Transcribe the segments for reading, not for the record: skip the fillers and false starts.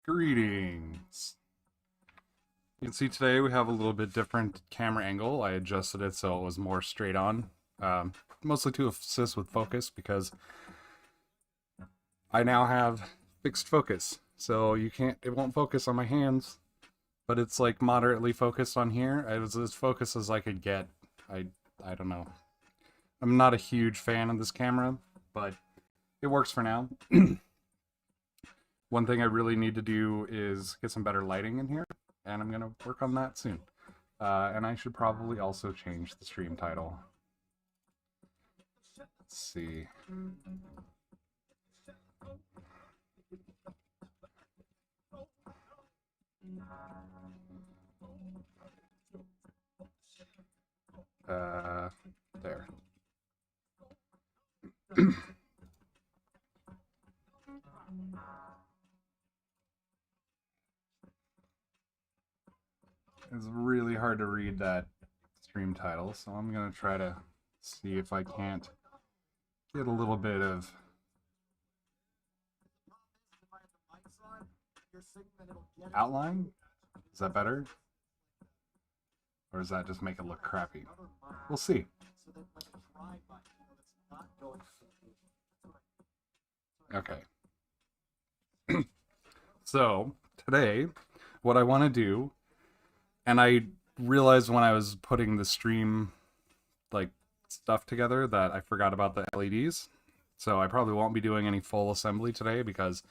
Greetings. You can see today we have a little bit different camera angle. I adjusted it so it was more straight on, mostly to assist with focus because I now have fixed focus. So it won't focus on my hands, but it's like moderately focused on here. It was as focused as I could get. I don't know. I'm not a huge fan of this camera, but it works for now. One thing I really need to do is get some better lighting in here, and I'm going to work on that soon. And I should probably also change the stream title. Let's see. There. It's really hard to read that stream title, so I'm going to try to see if I can't get a little bit of outline. Is that better? Or does that just make it look crappy? We'll see. Okay. So, today, what I want to do, and I realized when I was putting the stream, like, stuff together that I forgot about the LEDs. So I probably won't be doing any full assembly today because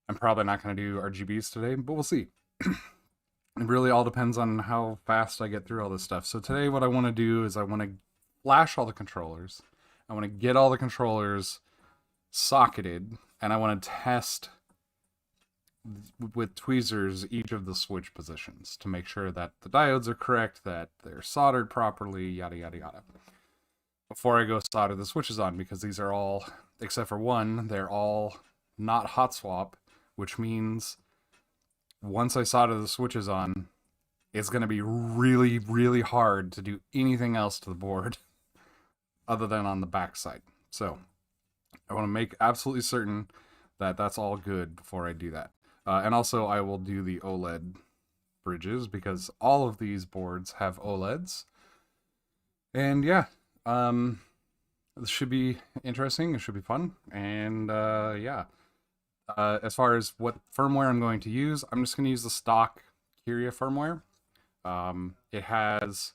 I'm probably not going to do RGBs today, but we'll see. It really all depends on how fast I get through all this stuff. So today what I want to do is I want to flash all the controllers. I want to get all the controllers socketed, and I want to test with tweezers each of the switch positions to make sure that the diodes are correct, that they're soldered properly, yada yada yada. Before I go solder the switches on, because these are all, except for one, they're all not hot swap, which means once I solder the switches on, it's going to be really, really hard to do anything else to the board other than on the back side. So I want to make absolutely certain that that's all good before I do that. And also I will do the OLED bridges because all of these boards have OLEDs. And yeah, this should be interesting. It should be fun. And yeah. As far as what firmware I'm going to use, I'm just going to use the stock Kyria firmware. It has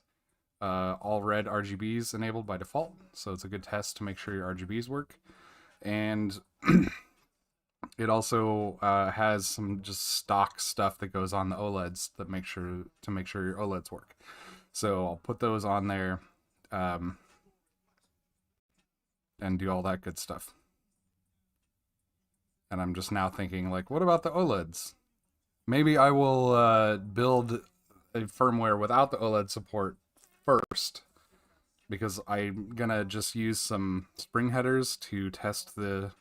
all red RGBs enabled by default, so it's a good test to make sure your RGBs work. And it also has some just stock stuff that goes on the OLEDs that make sure your OLEDs work. So I'll put those on there and do all that good stuff. And I'm just now thinking, like, what about the OLEDs? Maybe I will build a firmware without the OLED support first, because I'm gonna just use some spring headers to test the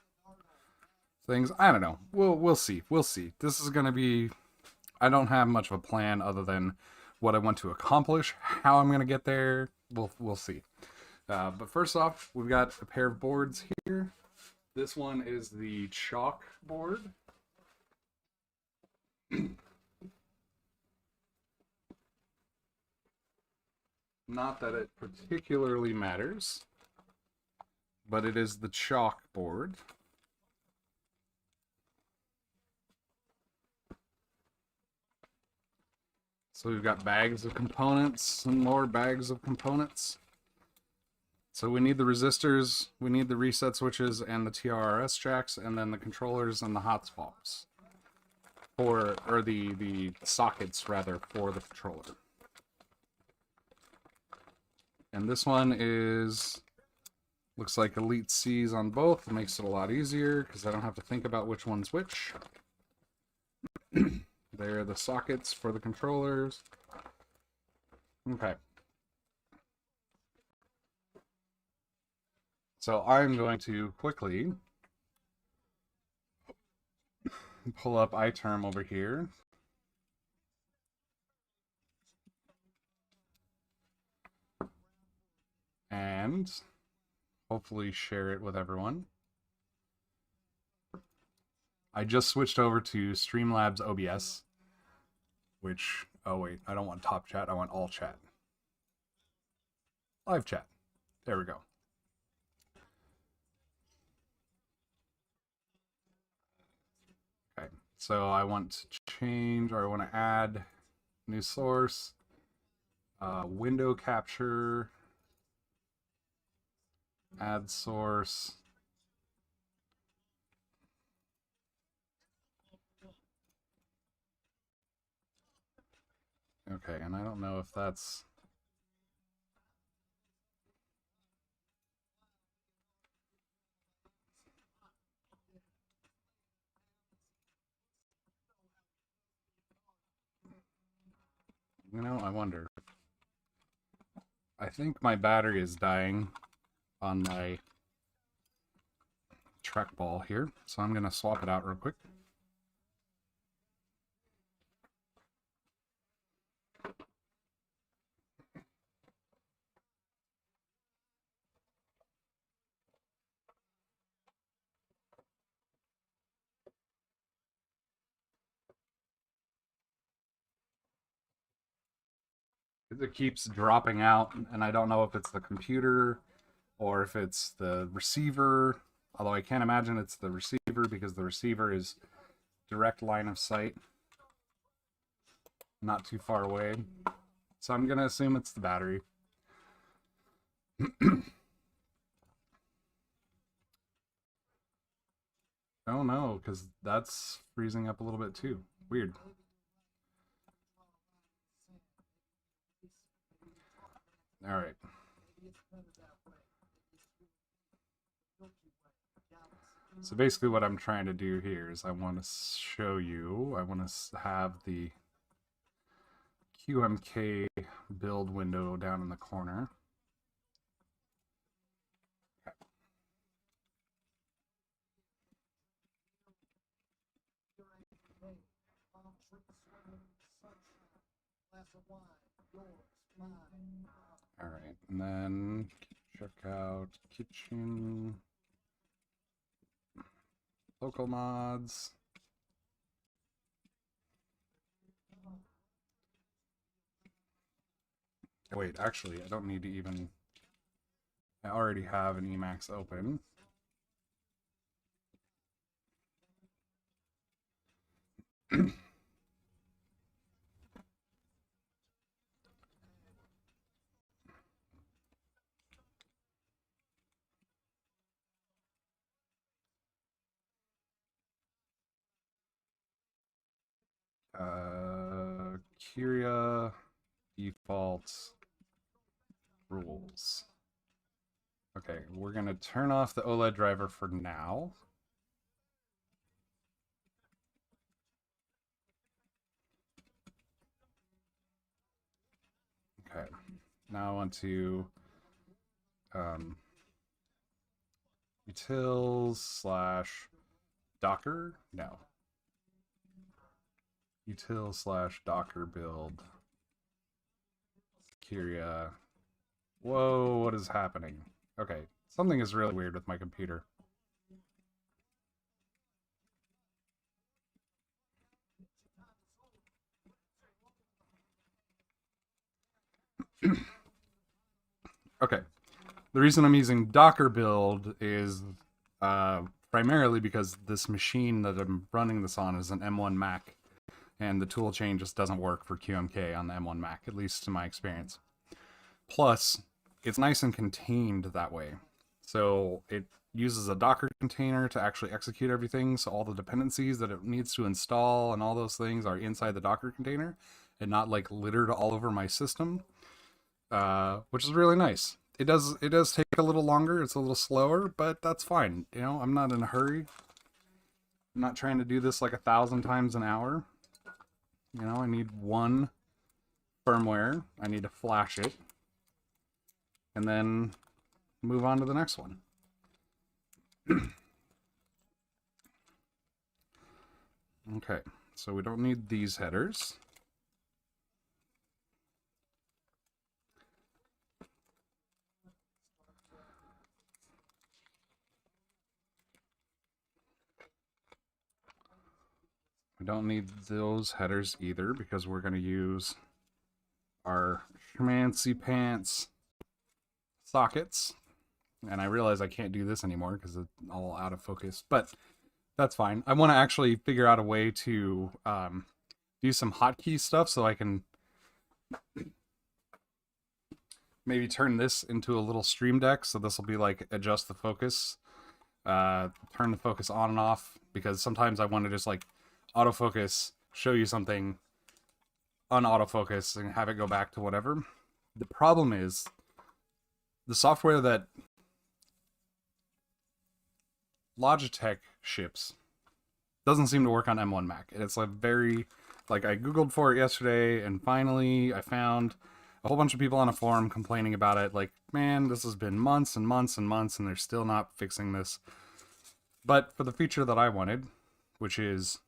things. I don't know. We'll see. We'll see. This is gonna be. I don't have much of a plan other than what I want to accomplish. How I'm gonna get there, we'll see. But first off, we've got a pair of boards here. This one is the chalk board. Not that it particularly matters, but it is the chalk board. So we've got bags of components and more bags of components. So we need the resistors, we need the reset switches and the TRRS jacks, and then the controllers and the hot swaps. Or the sockets, rather, for the controller. And this one is, looks like Elite C's on both. It makes it a lot easier because I don't have to think about which one's which. They're the sockets for the controllers. Okay. So I'm going to quickly pull up iTerm over here. And hopefully share it with everyone. I just switched over to Streamlabs OBS, which, oh wait, I don't want top chat, I want all chat. Live chat. There we go. Okay, so I want to change, or I want to add new source, window capture, add source. Okay, and I don't know if that's... You know, I wonder. I think my battery is dying on my trackball here, so I'm going to swap it out real quick. It keeps dropping out, and I don't know if it's the computer or if it's the receiver, although I can't imagine it's the receiver because the receiver is direct line of sight, not too far away. So I'm going to assume it's the battery. Oh no, because that's freezing up a little bit too. Weird. All right. So basically what I'm trying to do here is I want to show you, I want to have the QMK build window down in the corner. Okay. All right, and then check out kitchen, local mods. Wait, actually, I don't need to even, I already have an Emacs open. Kyria default rules. Okay, we're going to turn off the OLED driver for now. Okay, now I want to utils/docker? No. Util/docker build Kyria. Whoa, what is happening? Okay, something is really weird with my computer. Okay. The reason I'm using Docker build is primarily because this machine that I'm running this on is an M1 Mac, and the tool chain just doesn't work for QMK on the M1 Mac, at least in my experience. Plus, it's nice and contained that way. So it uses a Docker container to actually execute everything, so all the dependencies that it needs to install and all those things are inside the Docker container and not like littered all over my system, which is really nice. It does take a little longer. It's a little slower, but that's fine. You know, I'm not in a hurry. I'm not trying to do this like 1,000 times an hour. You know, I need one firmware. I need to flash it, and then move on to the next one. Okay, so we don't need these headers. We don't need those headers either because we're going to use our schmancy pants sockets. And I realize I can't do this anymore because it's all out of focus, but that's fine. I want to actually figure out a way to do some hotkey stuff so I can maybe turn this into a little stream deck. So this will be like adjust the focus, turn the focus on and off, because sometimes I want to just like autofocus, show you something, unautofocus, and have it go back to whatever. The problem is the software that Logitech ships doesn't seem to work on M1 Mac. It's like very, like I Googled for it yesterday and finally I found a whole bunch of people on a forum complaining about it. Like, man, this has been months and months and months and they're still not fixing this. But for the feature that I wanted, which is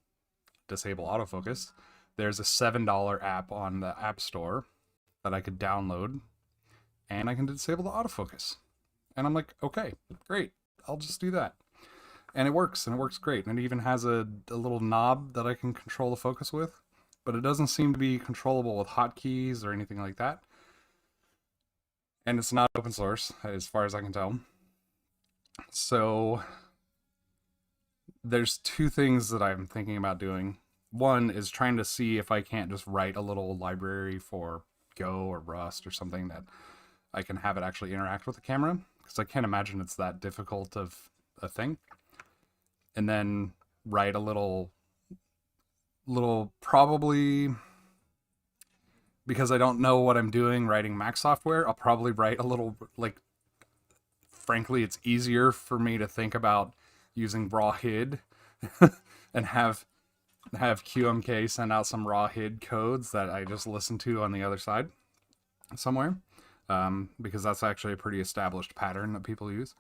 disable autofocus, there's a $7 app on the App Store that I could download and I can disable the autofocus. And I'm like, okay, great. I'll just do that. And it works great. And it even has a little knob that I can control the focus with, but it doesn't seem to be controllable with hotkeys or anything like that. And it's not open source, as far as I can tell. So there's two things that I'm thinking about doing. One is trying to see if I can't just write a little library for Go or Rust or something that I can have it actually interact with the camera, because I can't imagine it's that difficult of a thing. And then write a little probably, because I don't know what I'm doing writing Mac software, I'll probably write a little, like, frankly, it's easier for me to think about using raw HID and have QMK send out some raw HID codes that I just listen to on the other side somewhere, because that's actually a pretty established pattern that people use.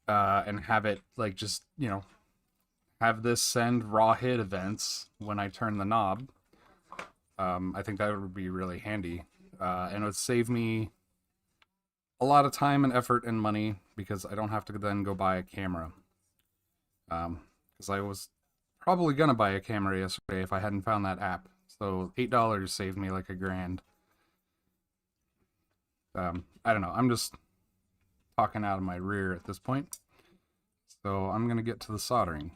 And have it like just, you know, have this send raw HID events when I turn the knob. I think that would be really handy, and it would save me a lot of time and effort and money because I don't have to then go buy a camera. Because I was probably gonna buy a camera yesterday if I hadn't found that app. So $8 saved me like $1,000. I don't know. I'm just talking out of my rear at this point. So I'm gonna get to the soldering.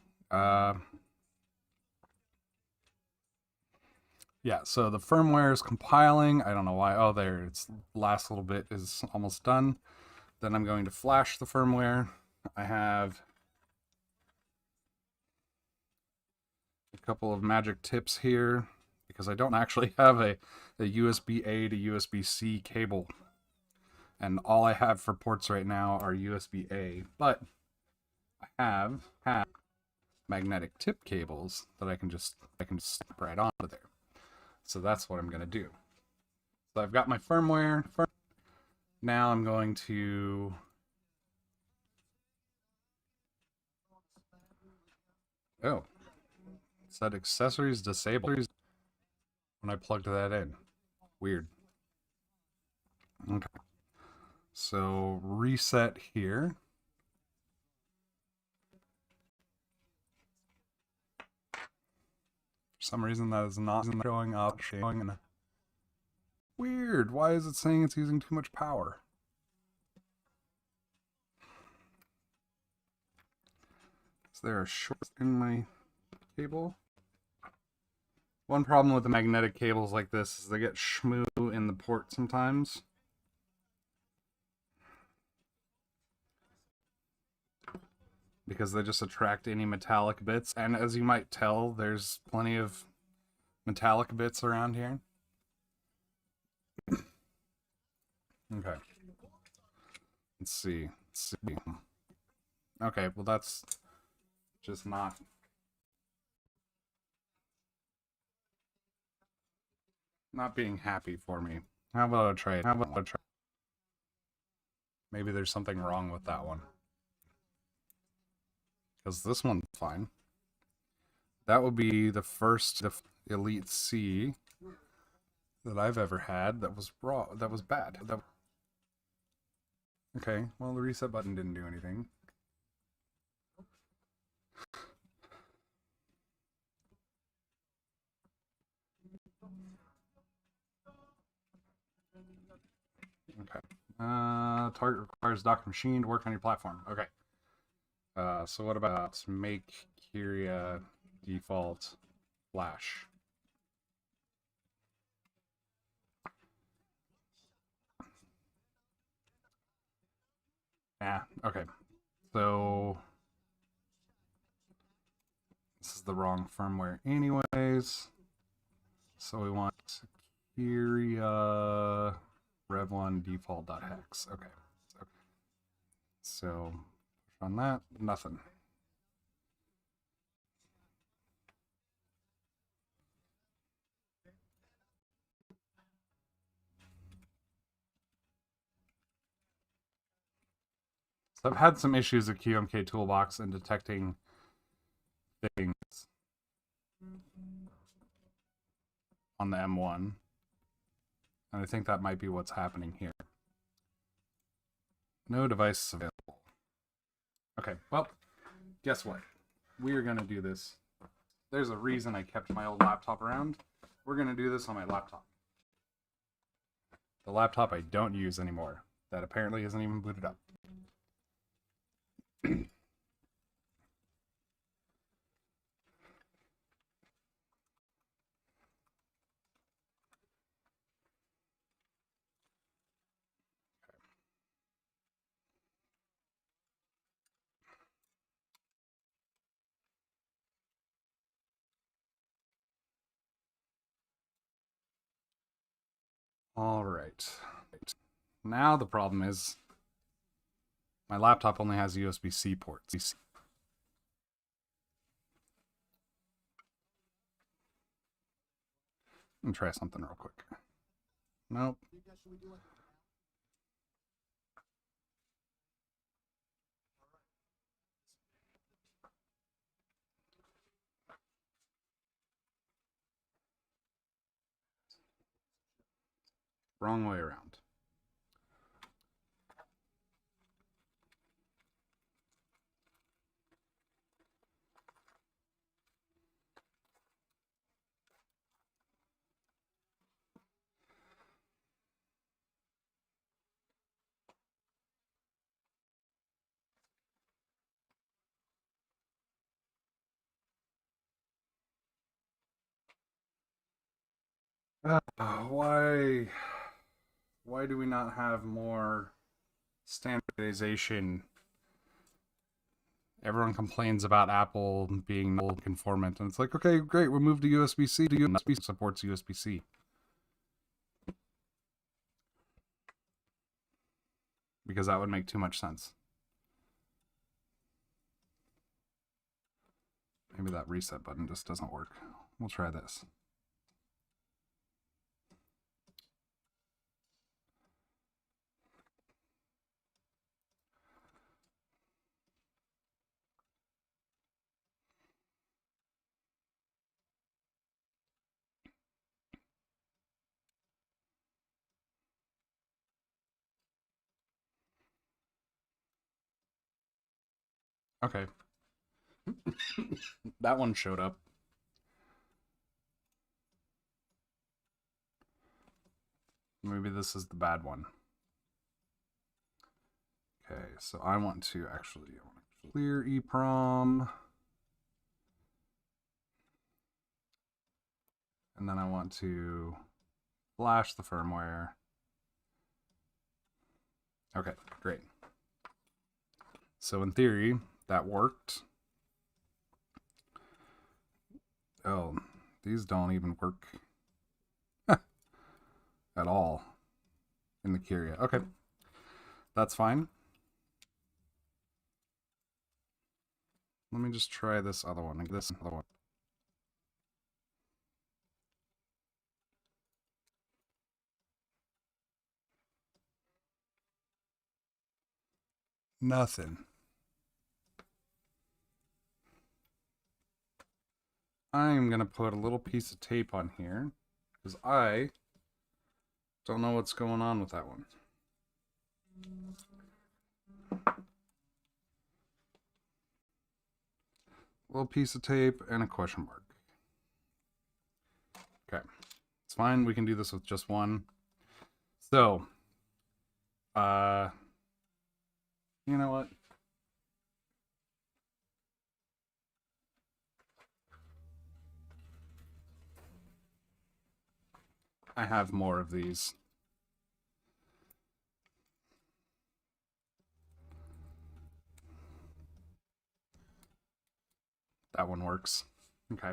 Yeah, so the firmware is compiling. I don't know why. Oh, there. It's last little bit is almost done. Then I'm going to flash the firmware. I have a couple of magic tips here because I don't actually have a USB-A to USB-C cable. And all I have for ports right now are USB-A, but I have magnetic tip cables that I can just snap right onto there. So that's what I'm going to do. So I've got my firmware. Now I'm going to it said accessories disabled when I plugged that in. Weird. Okay. So reset here. For some reason that is not showing up. Weird. Why is it saying it's using too much power? Is there a short in my cable? One problem with the magnetic cables like this is they get shmoo in the port sometimes. Because they just attract any metallic bits. And as you might tell, there's plenty of metallic bits around here. Okay. Let's see. Okay, well that's just not being happy for me. How about I try it? Maybe there's something wrong with that one. Because this one's fine. That would be the first Elite C that I've ever had that was bad. Okay, well the reset button didn't do anything. Okay. Target requires Docker machine to work on your platform. Okay. So what about make Kyria default flash? Yeah, okay. So this is the wrong firmware anyways. So we want Kyria rev1 default.hex. Okay. So push on that, nothing. So I've had some issues with QMK Toolbox in detecting things on the M1. And I think that might be what's happening here. No device available. Okay, well, guess what? We are going to do this. There's a reason I kept my old laptop around. We're going to do this on my laptop. The laptop I don't use anymore. That apparently isn't even booted up. All right. Now the problem is my laptop only has USB-C ports. Let me try something real quick. Nope. Wrong way around. Why do we not have more standardization? Everyone complains about Apple being non-conformant, and it's like, okay, great, we'll move to USB-C. USB supports USB-C. Because that would make too much sense. Maybe that reset button just doesn't work. We'll try this. Okay. That one showed up. Maybe this is the bad one. Okay, so I want to actually clear EEPROM. And then I want to flash the firmware. Okay, great. So in theory, that worked. Oh, these don't even work at all in the Kyria. Okay, that's fine. Let me just try this other one. This other one. Nothing. I'm going to put a little piece of tape on here because I don't know what's going on with that one. A little piece of tape and a question mark. Okay, it's fine. We can do this with just one. So, you know what? I have more of these. That one works. Okay.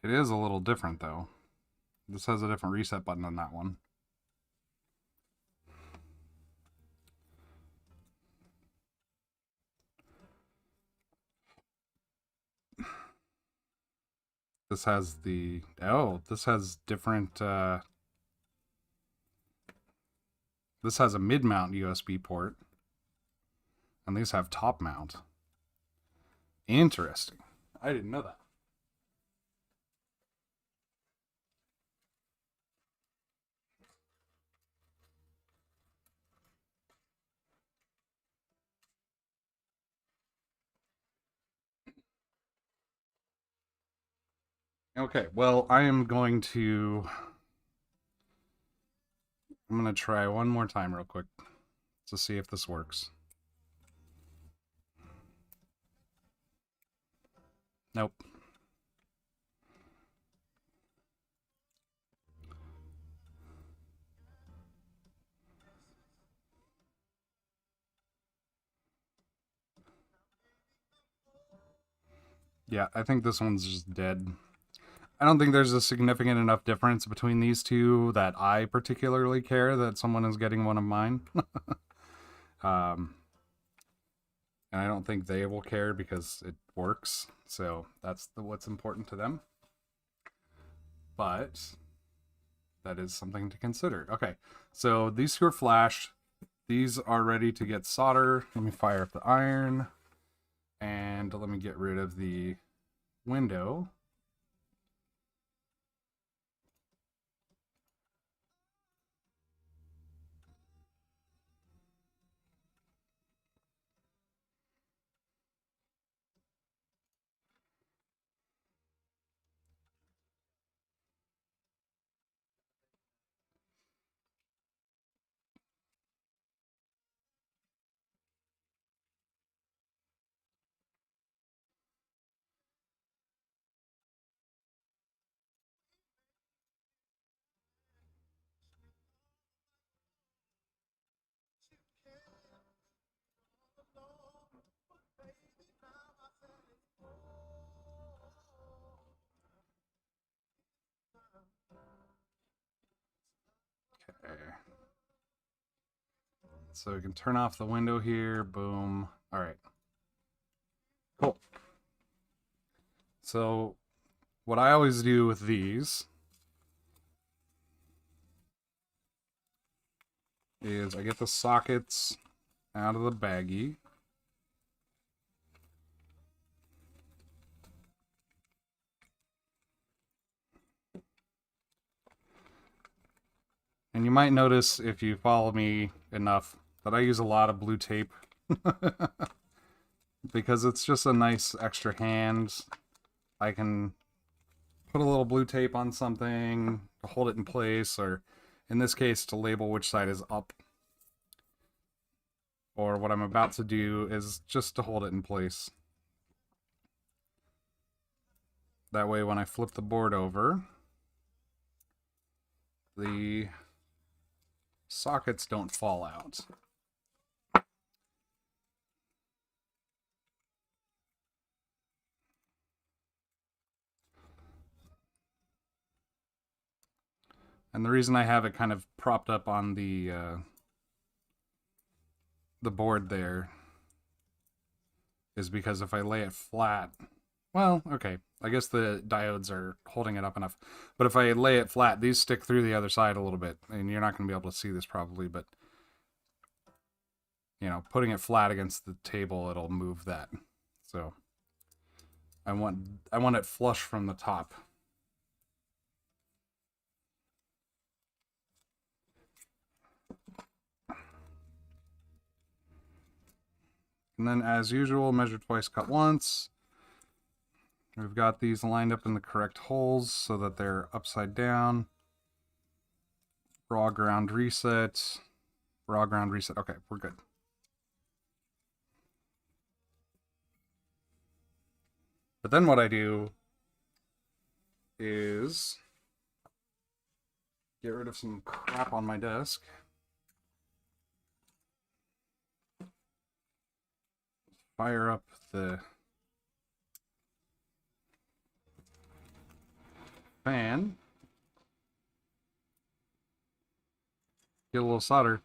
It is a little different, though. This has a different reset button than that one. This has the... Oh, this has different... This has a mid-mount USB port. And these have top mount. Interesting. I didn't know that. Okay, well, I'm going to try one more time real quick to see if this works. Nope. Yeah, I think this one's just dead. I don't think there's a significant enough difference between these two that I particularly care that someone is getting one of mine. And I don't think they will care because it works. So that's what's important to them. But that is something to consider. Okay, so these two are flashed. These are ready to get solder. Let me fire up the iron. And let me get rid of the window. Okay. So we can turn off the window here. Boom. All right. Cool. So what I always do with these is I get the sockets out of the baggie. And you might notice, if you follow me enough, that I use a lot of blue tape. Because it's just a nice extra hand. I can put a little blue tape on something to hold it in place, or in this case, to label which side is up. Or what I'm about to do is just to hold it in place. That way, when I flip the board over, the sockets don't fall out. And the reason I have it kind of propped up on the board there is because if I lay it flat, well, okay, I guess the diodes are holding it up enough. But if I lay it flat, these stick through the other side a little bit, and you're not going to be able to see this probably, but you know, putting it flat against the table, it'll move that. So I want it flush from the top. And then, as usual, measure twice, cut once. We've got these lined up in the correct holes so that they're upside down. Raw ground reset. Raw ground reset. Okay, we're good. But then what I do is get rid of some crap on my desk. Fire up the fan. Get a little solder.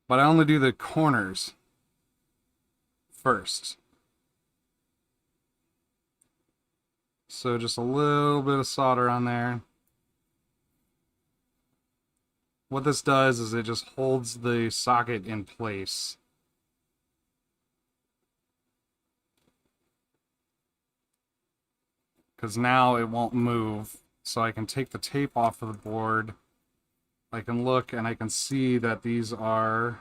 But I only do the corners first. So just a little bit of solder on there. What this does is it just holds the socket in place. Because now it won't move. So I can take the tape off of the board. I can look and I can see that these are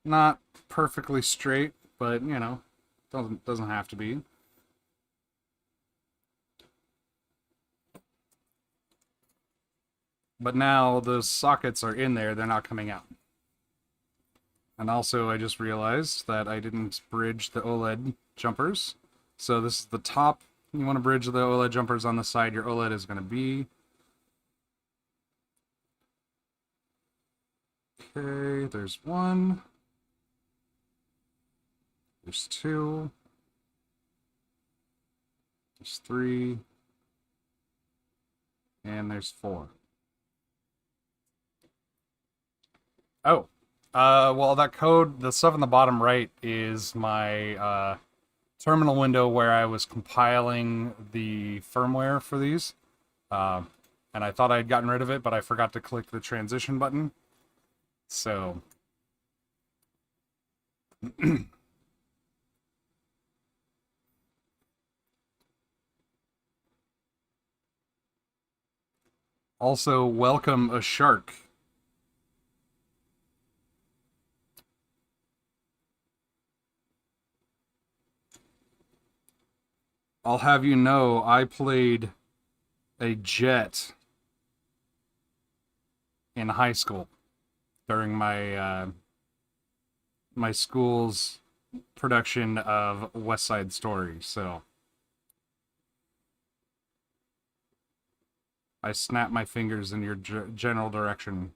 not perfectly straight, but you know, doesn't have to be. But now those sockets are in there, they're not coming out. And also I just realized that I didn't bridge the OLED jumpers. So this is the top. You want to bridge the OLED jumpers on the side your OLED is going to be. Okay, there's one. There's two. There's three. And there's four. Oh. Well, that code, the stuff in the bottom right is my terminal window where I was compiling the firmware for these. And I thought I had gotten rid of it, but I forgot to click the transition button. So... Also, welcome a shark. I'll have you know, I played a jet in high school during my my school's production of West Side Story, so I snap my fingers in your general direction.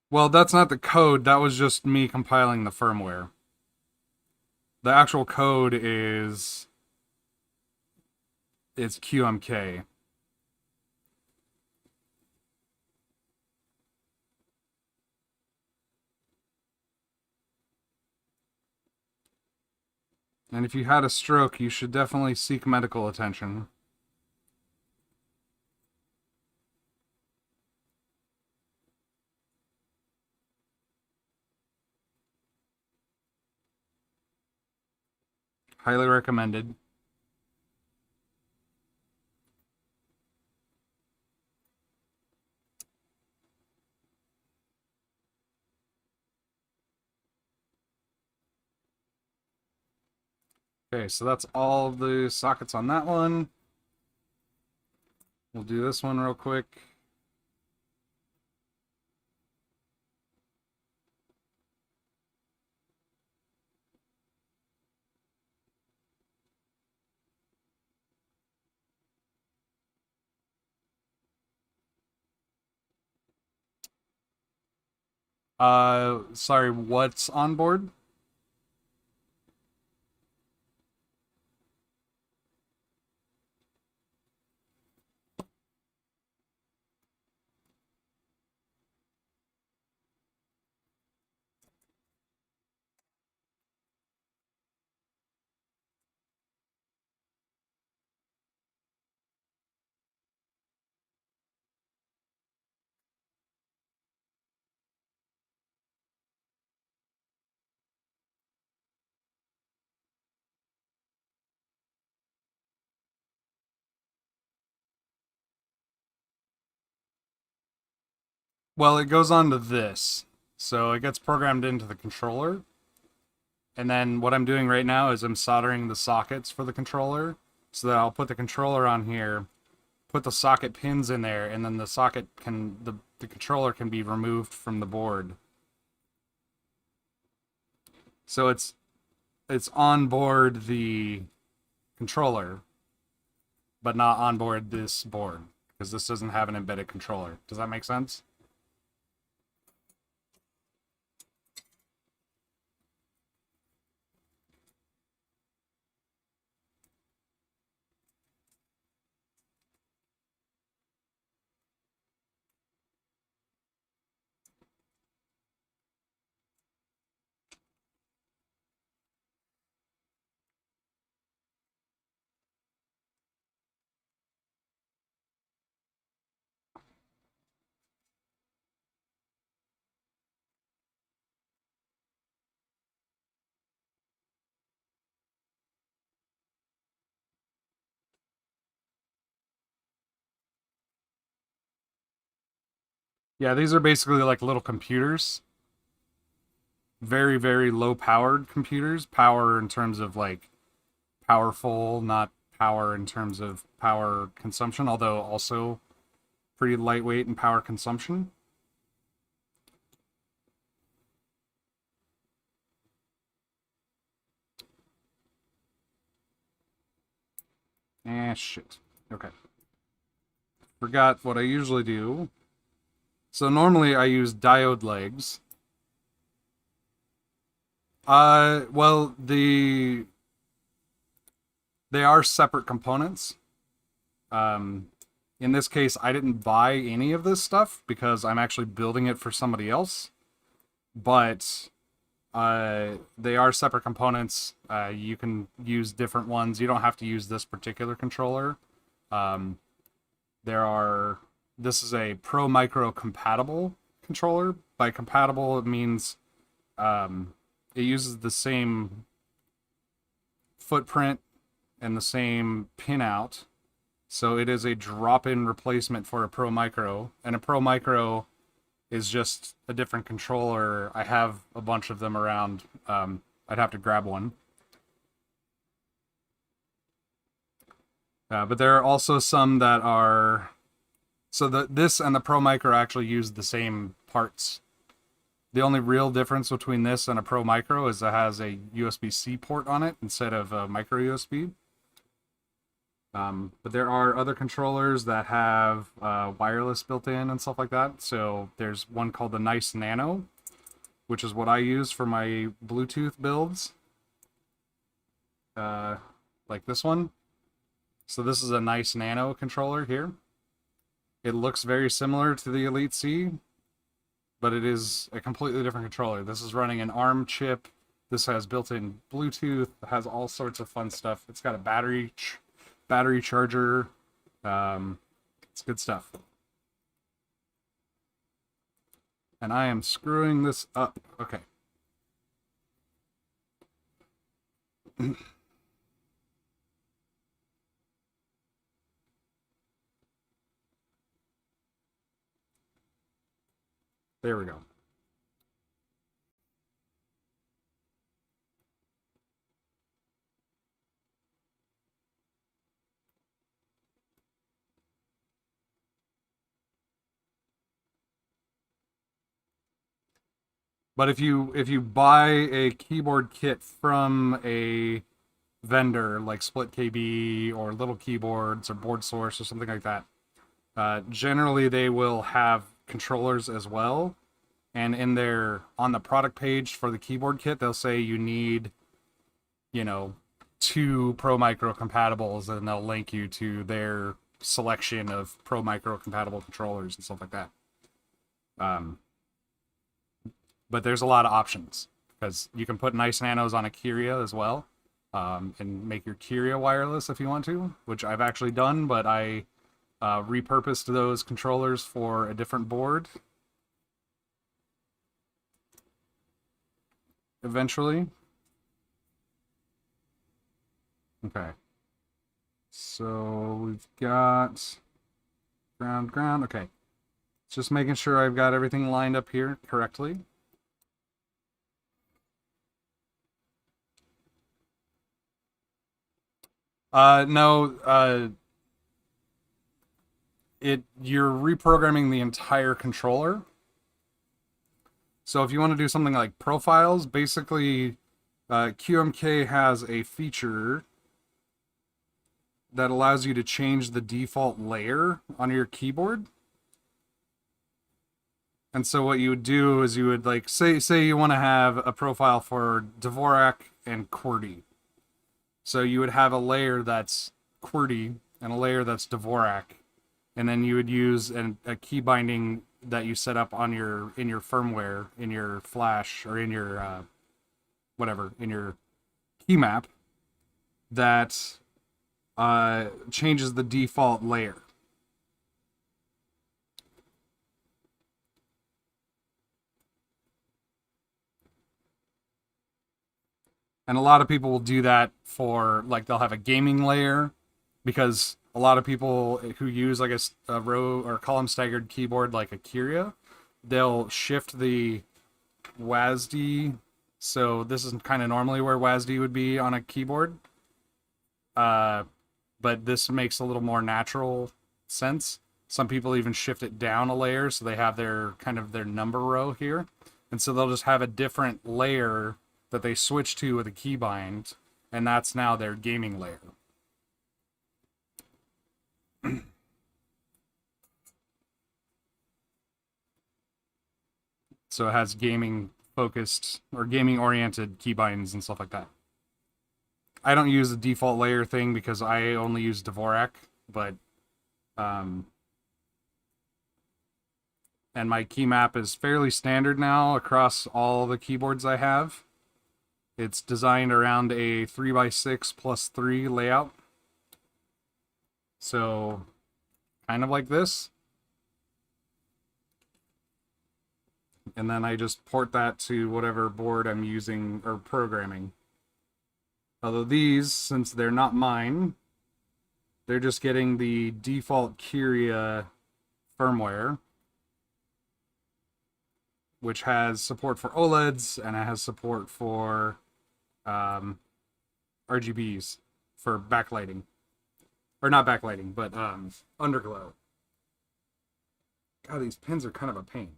Well, that's not the code, that was just me compiling the firmware. The actual code is QMK. And if you had a stroke, you should definitely seek medical attention. Highly recommended. Okay, so that's all the sockets on that one. We'll do this one real quick. Sorry, what's on board? Well, it goes on to this. So it gets programmed into the controller. And then what I'm doing right now is I'm soldering the sockets for the controller. So that I'll put the controller on here, put the socket pins in there, and then the socket can, the controller can be removed from the board. So it's on board the controller, but not on board this board, because this doesn't have an embedded controller. Does that make sense? Yeah, these are basically like little computers. Very, very low powered computers. Power in terms of like powerful, not power in terms of power consumption, although also pretty lightweight in power consumption. Shit. Okay. Forgot what I usually do. So normally I use diode legs. Well, they are separate components. In this case, I didn't buy any of this stuff because I'm actually building it for somebody else. But they are separate components. You can use different ones. You don't have to use this particular controller. Um, this is a Pro Micro compatible controller. By compatible, it means it uses the same footprint and the same pinout. So it is a drop-in replacement for a Pro Micro. And a Pro Micro is just a different controller. I have a bunch of them around. I'd have to grab one. But there are also some that are... So this and the Pro Micro actually use the same parts. The only real difference between this and a Pro Micro is it has a USB-C port on it instead of a micro USB. But there are other controllers that have wireless built in and stuff like that. So there's one called the Nice Nano, which is what I use for my Bluetooth builds. Like this one. So this is a Nice Nano controller here. It looks very similar to the Elite C, but it is a completely different controller. This is running an ARM chip. This has built-in Bluetooth. It has all sorts of fun stuff. It's got a battery charger. It's good stuff. And I am screwing this up. Okay. There we go. But if you buy a keyboard kit from a vendor like Split KB or Little Keyboards or Board Source or something like that, generally they will have controllers as well. And in their on the product page for the keyboard kit, they'll say you need, you know, 2 Pro Micro compatibles, and they'll link you to their selection of Pro Micro compatible controllers and stuff like that. But there's a lot of options because you can put nice nanos on a Kyria as well, and make your Kyria wireless if you want to, which I've actually done, but I repurposed those controllers for a different board eventually. Okay. So we've got ground. Okay. Just making sure I've got everything lined up here correctly. No, you're reprogramming the entire controller. So if you want to do something like profiles, basically, QMK has a feature that allows you to change the default layer on your keyboard. And so what you would do is you would like say you want to have a profile for Dvorak and QWERTY. So you would have a layer that's QWERTY and a layer that's Dvorak, and then you would use a key binding that you set up on in your firmware, in your flash, or in your whatever, in your key map that changes the default layer. And a lot of people will do that for, like, they'll have a gaming layer, because a lot of people who use like a row or column staggered keyboard like a Kyria, they'll shift the WASD. So this is kind of normally where WASD would be on a keyboard. But this makes a little more natural sense. Some people even shift it down a layer so they have their kind of their number row here. And so they'll just have a different layer that they switch to with a keybind, and that's now their gaming layer. So it has gaming focused or gaming oriented keybinds and stuff like that. I don't use the default layer thing because I only use Dvorak, but and my key map is fairly standard now across all the keyboards I have. It's designed around a 3x6+3 layout. So, kind of like this. And then I just port that to whatever board I'm using or programming. Although these, since they're not mine, they're just getting the default Kyria firmware, which has support for OLEDs and it has support for RGBs for backlighting. Or not backlighting, but underglow. God, these pins are kind of a pain.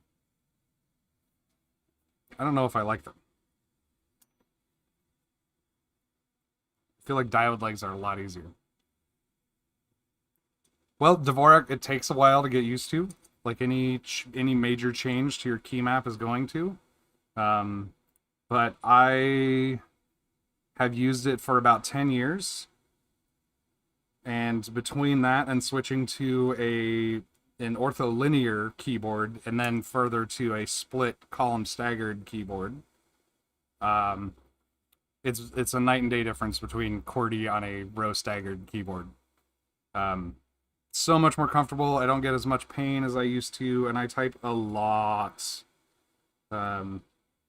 I don't know if I like them. I feel like diode legs are a lot easier. Well, Dvorak, it takes a while to get used to, like any major change to your key map is going to. But I have used it for about 10 years. And between that and switching to an ortholinear keyboard and then further to a split column staggered keyboard, it's a night and day difference between QWERTY on a row staggered keyboard. So much more comfortable. I don't get as much pain as I used to, and I type a lot. I'm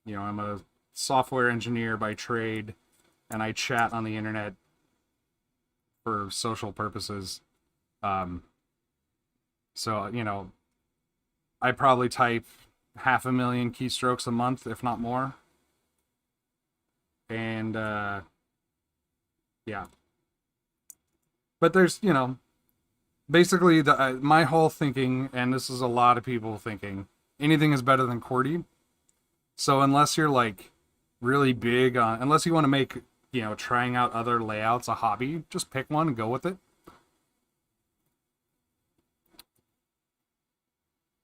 a software engineer by trade, and I chat on the internet for social purposes. So, I probably type 500,000 keystrokes a month, if not more. And yeah. But there's, you know, basically my whole thinking, and this is a lot of people thinking, anything is better than QWERTY. So unless you're like really big on, unless you want to make, you know, trying out other layouts a hobby, just pick one and go with it.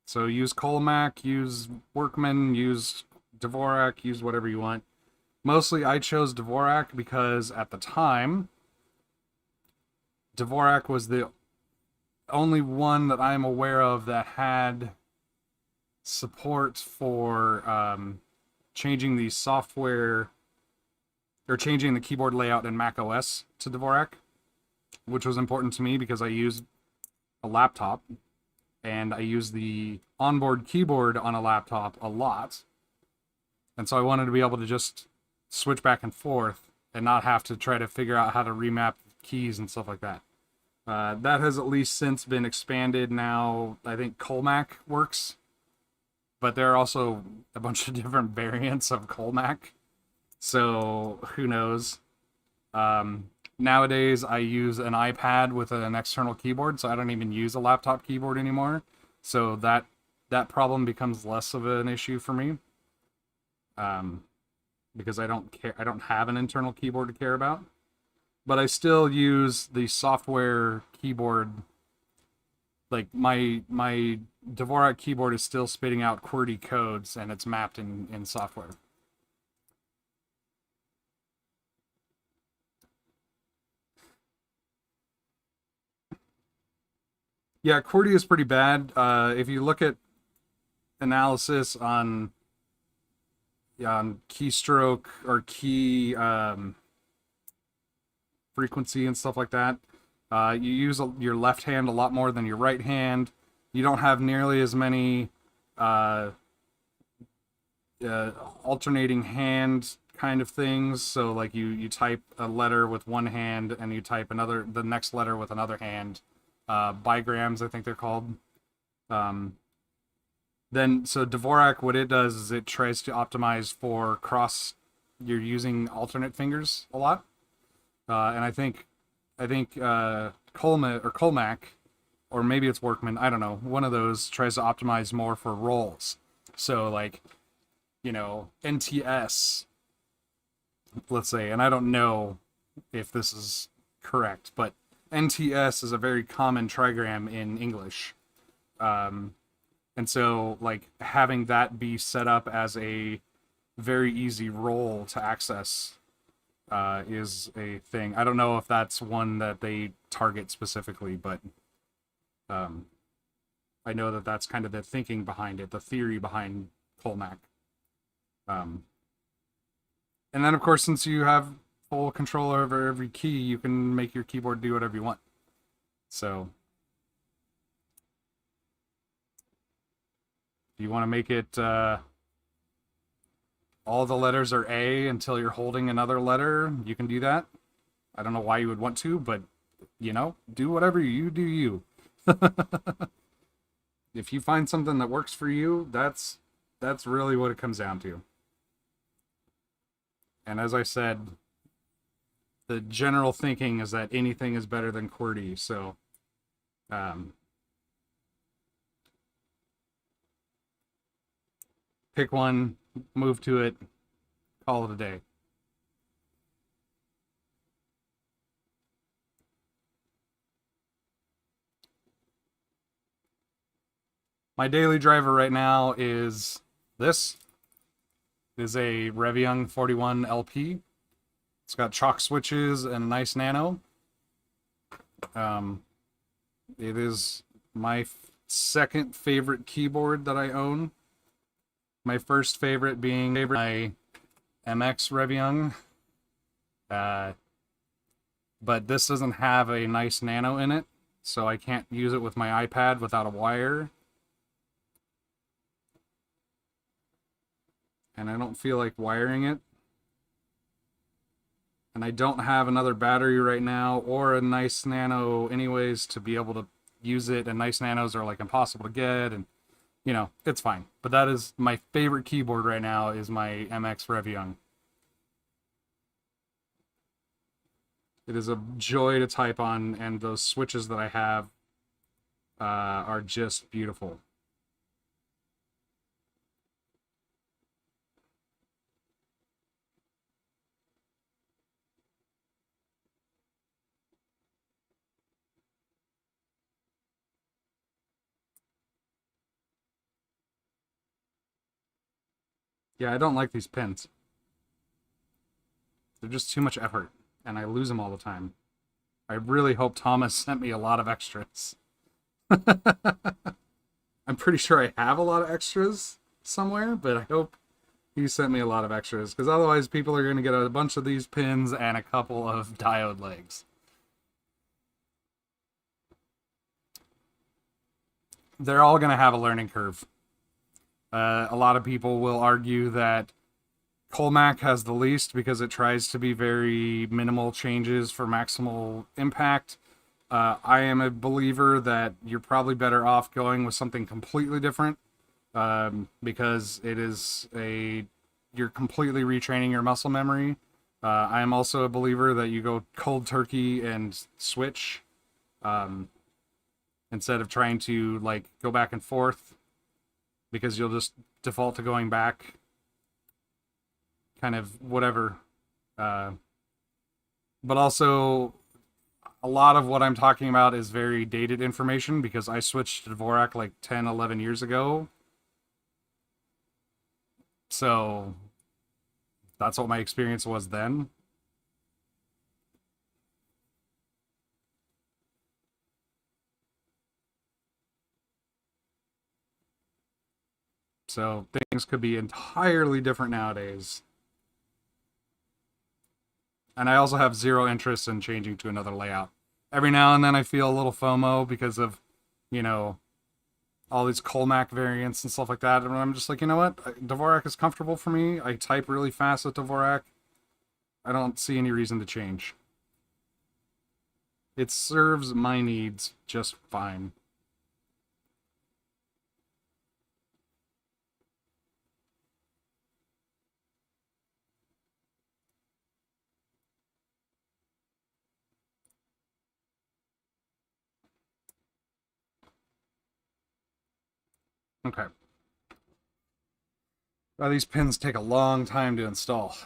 So use Colmac, use Workman, use Dvorak, use whatever you want. Mostly I chose Dvorak because at the time, Dvorak was the only one that I'm aware of that had support for changing the software or changing the keyboard layout in Mac OS to Dvorak, which was important to me because I use a laptop and I use the onboard keyboard on a laptop a lot. And so I wanted to be able to just switch back and forth and not have to try to figure out how to remap keys and stuff like that. That has at least since been expanded. Now I think Colmac works, but there are also a bunch of different variants of Colmac, so who knows. Nowadays I use an iPad with an external keyboard, so I don't even use a laptop keyboard anymore, so that problem becomes less of an issue for me, because I don't have an internal keyboard to care about. But I still use the software keyboard. Like my Dvorak keyboard is still spitting out QWERTY codes, and it's mapped in software. Yeah, QWERTY is pretty bad. If you look at analysis on keystroke or key frequency and stuff like that, you use your left hand a lot more than your right hand. You don't have nearly as many alternating hand kind of things. So like you type a letter with one hand and you type the next letter with another hand. Bigrams, I think they're called. So Dvorak, what it does is it tries to optimize for you're using alternate fingers a lot. And I think Colmac, or maybe it's Workman, I don't know, one of those tries to optimize more for rolls. So like, you know, NTS, let's say, and I don't know if this is correct, but NTS is a very common trigram in English. And so like having that be set up as a very easy roll to access is a thing. I don't know if that's one that they target specifically, but I know that that's kind of the thinking behind it, the theory behind Colmac. And then, of course, since you have full control over every key, you can make your keyboard do whatever you want. So if you want to make it all the letters are A until you're holding another letter, you can do that. I don't know why you would want to, but, you know, do whatever you do you. If you find something that works for you, that's really what it comes down to. And as I said, the general thinking is that anything is better than QWERTY, so pick one, move to it, call it a day. My daily driver right now is this. It is a Reviung 41 LP. It's got chalk switches and a nice nano. It is my second favorite keyboard that I own. My first favorite being my MX Reviung. But this doesn't have a nice nano in it, so I can't use it with my iPad without a wire. And I don't feel like wiring it. And I don't have another battery right now or a nice nano anyways to be able to use it, and nice nanos are like impossible to get, and you know, it's fine. But that is my favorite keyboard right now is my MX Revion. It is a joy to type on, and those switches that I have are just beautiful. Yeah, I don't like these pins. They're just too much effort, and I lose them all the time. I really hope Thomas sent me a lot of extras. I'm pretty sure I have a lot of extras somewhere, but I hope he sent me a lot of extras, because otherwise people are going to get a bunch of these pins and a couple of diode legs. They're all going to have a learning curve. A lot of people will argue that Colmac has the least because it tries to be very minimal changes for maximal impact. I am a believer that you're probably better off going with something completely different, because you're completely retraining your muscle memory. I am also a believer that you go cold turkey and switch, instead of trying to like go back and forth, because you'll just default to going back, kind of whatever. But also, a lot of what I'm talking about is very dated information because I switched to Dvorak like 10, 11 years ago. So that's what my experience was then. So things could be entirely different nowadays. And I also have zero interest in changing to another layout. Every now and then I feel a little FOMO because of, you know, all these Colmac variants and stuff like that. And I'm just like, you know what? Dvorak is comfortable for me. I type really fast with Dvorak. I don't see any reason to change. It serves my needs just fine. Okay. Well, these pins take a long time to install.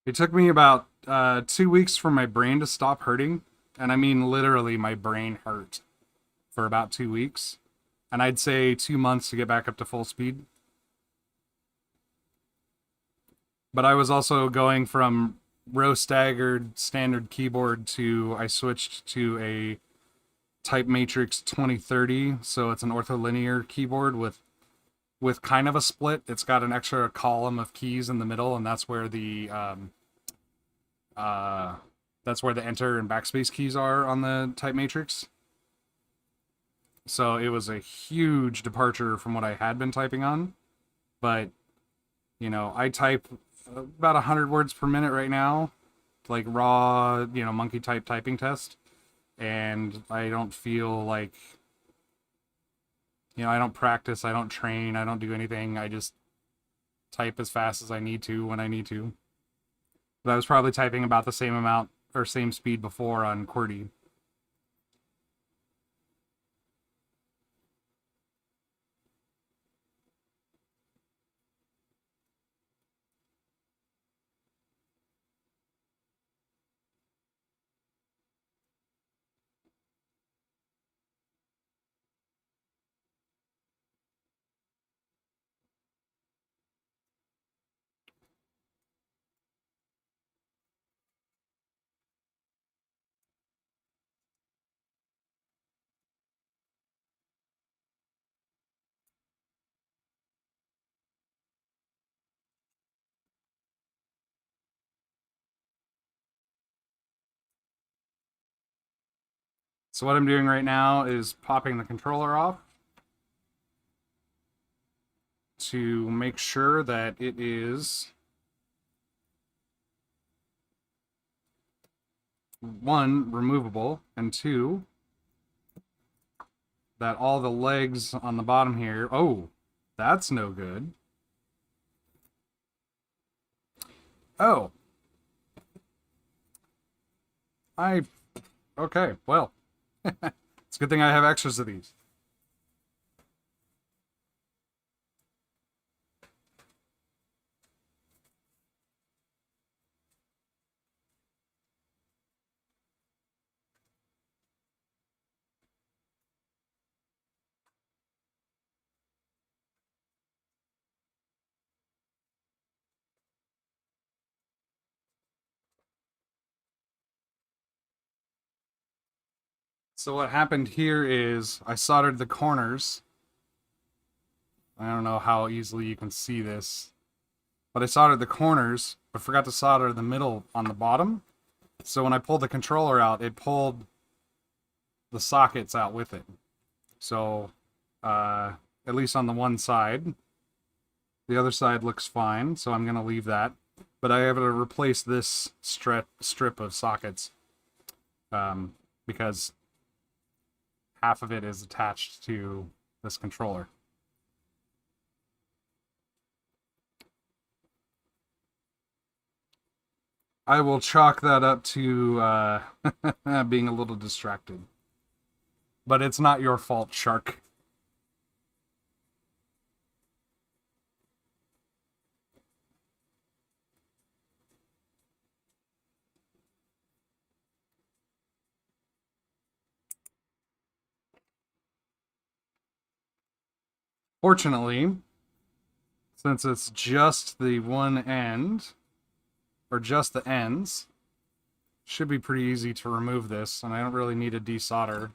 It took me about 2 weeks for my brain to stop hurting. And I mean, literally, my brain hurt for about 2 weeks. And I'd say 2 months to get back up to full speed. But I was also going from row staggered standard keyboard to I switched to a Type Matrix 2030. So it's an ortholinear keyboard with kind of a split. It's got an extra column of keys in the middle, and that's where the enter and backspace keys are on the Type Matrix. So it was a huge departure from what I had been typing on. But, you know, I type about 100 words per minute right now, like raw, monkey type typing test. And I don't feel like, I don't practice, I don't train, I don't do anything. I just type as fast as I need to when I need to. But I was probably typing about the same amount or same speed before on QWERTY. So what I'm doing right now is popping the controller off to make sure that it is, one, removable, and two, that all the legs on the bottom here, oh, that's no good. Oh. Okay, well, it's a good thing I have extras of these. So what happened here is I soldered the corners. I don't know how easily you can see this, but I soldered the corners, but forgot to solder the middle on the bottom. So when I pulled the controller out, it pulled the sockets out with it. So, at least on the one side. The other side looks fine, so I'm going to leave that. But I have to replace this strip of sockets because half of it is attached to this controller. I will chalk that up to being a little distracted. But it's not your fault, Shark. Fortunately, since it's just the one end, or just the ends, should be pretty easy to remove this, and I don't really need a desolder.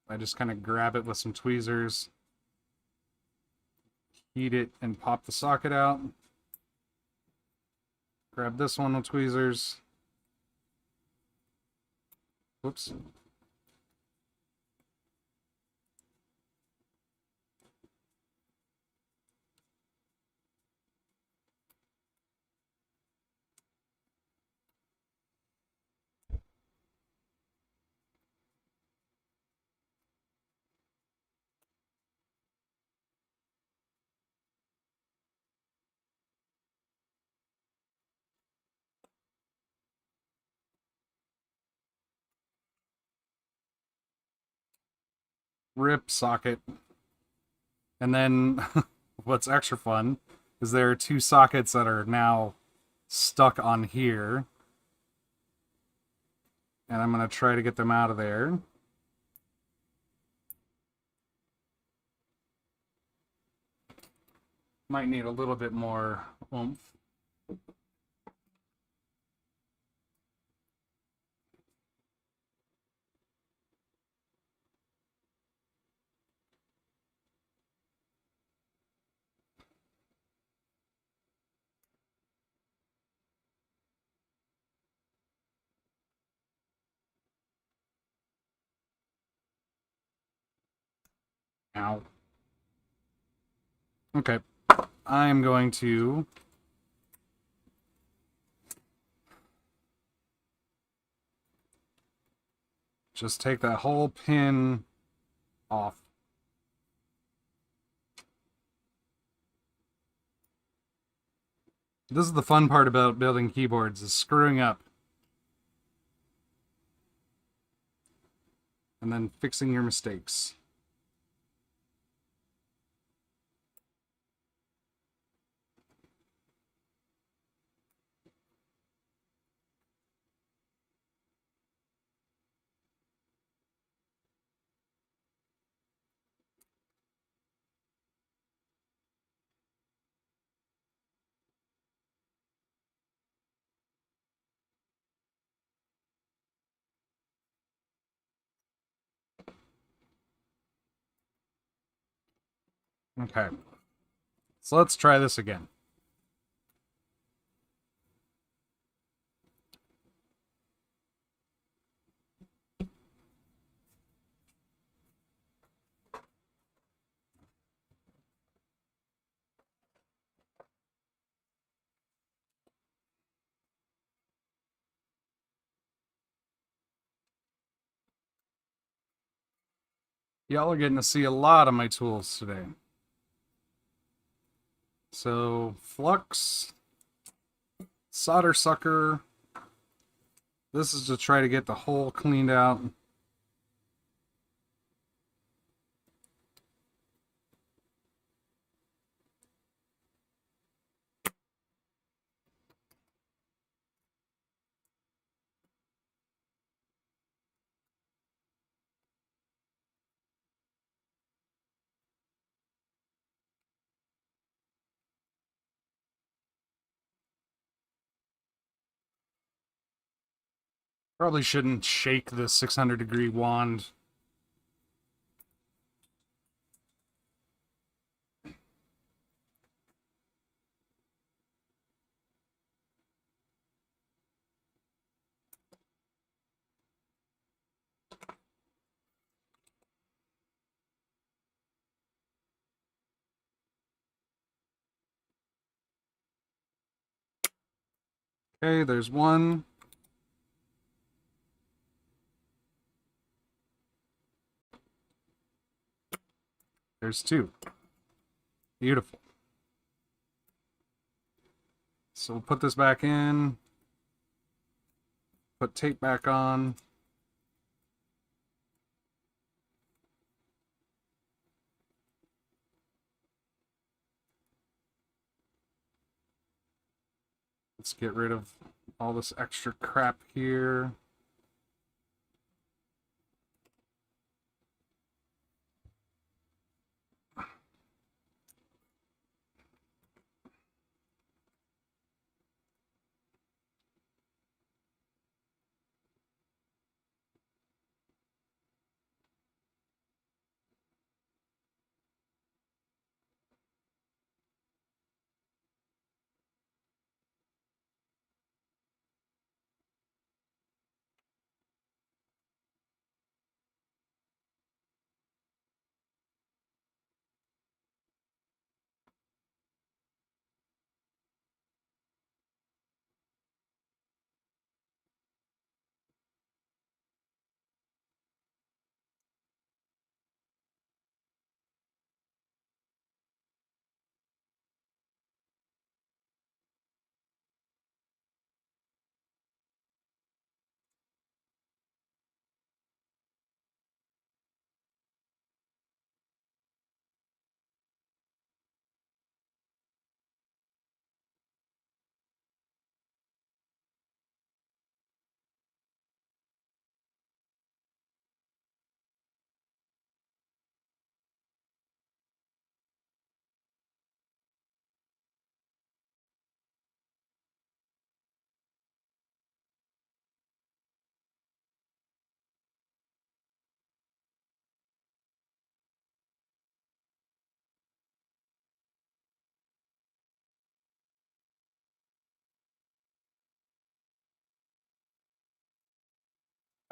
I just kind of grab it with some tweezers, heat it, and pop the socket out. Grab this one with tweezers. Whoops. Rip socket. And then what's extra fun is there are two sockets that are now stuck on here. And I'm going to try to get them out of there. Might need a little bit more oomph. Ow. Okay. I'm going to just take that whole pin off. This is the fun part about building keyboards, is screwing up. And then fixing your mistakes. Okay. So let's try this again. Y'all are getting to see a lot of my tools today. So, flux, solder sucker. This is to try to get the hole cleaned out. Probably shouldn't shake the 600-degree wand. Okay, there's one. There's two. Beautiful. So we'll put this back in. Put tape back on. Let's get rid of all this extra crap here.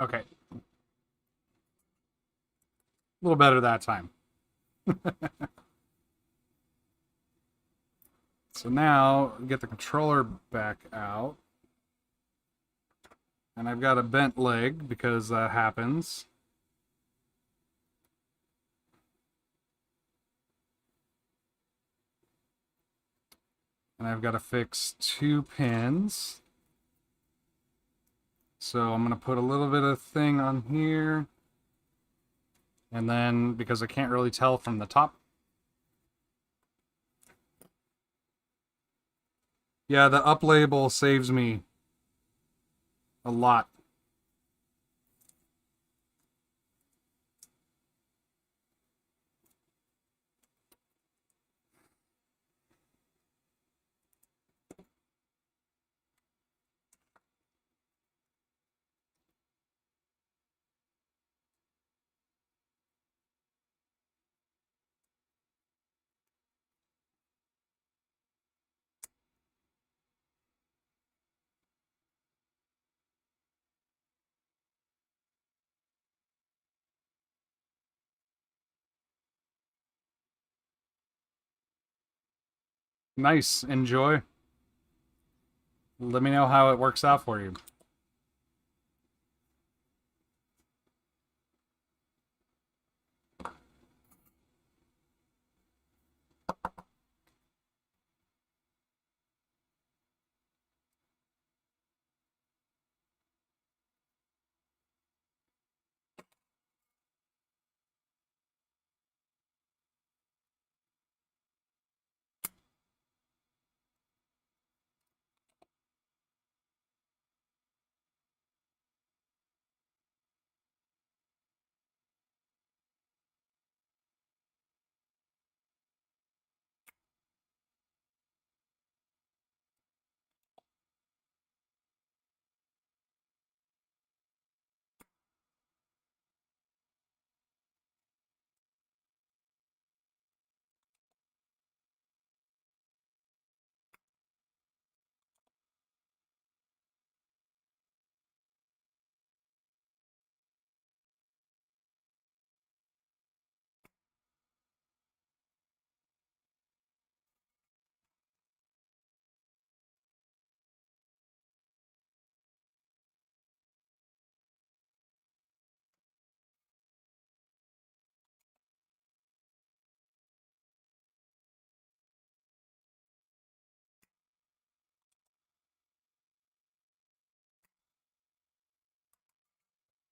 Okay. A little better that time. So now, get the controller back out. And I've got a bent leg because that happens. And I've got to fix 2 pins. So I'm going to put a little bit of thing on here. And then, because I can't really tell from the top. Yeah, the up label saves me a lot. Nice. Enjoy. Let me know how it works out for you.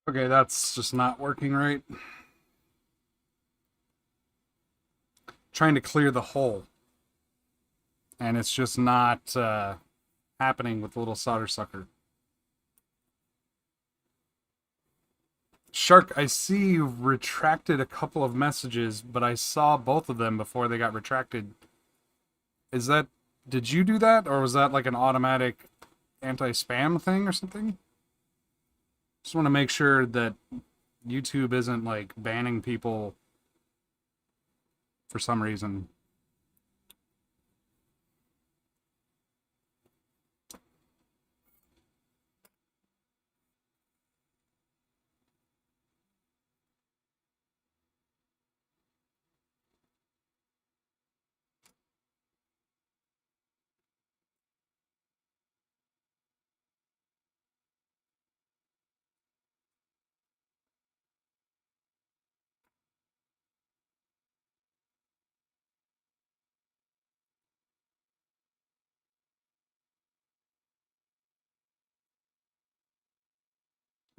Okay, that's just not working right. Trying to clear the hole. And it's just not happening with the little solder sucker. Shark, I see you retracted a couple of messages, but I saw both of them before they got retracted. Is that... Did you do that? Or was that like an automatic anti-spam thing or something? Just want to make sure that YouTube isn't like banning people for some reason.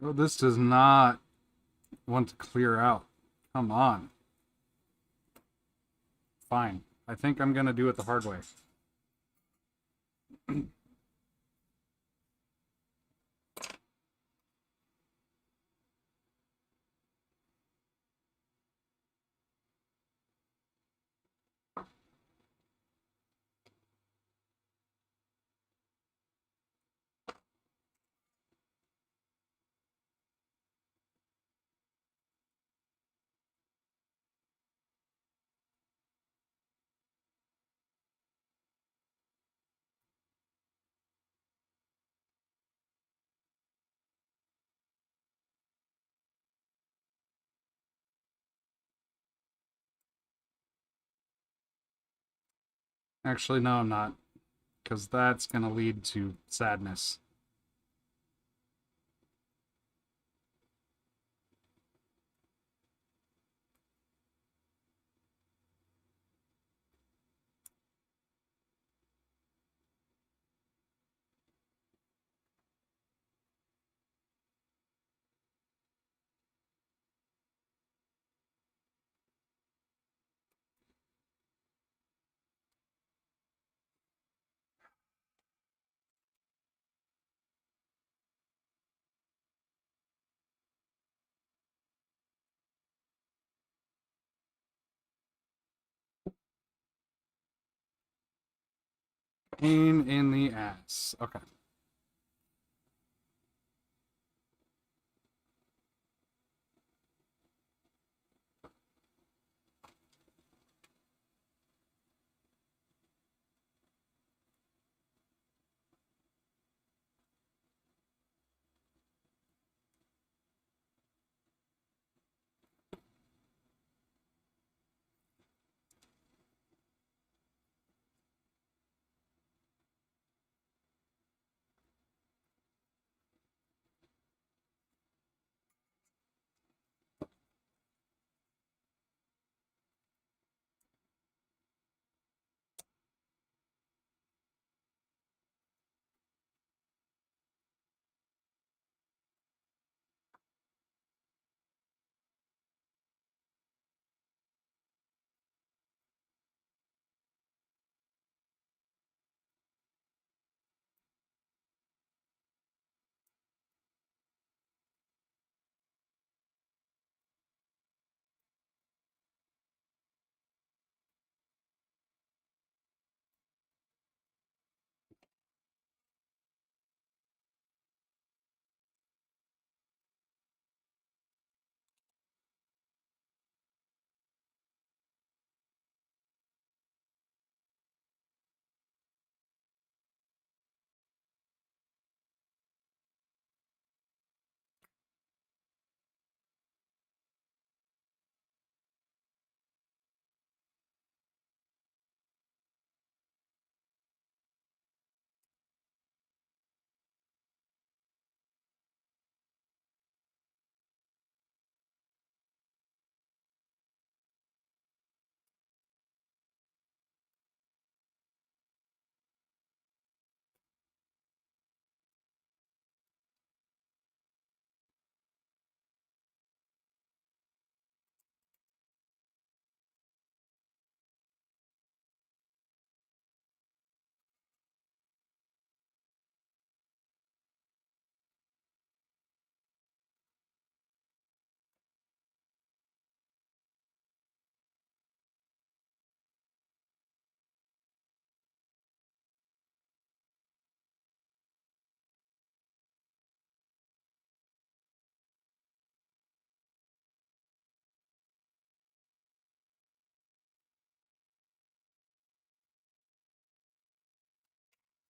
Oh, this does not want to clear out. Come on. Fine. I think I'm gonna do it the hard way. Actually, no, I'm not. Because that's gonna lead to sadness. Pain in the ass. Okay.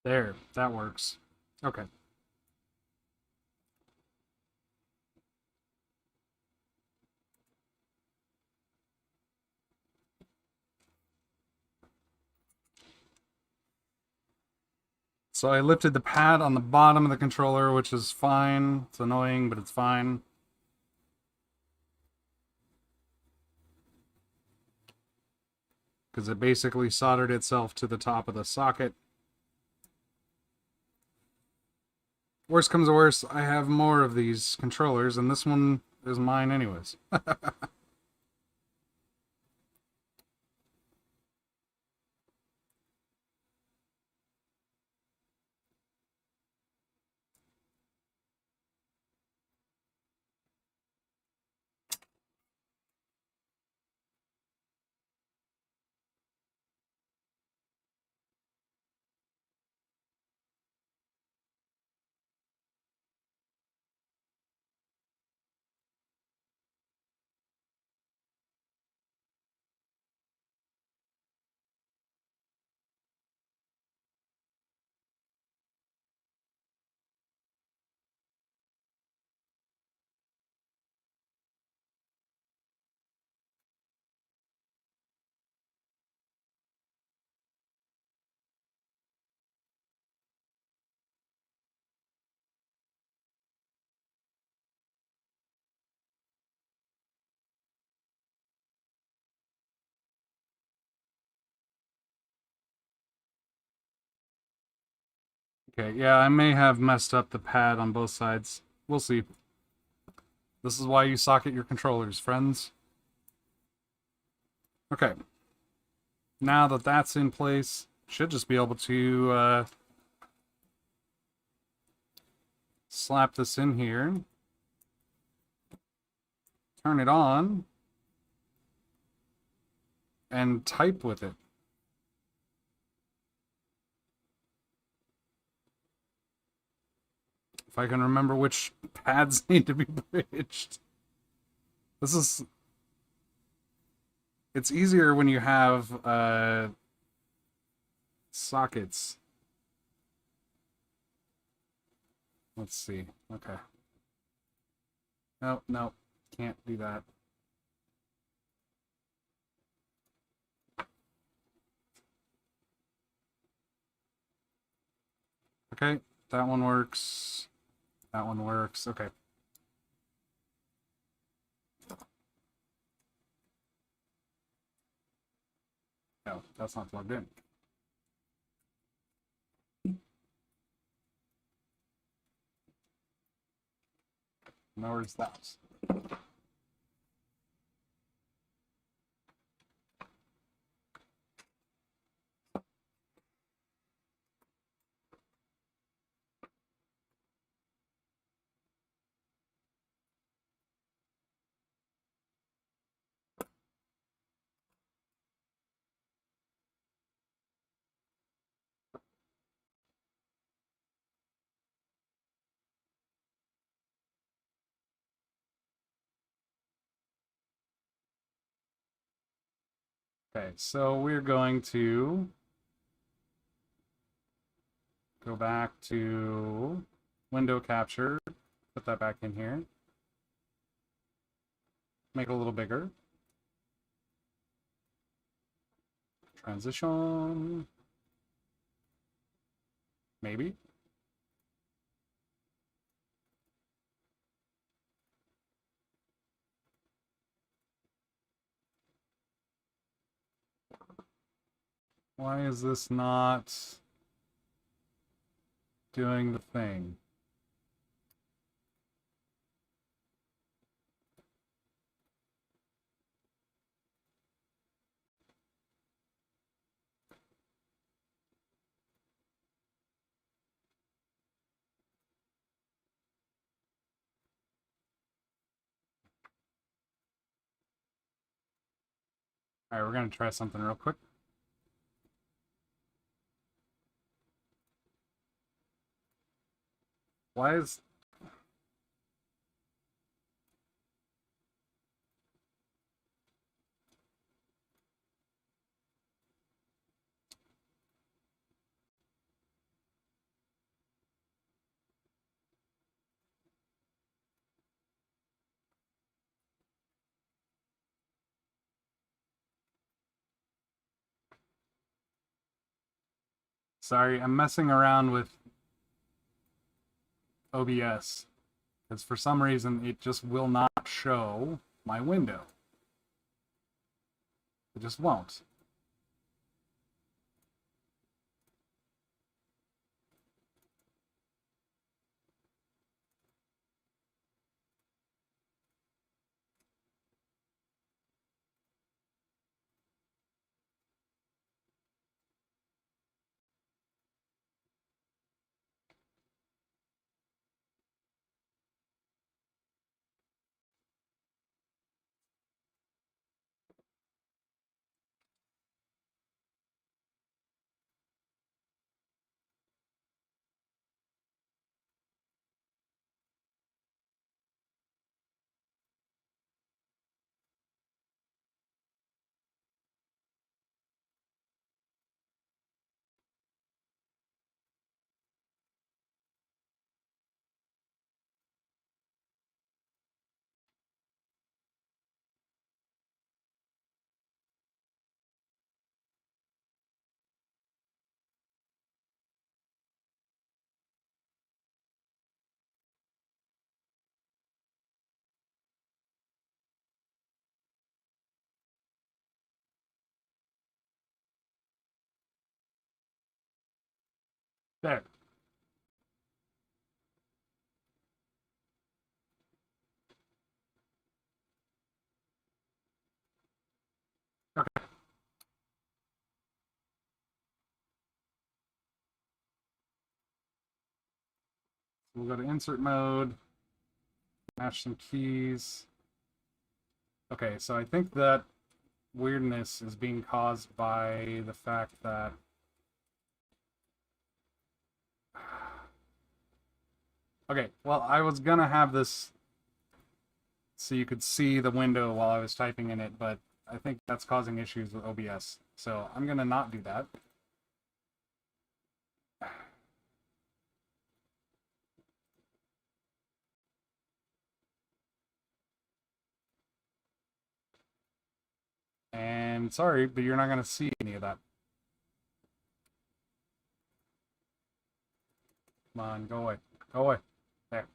There, that works. Okay. So I lifted the pad on the bottom of the controller, which is fine. It's annoying, but it's fine. Because it basically soldered itself to the top of the socket. Worst comes to worst, I have more of these controllers, and this one is mine anyways. Okay, yeah, I may have messed up the pad on both sides. We'll see. This is why you socket your controllers, friends. Okay. Now that that's in place, should just be able to slap this in here, turn it on, and type with it. If I can remember which pads need to be bridged. This is... It's easier when you have sockets. Let's see. Okay. No, no. Can't do that. Okay. That one works. That one works. Okay. No, that's not plugged in. Now where's that? Okay, so we're going to go back to window capture, put that back in here, make it a little bigger. Transition. Maybe. Why is this not doing the thing? All right, we're going to try something real quick. Why is... Sorry, I'm messing around with OBS because for some reason it just will not show my window. It just won't. There. Okay. We'll go to insert mode, match some keys. Okay, so I think that weirdness is being caused by the fact that okay, well, I was gonna have this so you could see the window while I was typing in it, but I think that's causing issues with OBS. So I'm gonna not do that. And sorry, but you're not gonna see any of that. Come on, go away. Go away. There.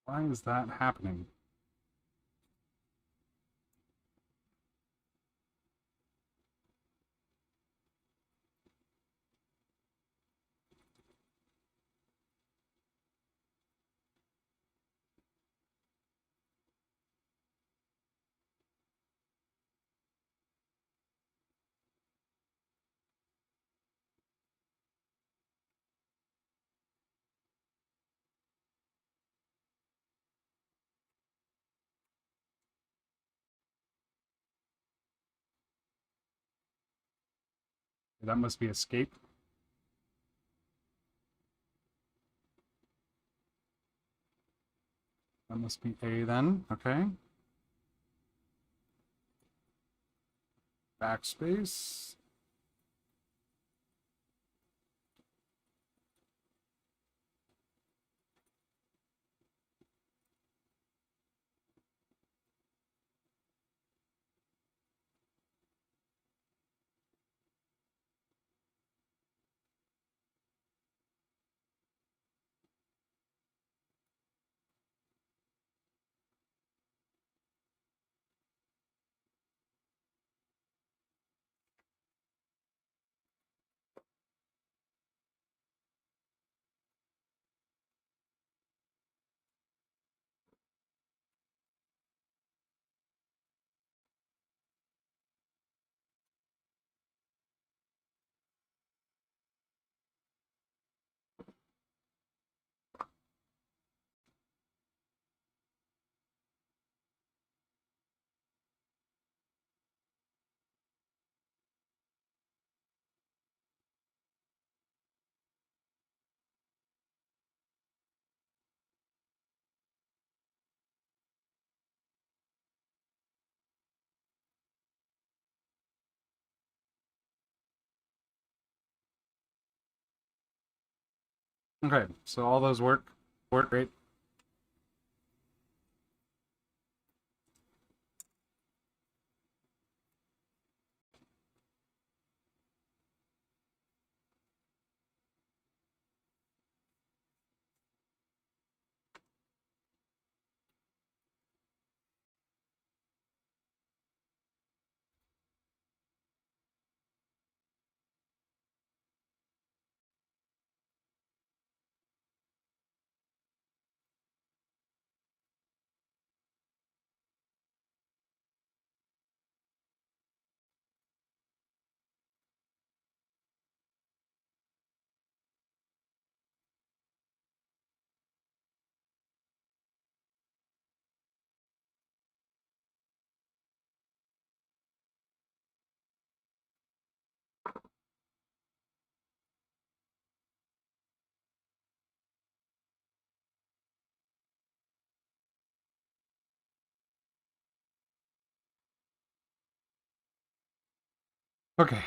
Why is that happening? That must be escape. That must be A then. Okay. Backspace. Okay, so all those work great. Okay.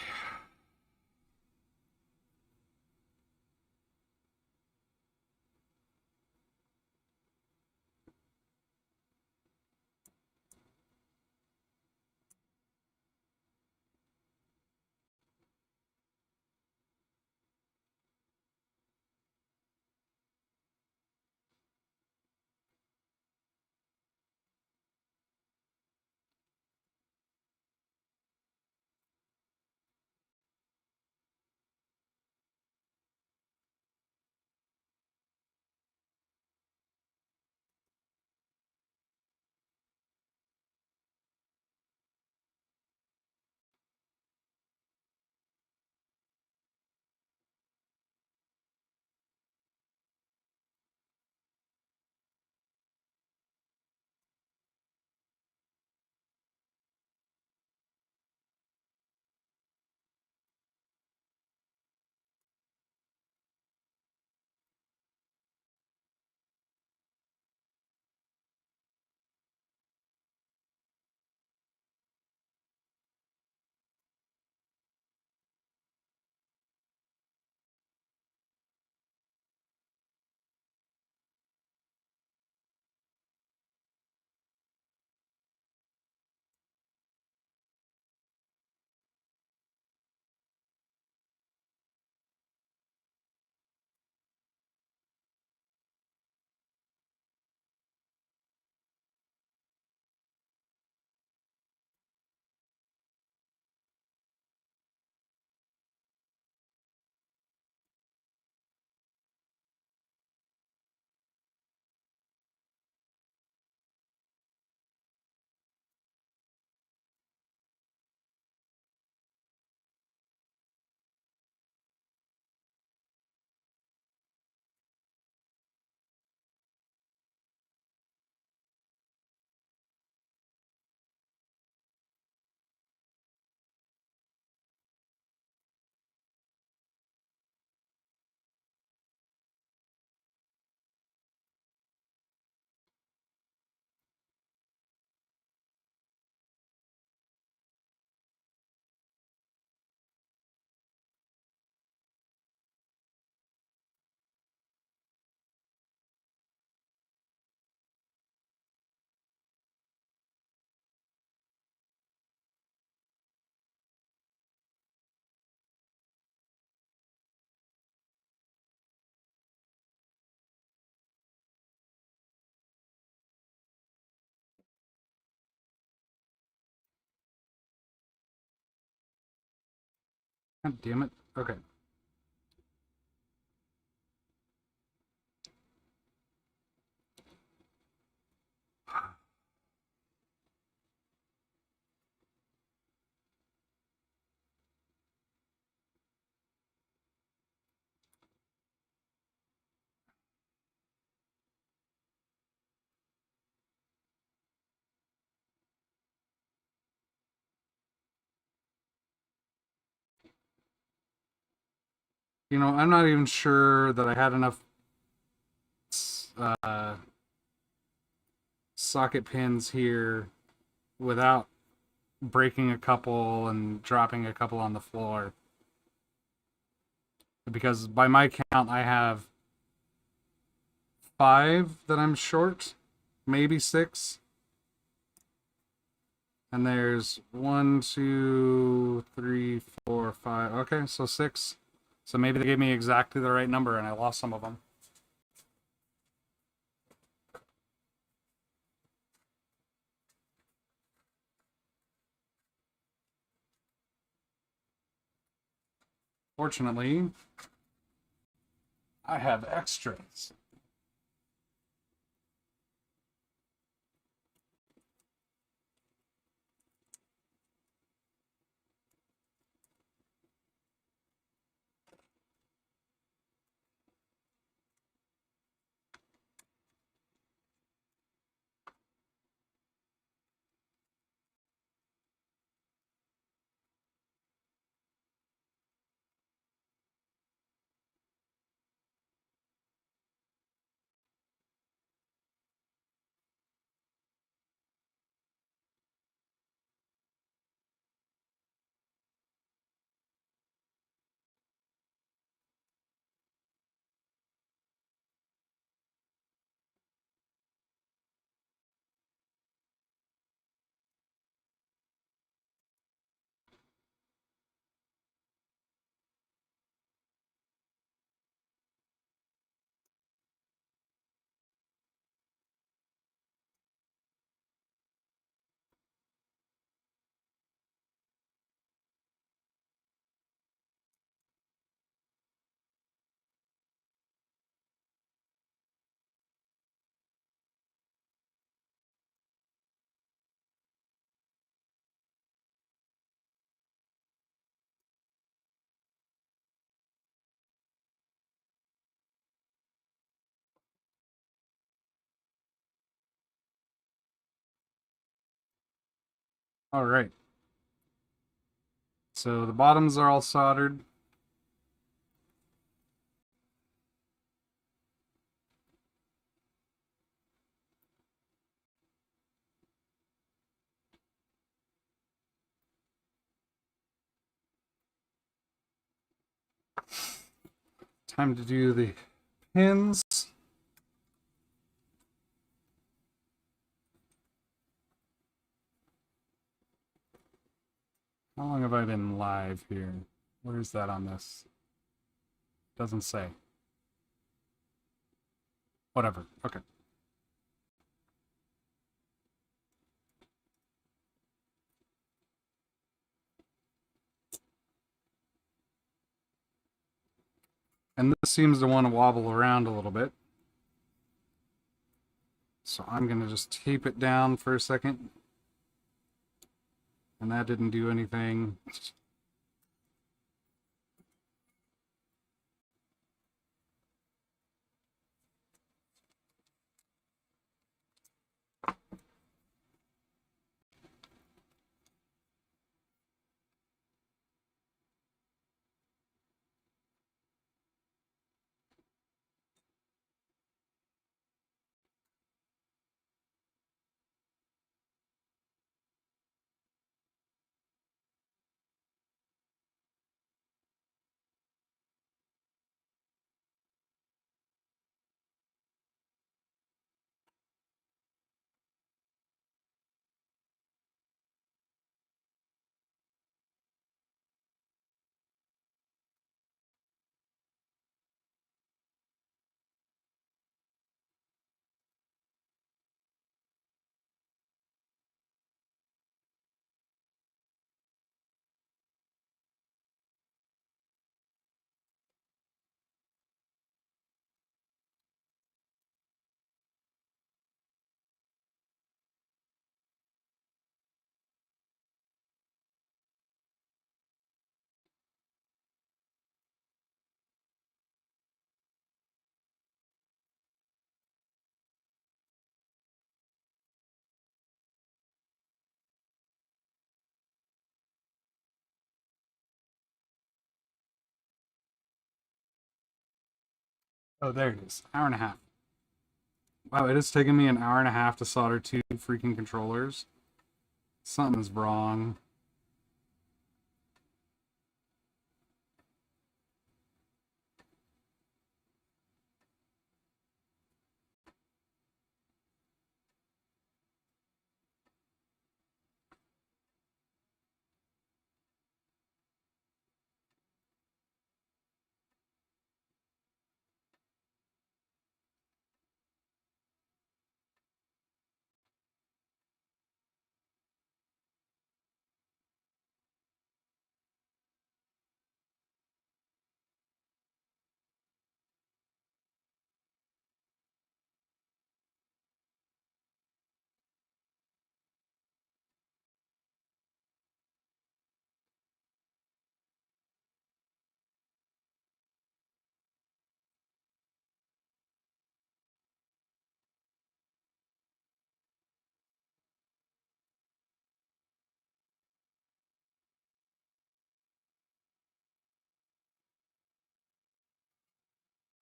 God damn it. Okay. You know, I'm not even sure that I had enough uh, socket pins here without breaking a couple and dropping a couple on the floor. Because by my count, I have 5 that I'm short, maybe 6. And there's 1, 2, 3, 4, 5. Okay, so 6. So maybe they gave me exactly the right number and I lost some of them. Fortunately, I have extras. All right. So the bottoms are all soldered. Time to do the pins. How long have I been live here? Where's that on this? Doesn't say. Whatever. Okay. And this seems to want to wobble around a little bit. So I'm going to just tape it down for a second. And that didn't do anything. Oh, there it is. Hour and a half. Wow, it has taken me an hour and a half to solder 2 freaking controllers. Something's wrong.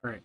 All right.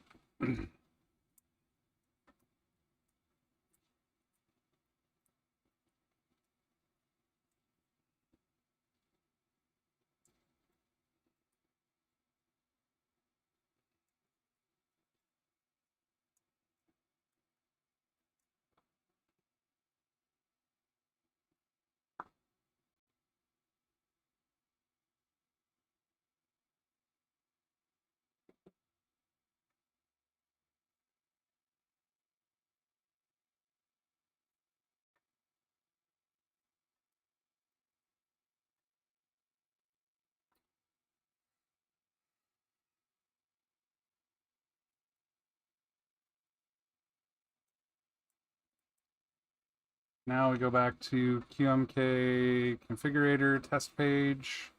Now we go back to QMK configurator test page.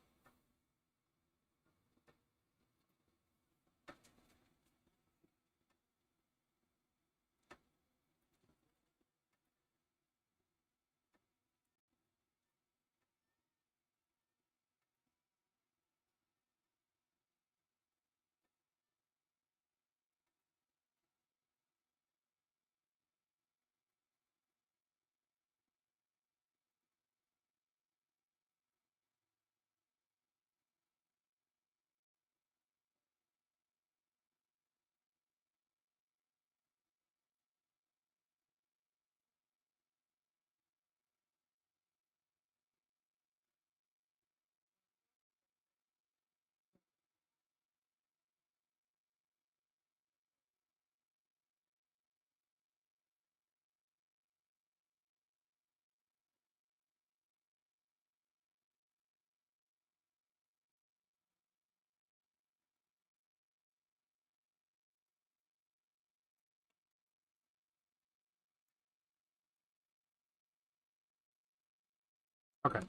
Okay.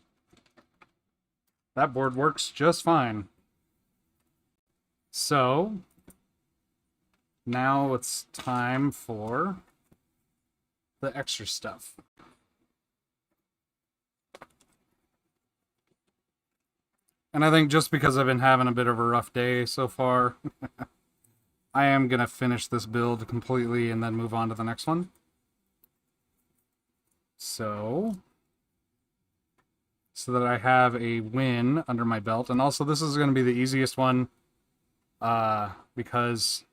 That board works just fine. So now it's time for the extra stuff. And I think just because I've been having a bit of a rough day so far, I am going to finish this build completely and then move on to the next one. So that I have a win under my belt. And also this is going to be the easiest one because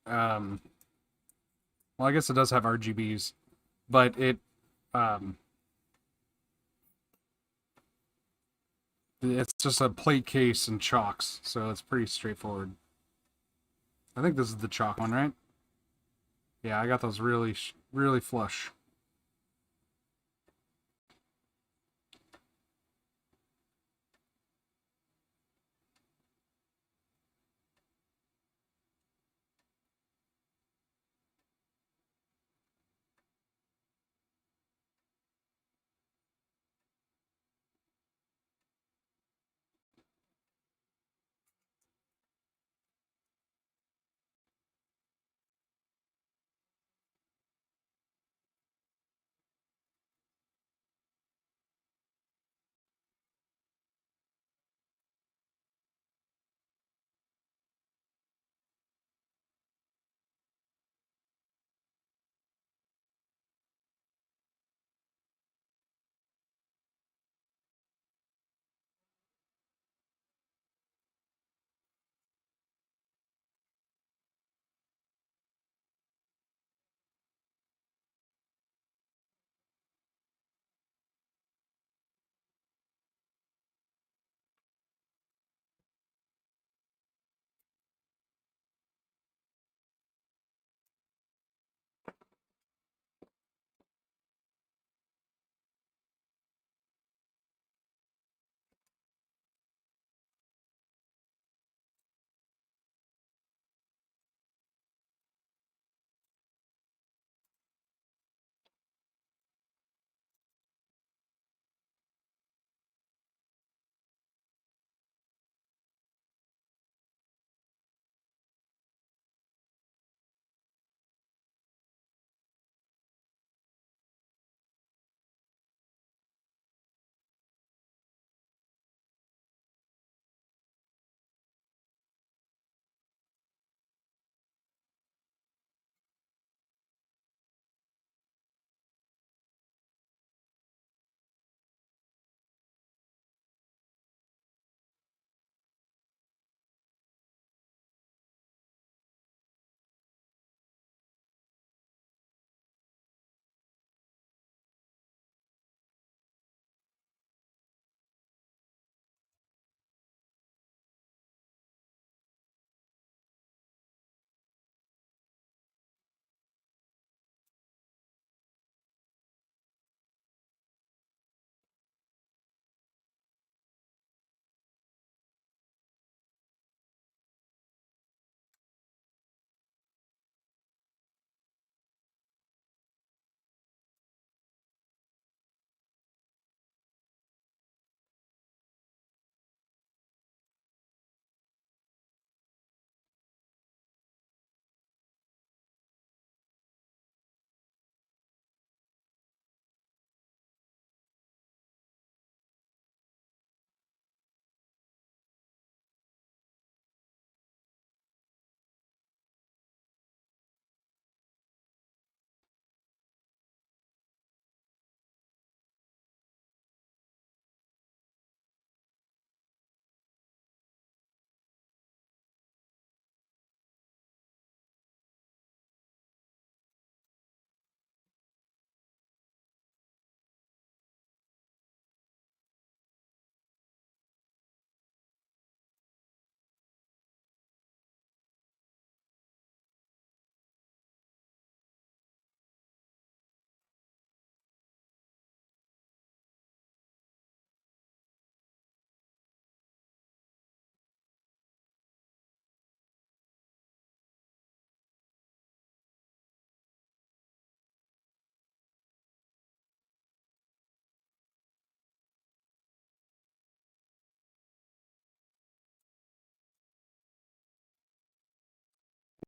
well, I guess it does have RGBs, but it's just a plate case and chocks, so it's pretty straightforward. I think this is the chalk one, right? Yeah, I got those really flush.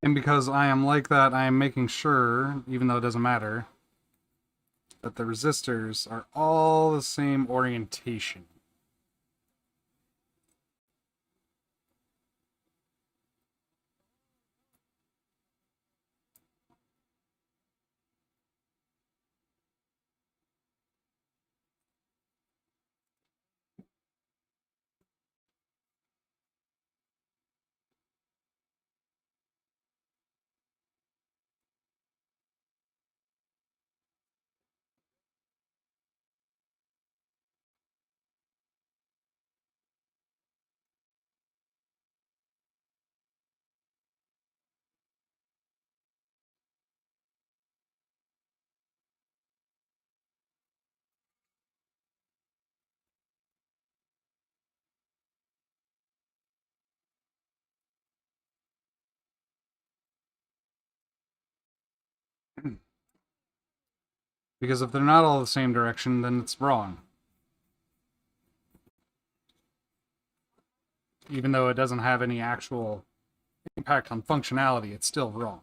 And because I am like that, I am making sure, even though it doesn't matter, that the resistors are all the same orientation. Because if they're not all the same direction, then it's wrong. Even though it doesn't have any actual impact on functionality, it's still wrong.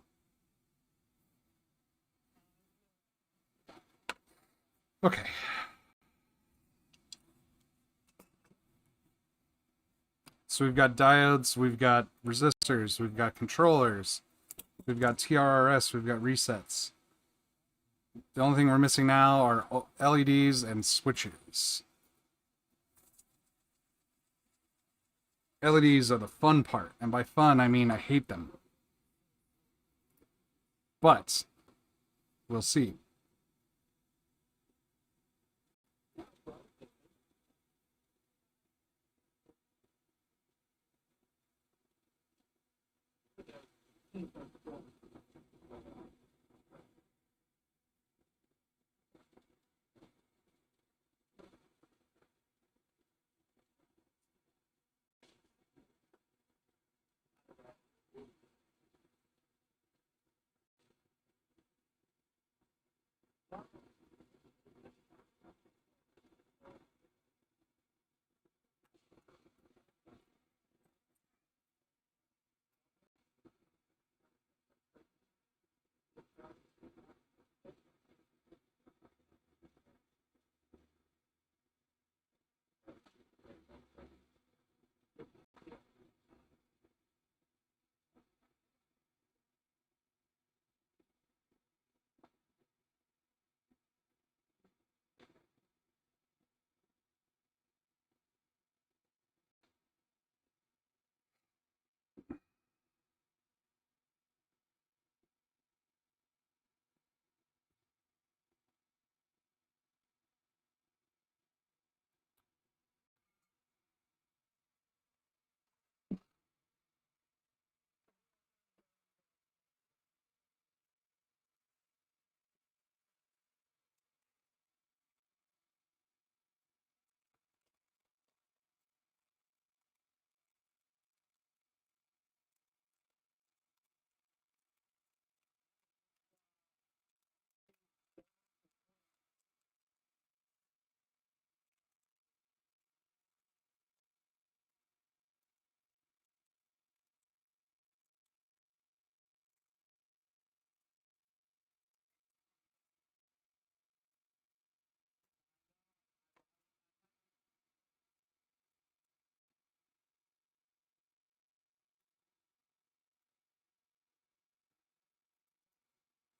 Okay. So we've got diodes, we've got resistors, we've got controllers, we've got TRRS, we've got resets. The only thing we're missing now are LEDs and switches. LEDs are the fun part, and by fun I mean I hate them. But we'll see.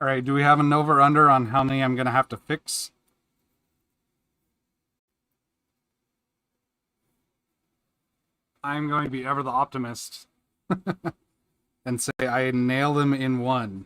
All right, do we have an over under on how many I'm going to have to fix? I'm going to be ever the optimist and say I nail them in one.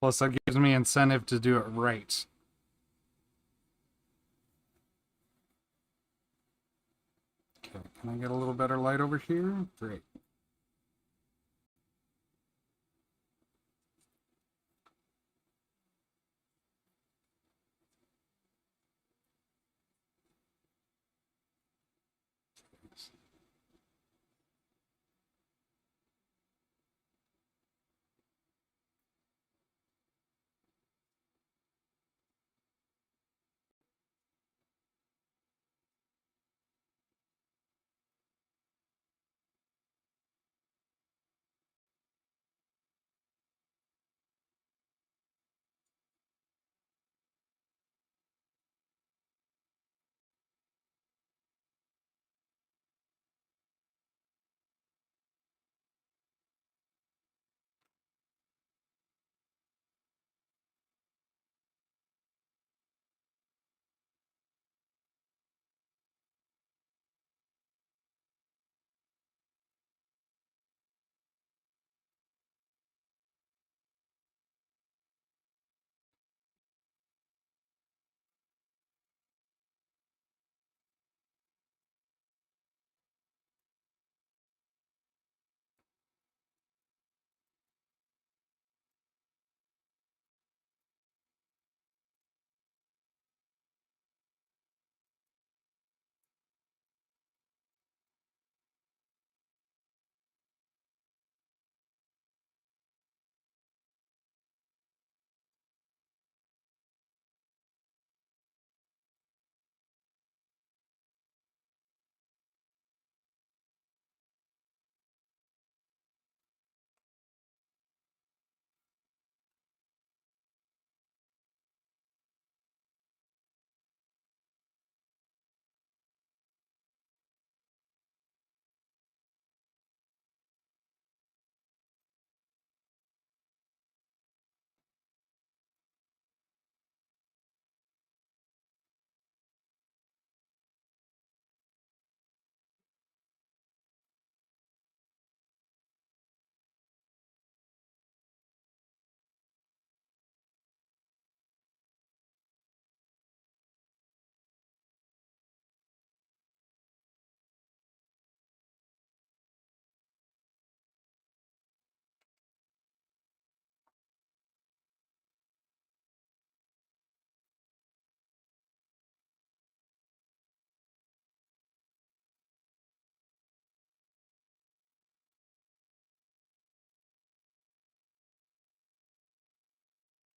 Plus, that gives me incentive to do it right. Okay, can I get a little better light over here? Great.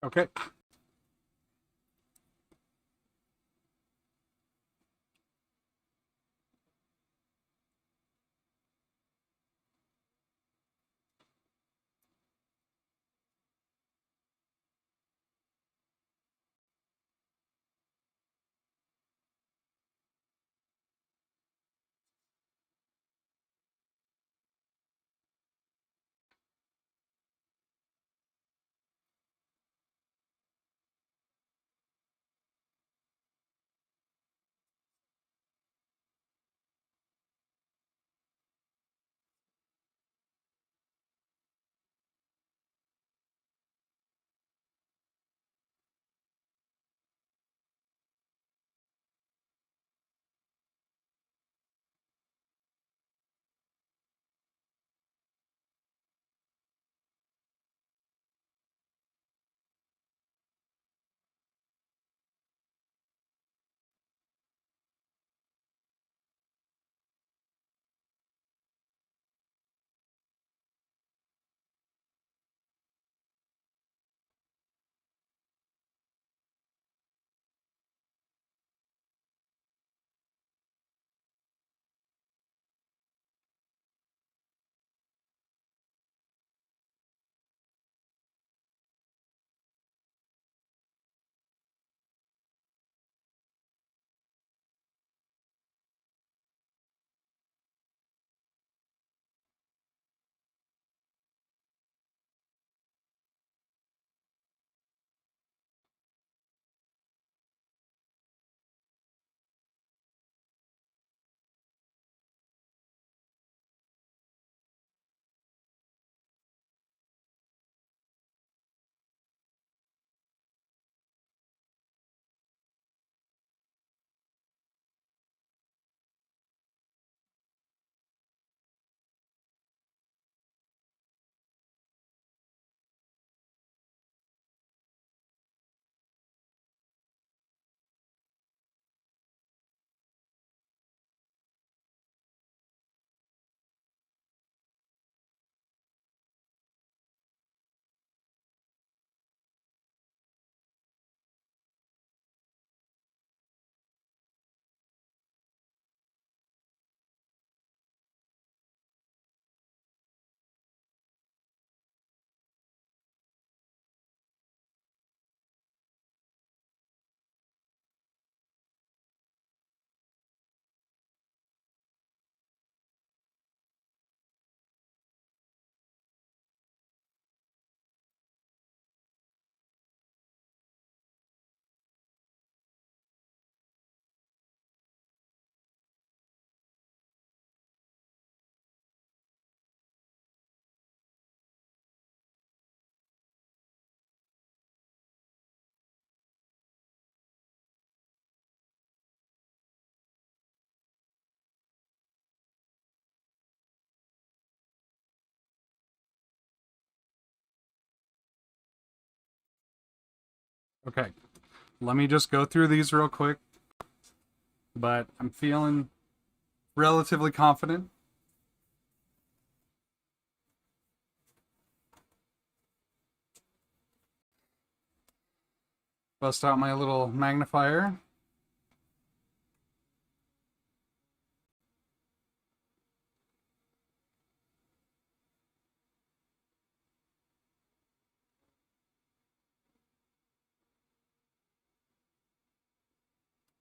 Okay. Okay. Let me just go through these real quick. But I'm feeling relatively confident. Bust out my little magnifier.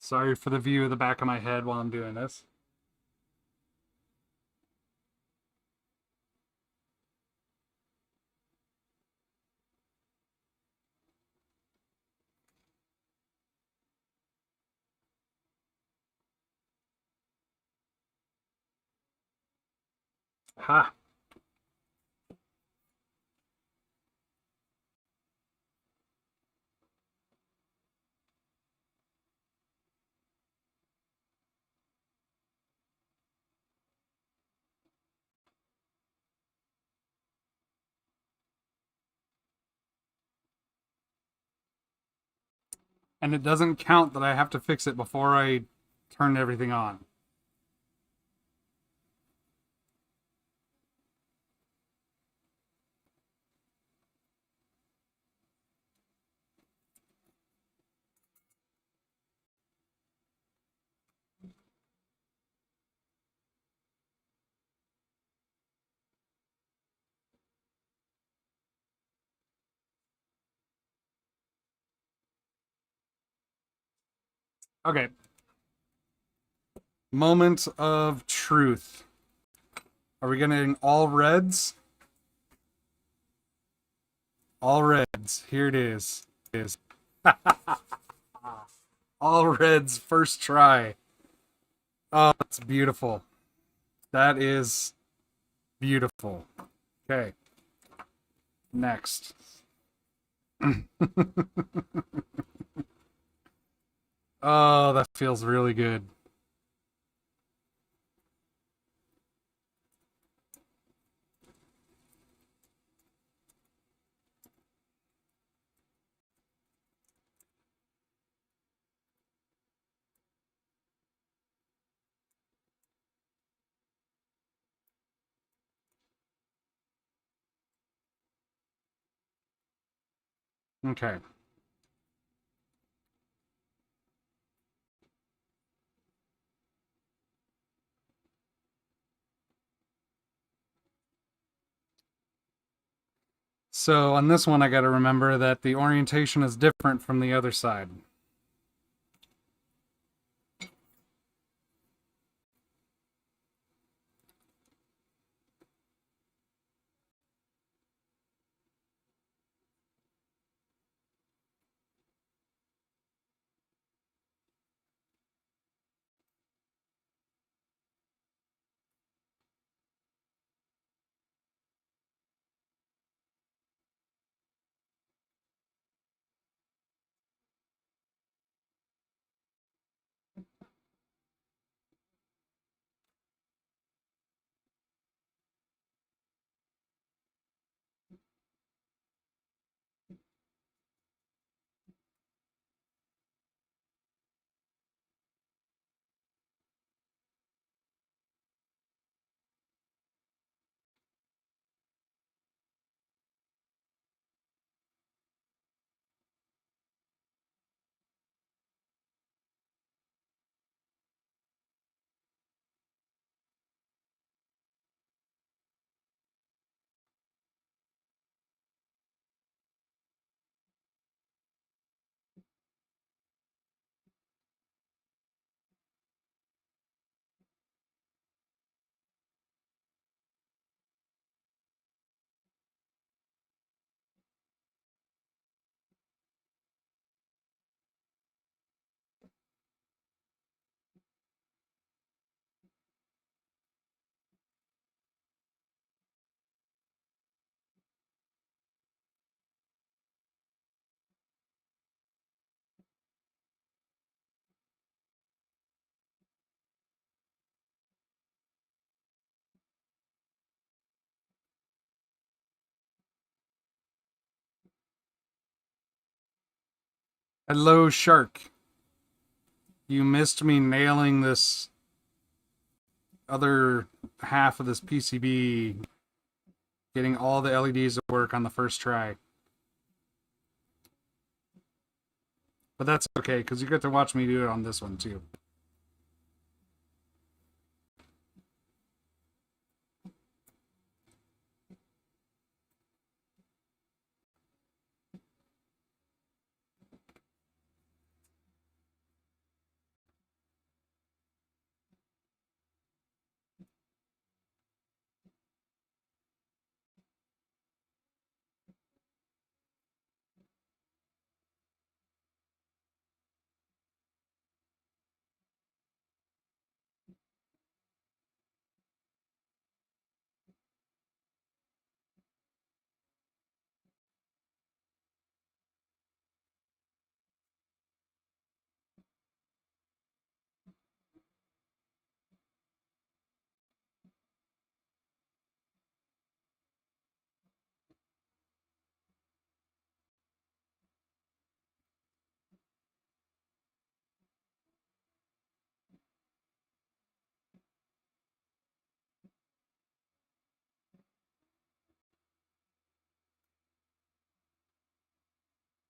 Sorry for the view of the back of my head while I'm doing this. Ha! And it doesn't count that I have to fix it before I turn everything on. Okay. Moment of truth. Are we getting all reds? All reds. Here it is. All reds first try. Oh, that's beautiful. That is beautiful. Okay. Next. Oh, that feels really good. Okay. So on this one, I got to remember that the orientation is different from the other side. Hello, Shark. You missed me nailing this other half of this PCB, getting all the LEDs to work on the first try. But that's okay, because you get to watch me do it on this one, too.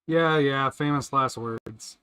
Yeah, famous last words.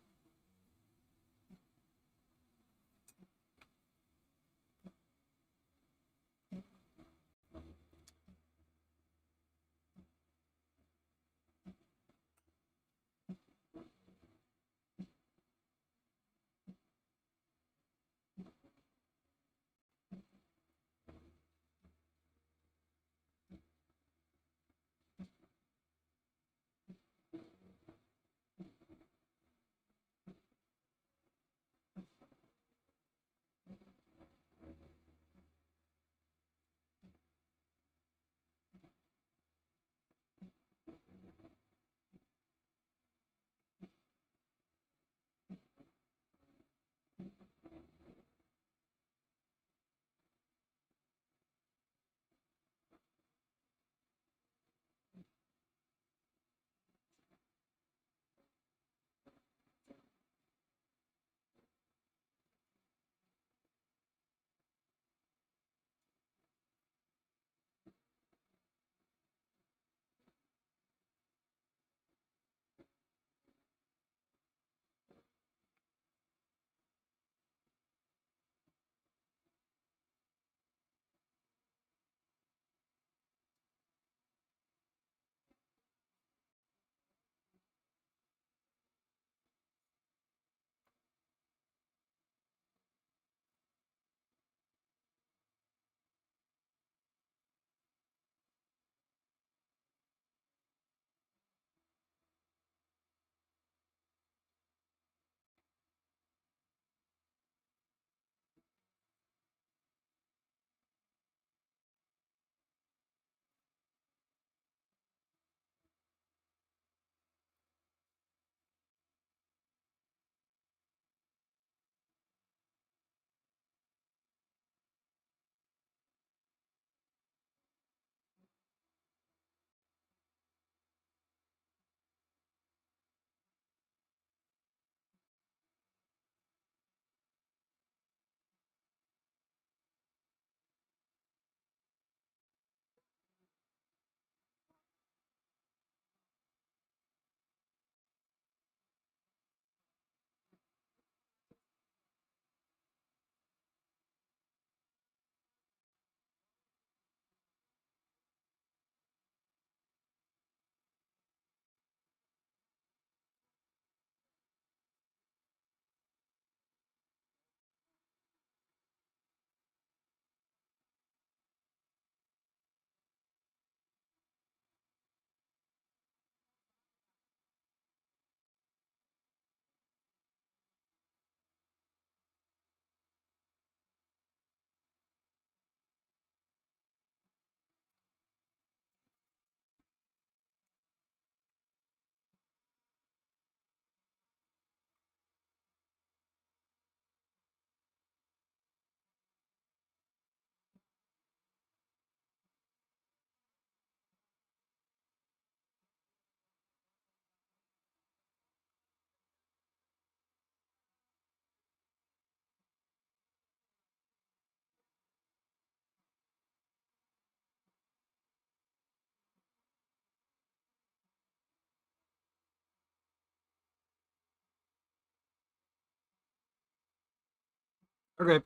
Okay.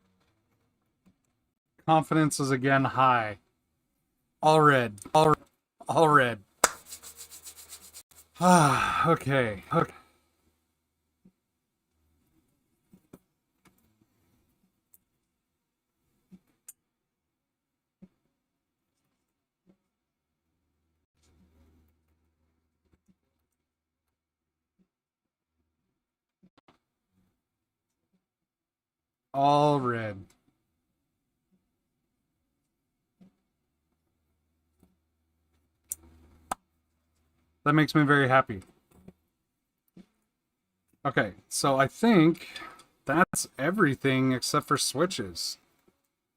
Confidence is again high. All red. All red. Ah, okay. Okay. All red. That makes me very happy. Okay, so I think that's everything except for switches.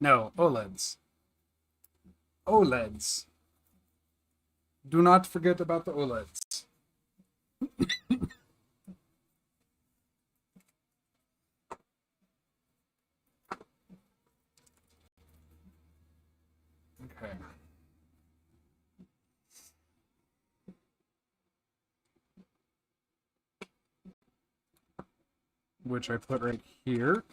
No, OLEDs. OLEDs. Do not forget about the OLEDs. Okay. Which I put right here.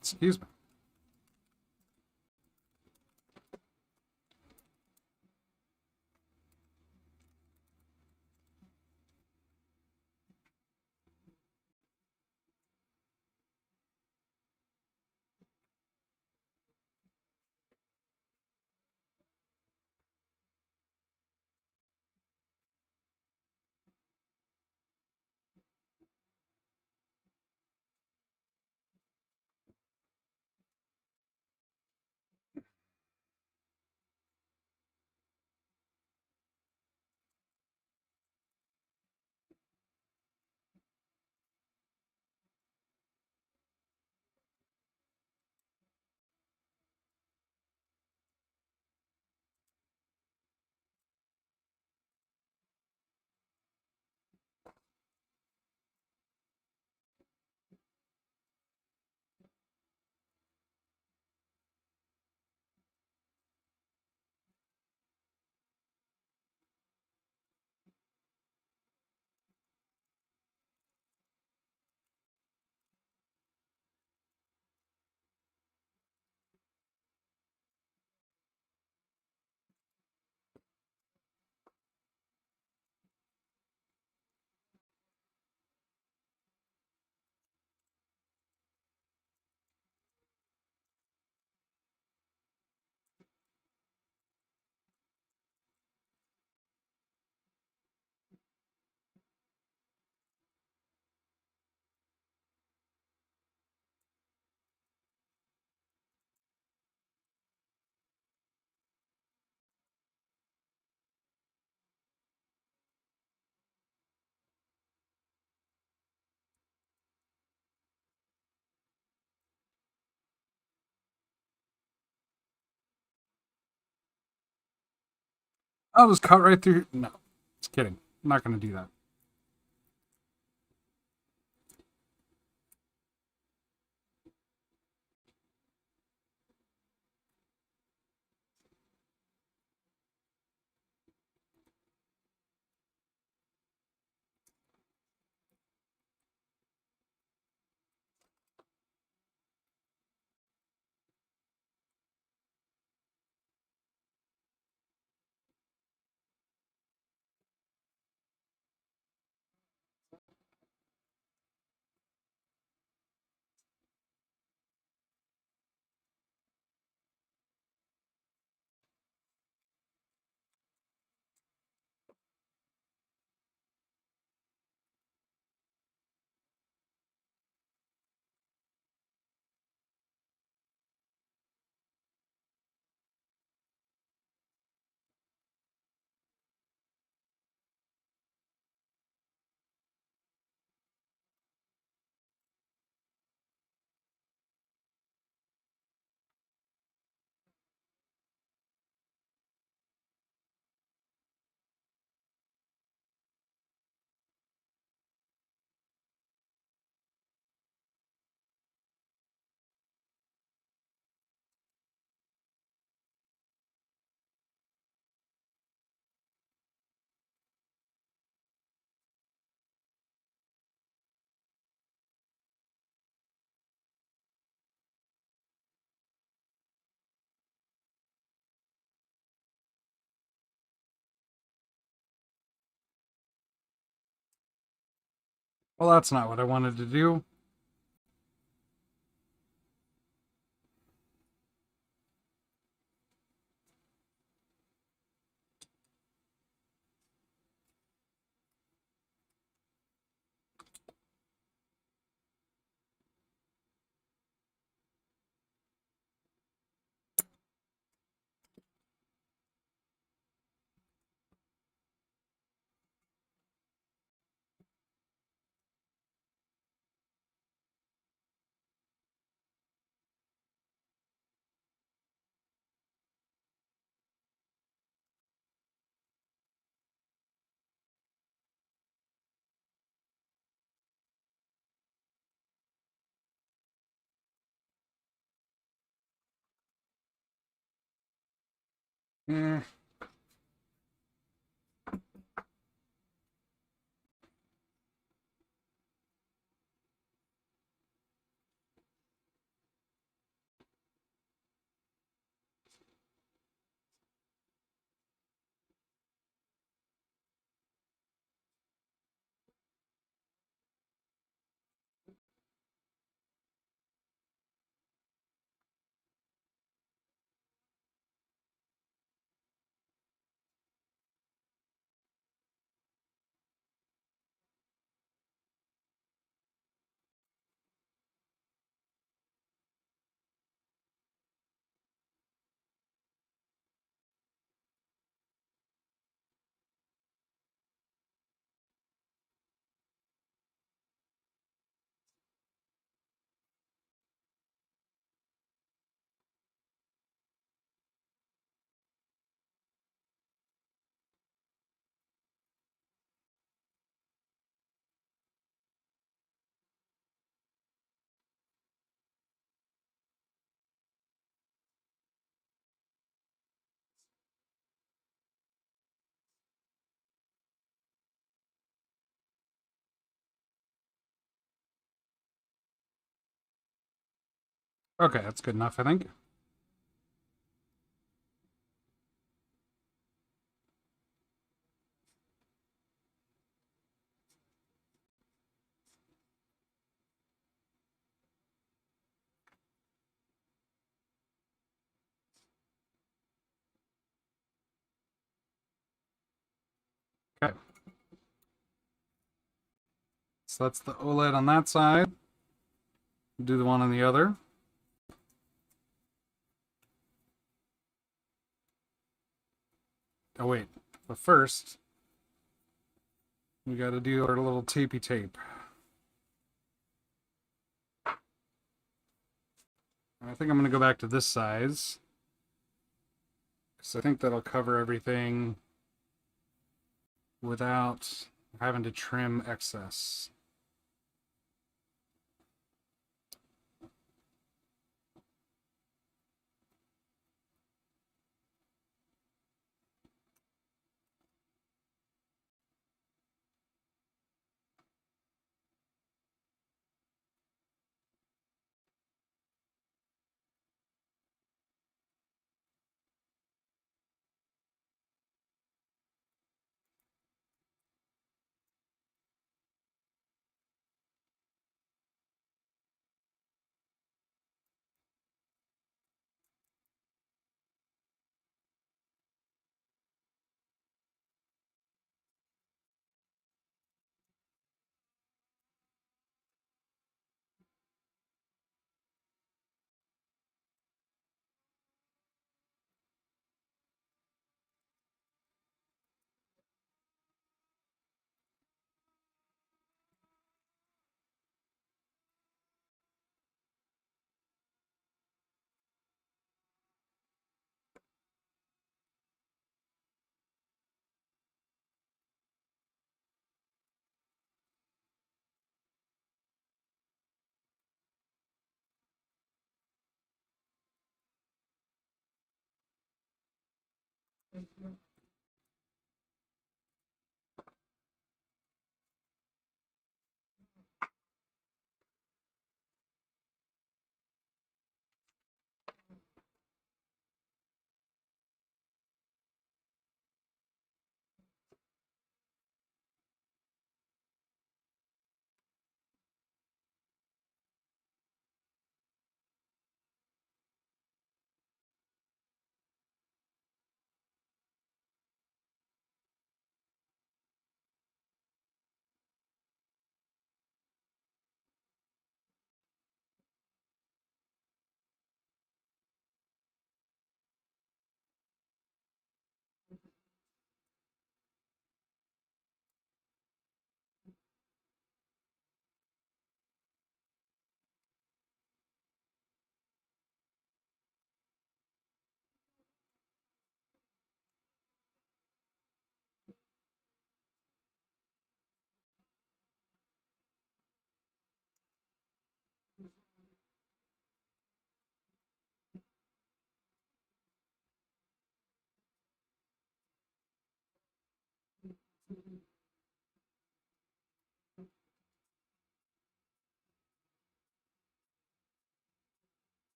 Excuse me. I was cut right through. No, just kidding. I'm not going to do that. Well, that's not what I wanted to do. Eh. Okay, that's good enough, I think. Okay. So that's the OLED on that side. Do the one on the other. Oh, wait. But first, we got to do our little tapey tape. I think I'm going to go back to this size, because I think that'll cover everything without having to trim excess.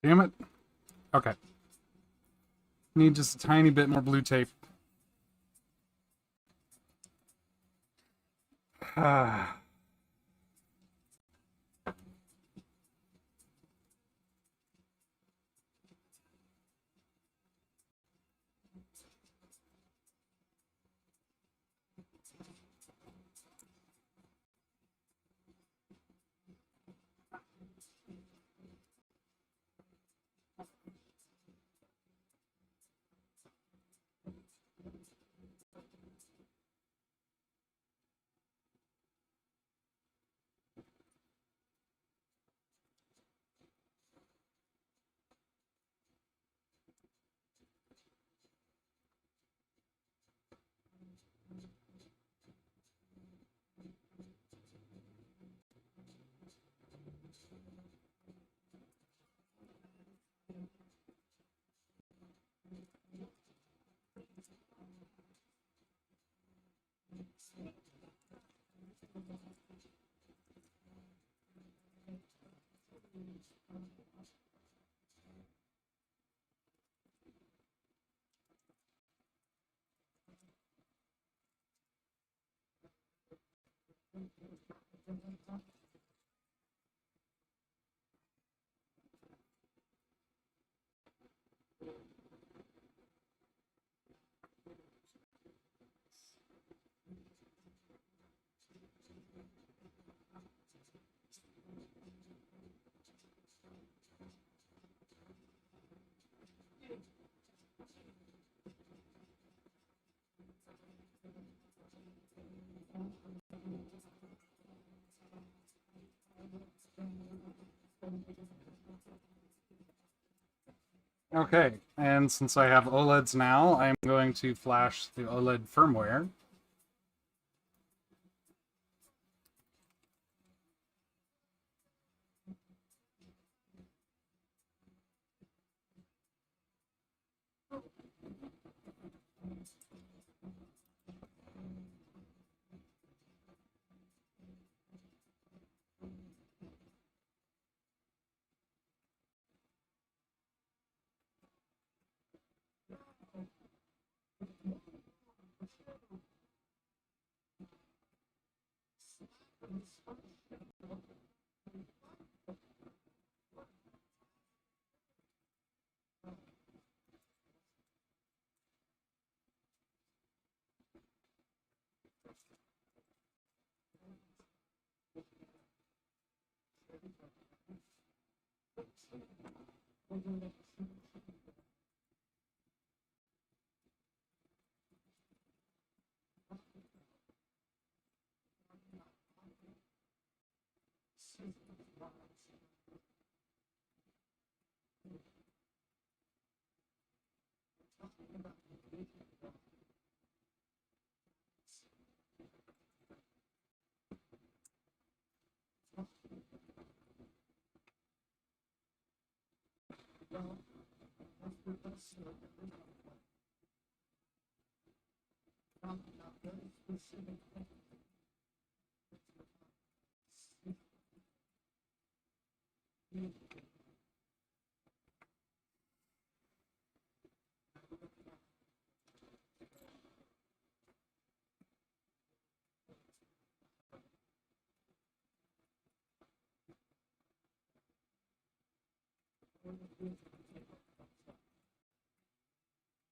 Damn it. Okay. Need just a tiny bit more blue tape. Okay, and since I have OLEDs now, I'm going to flash the OLED firmware.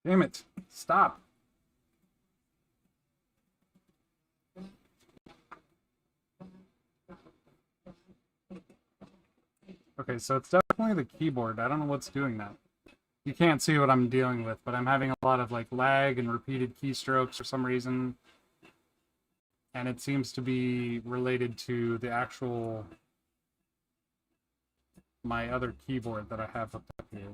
Damn it. Stop. Okay, so it's definitely the keyboard. I don't know what's doing that. You can't see what I'm dealing with, but I'm having a lot of like lag and repeated keystrokes for some reason. And it seems to be related to the actual my other keyboard that I have hooked up here.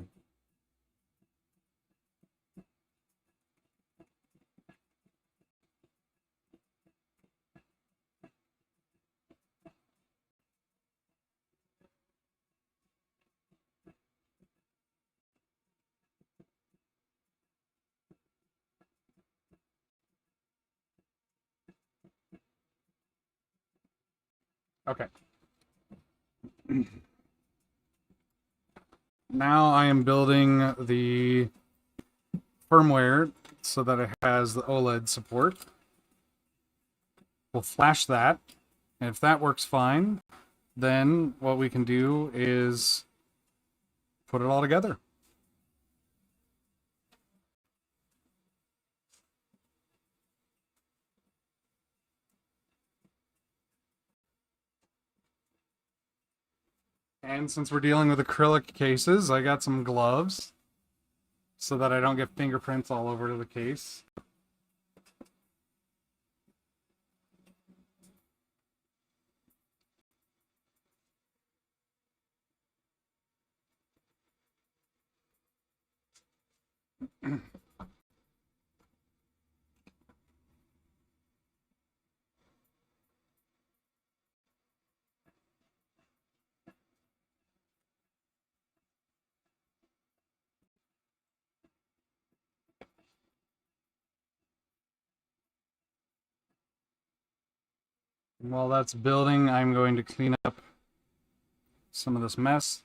Okay. now I am building the firmware so that it has the OLED support. We'll flash that, and if that works fine, then what we can do is put it all together. And since we're dealing with acrylic cases, I got some gloves so that I don't get fingerprints all over the case. And while that's building, I'm going to clean up some of this mess.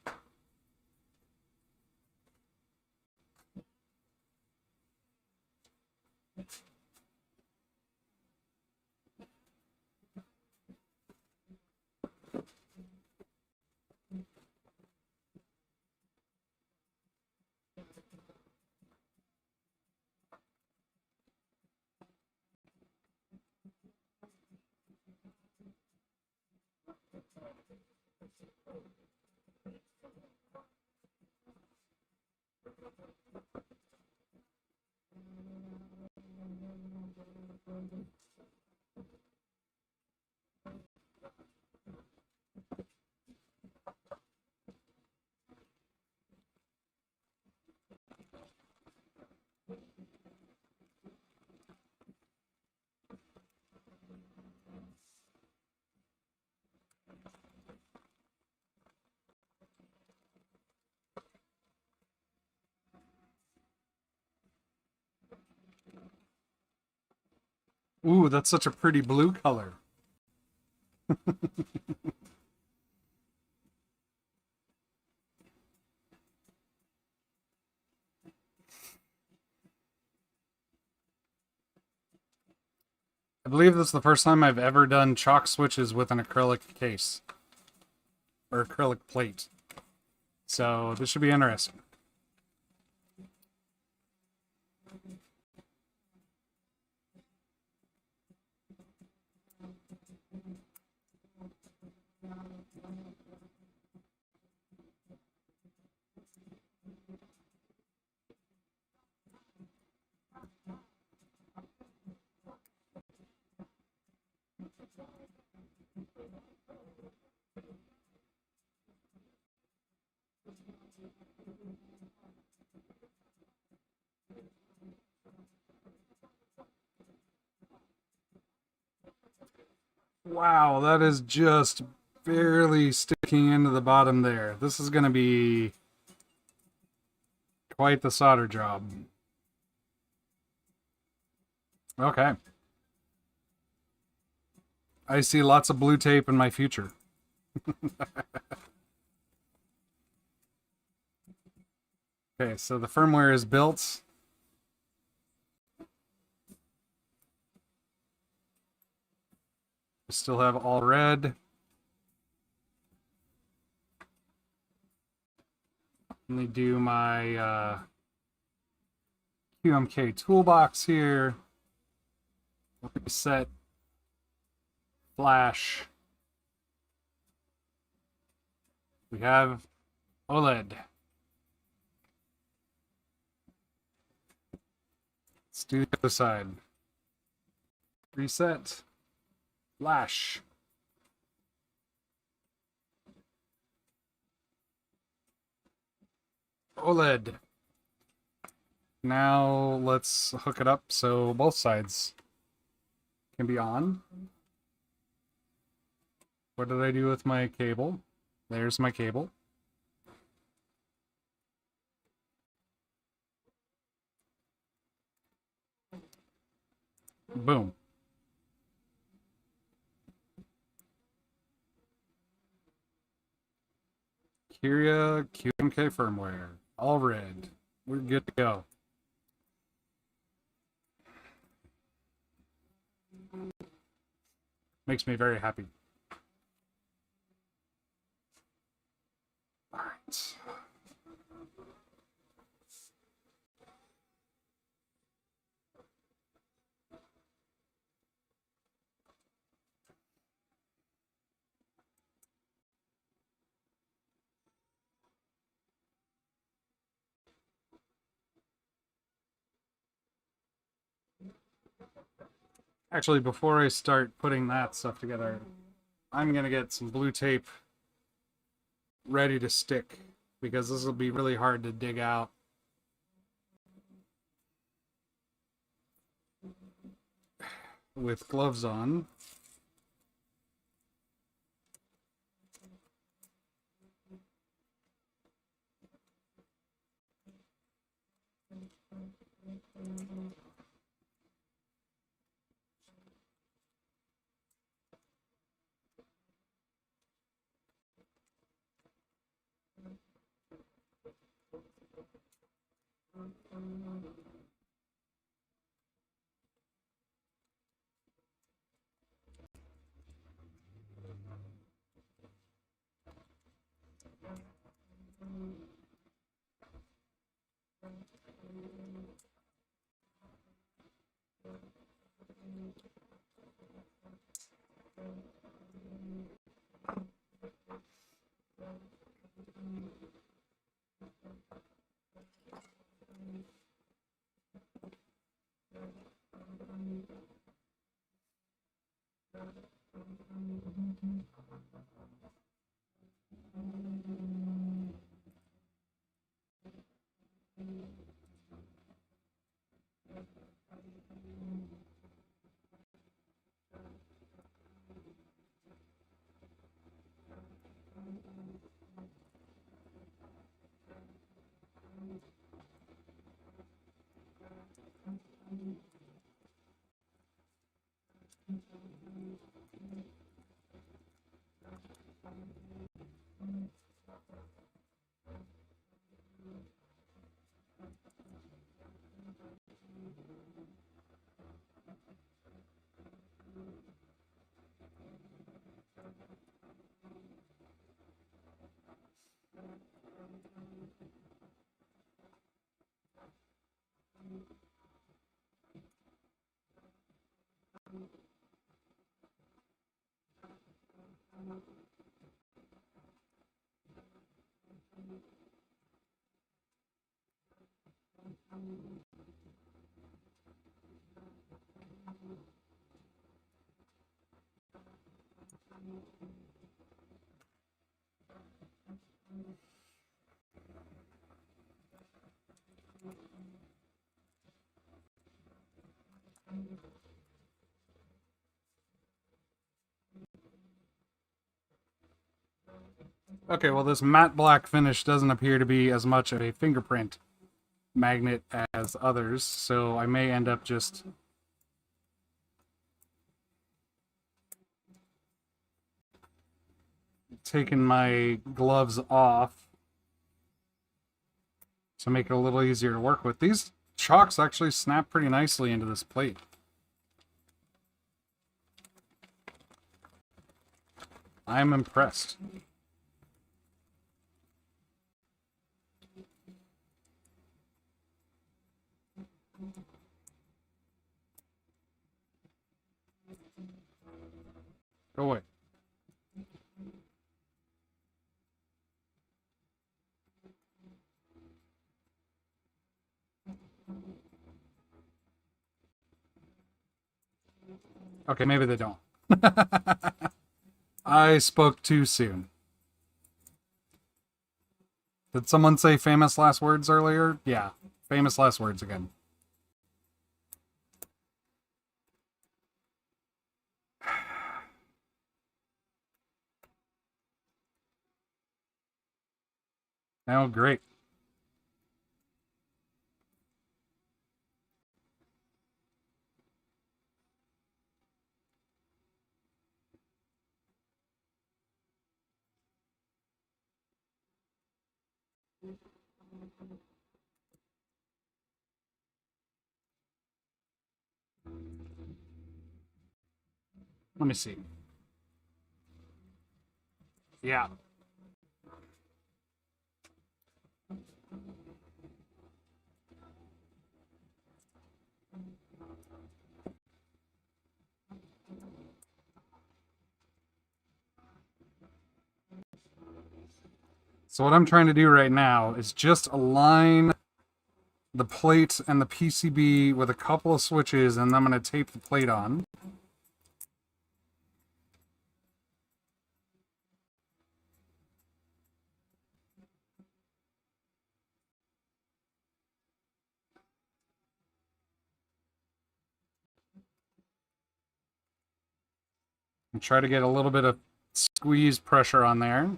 Ooh, that's such a pretty blue color. I believe this is the first time I've ever done chalk switches with an acrylic case. Or acrylic plate. So this should be interesting. Wow, that is just barely sticking into the bottom there. This is going to be quite the solder job. Okay. I see lots of blue tape in my future. Okay, so the firmware is built. I still have all red. Let me do my QMK toolbox here. Reset. Flash. We have OLED. Let's do the other side. Reset. Flash. OLED. Now let's hook it up so both sides can be on. What did I do with my cable? There's my cable. Boom. Kyria, MK firmware. All red. We're good to go. Makes me very happy. All right. Actually, before I start putting that stuff together, I'm going to get some blue tape ready to stick, because this will be really hard to dig out. With gloves on. Okay, well, this matte black finish doesn't appear to be as much of a fingerprint magnet as others, so I may end up just taking my gloves off to make it a little easier to work with. These chalks actually snap pretty nicely into this plate. I'm impressed. Go away. Okay, maybe they don't. I spoke too soon. Did someone say famous last words earlier? Yeah, famous last words again. Oh, great. Let me see. Yeah. So what I'm trying to do right now is just align the plate and the PCB with a couple of switches, and I'm going to tape the plate on. And try to get a little bit of squeeze pressure on there.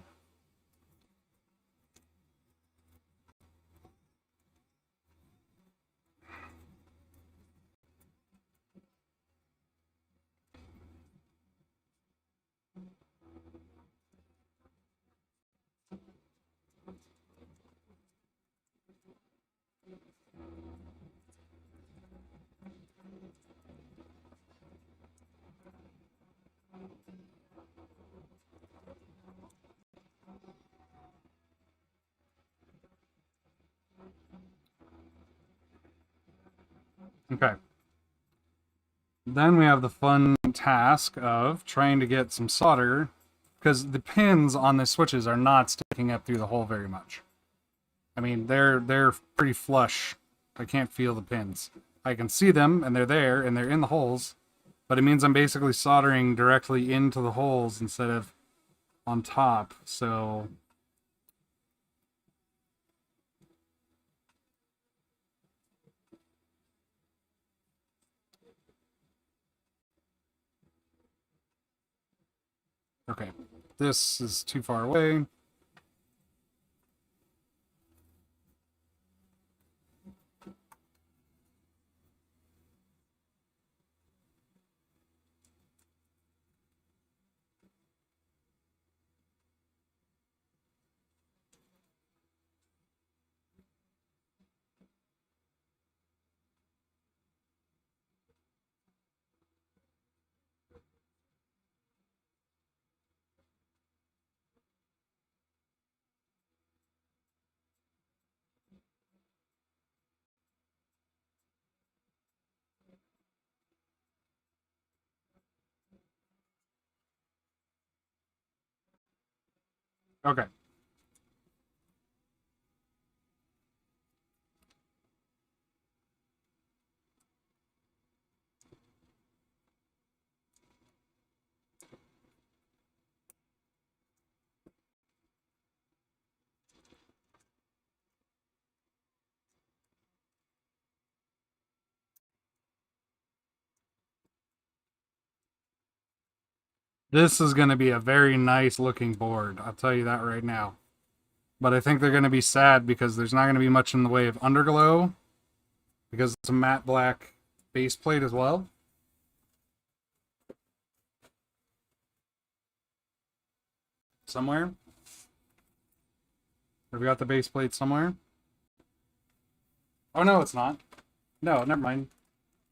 Okay. Then we have the fun task of trying to get some solder, because the pins on the switches are not sticking up through the hole very much. I mean, they're pretty flush. I can't feel the pins. I can see them, and they're there, and they're in the holes, but it means I'm basically soldering directly into the holes instead of on top, so... Okay, this is too far away. Okay. This is going to be a very nice looking board. I'll tell you that right now. But I think they're going to be sad because there's not going to be much in the way of underglow, because it's a matte black base plate as well. Somewhere. Have we got the base plate somewhere? Oh, no, it's not. No, never mind.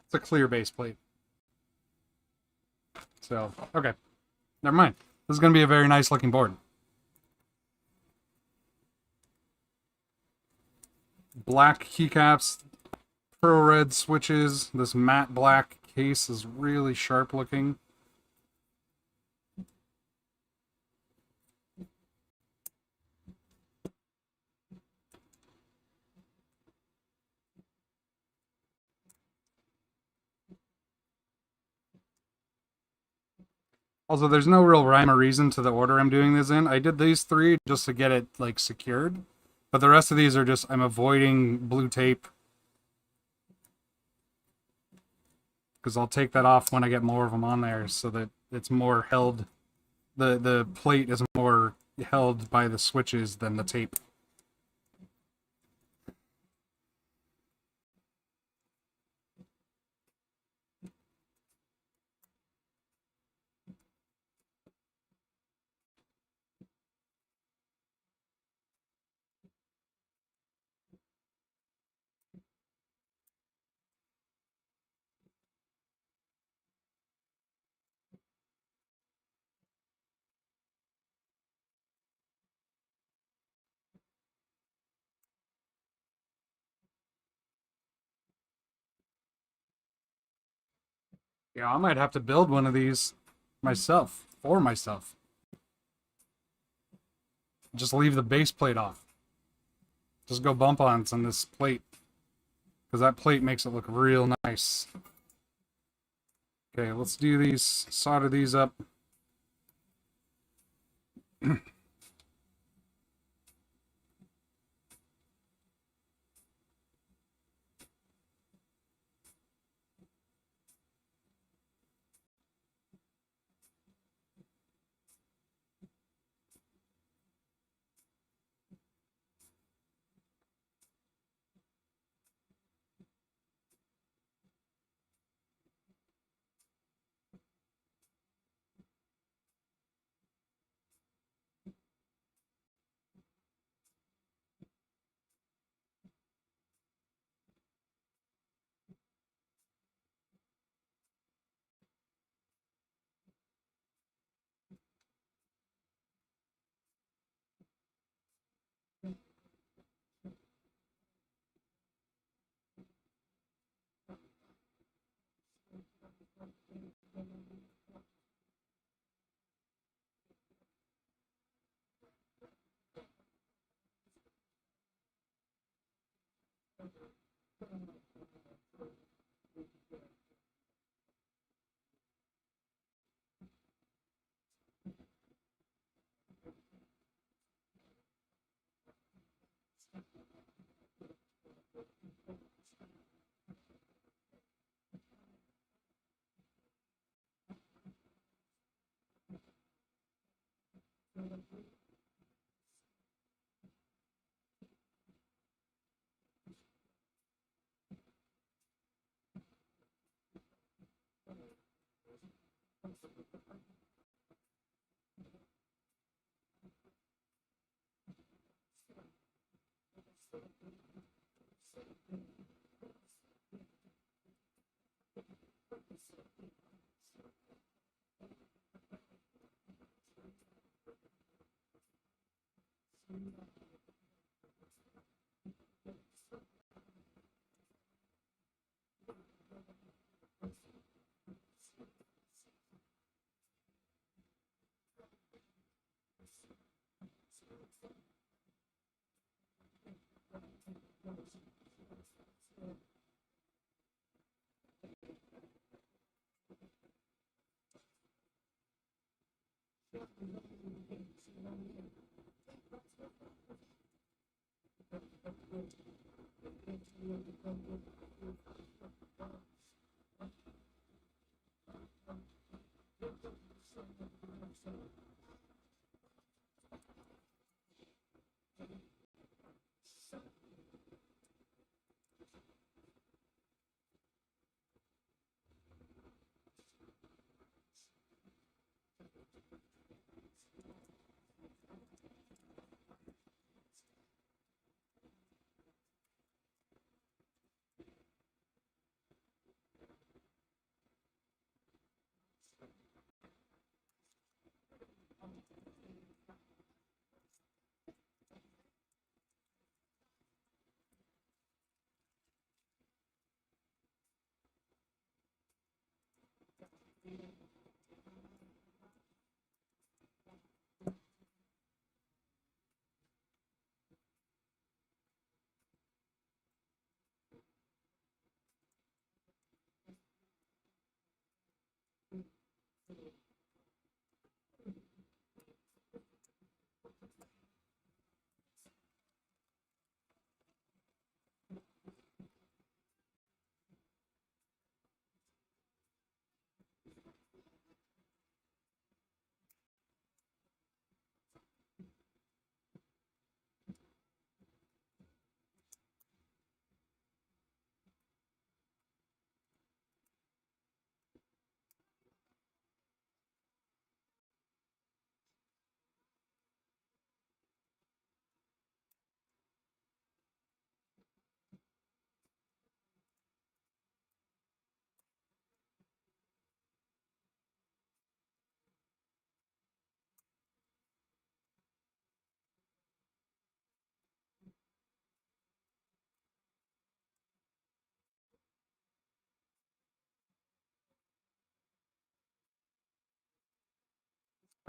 It's a clear base plate. So, okay. Never mind. This is going to be a very nice looking board. Black keycaps, pearl red switches. This matte black case is really sharp looking. Also, there's no real rhyme or reason to the order I'm doing this in. I did these three just to get it, like, secured. But the rest of these are just, I'm avoiding blue tape. Because I'll take that off when I get more of them on there so that it's more held. The plate is more held by the switches than the tape. Yeah, I might have to build one of these myself, for myself. Just leave the base plate off. Just go bump-ons on this plate. Because that plate makes it look real nice. Okay, let's do these, solder these up.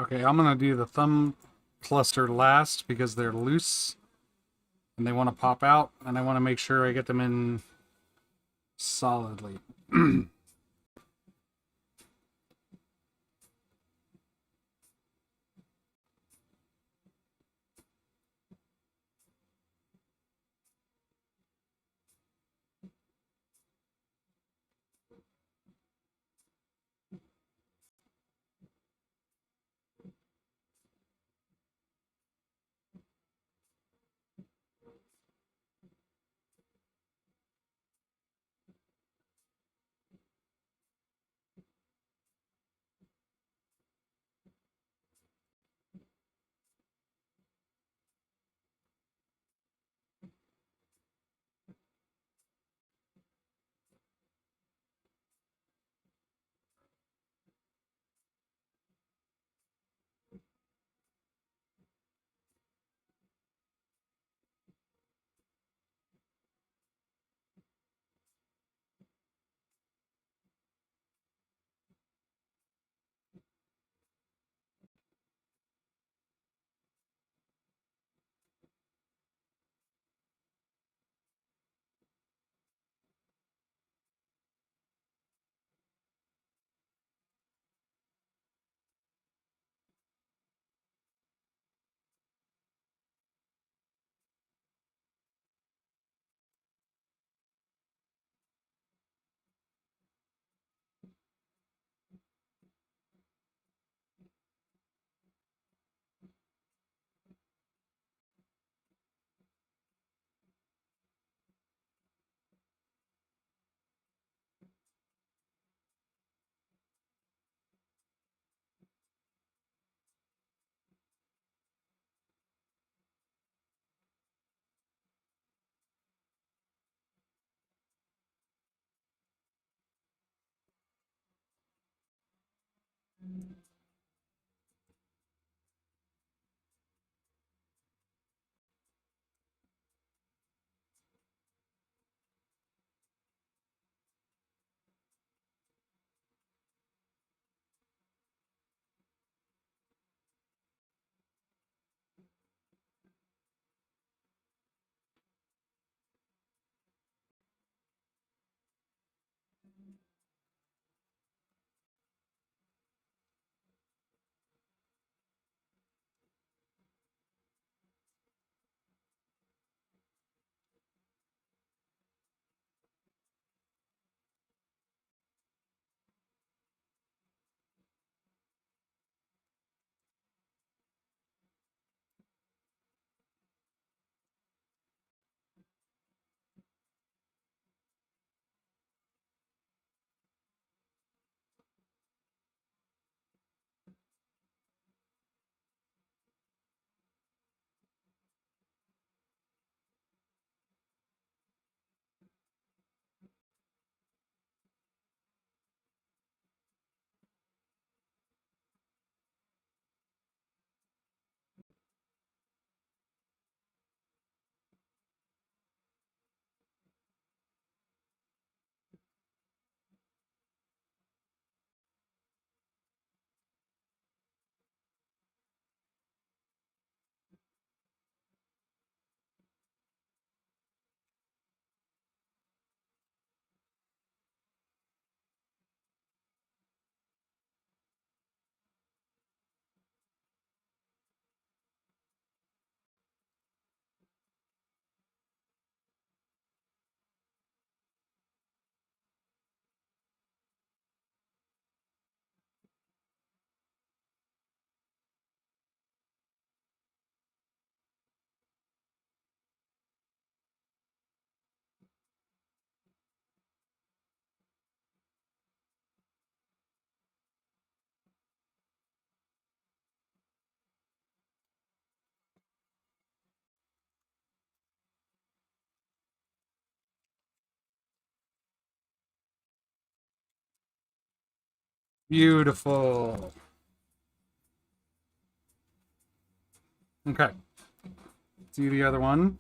Okay, I'm gonna do the thumb cluster last because they're loose and they want to pop out, and I want to make sure I get them in solidly. Beautiful. Okay. See the other one.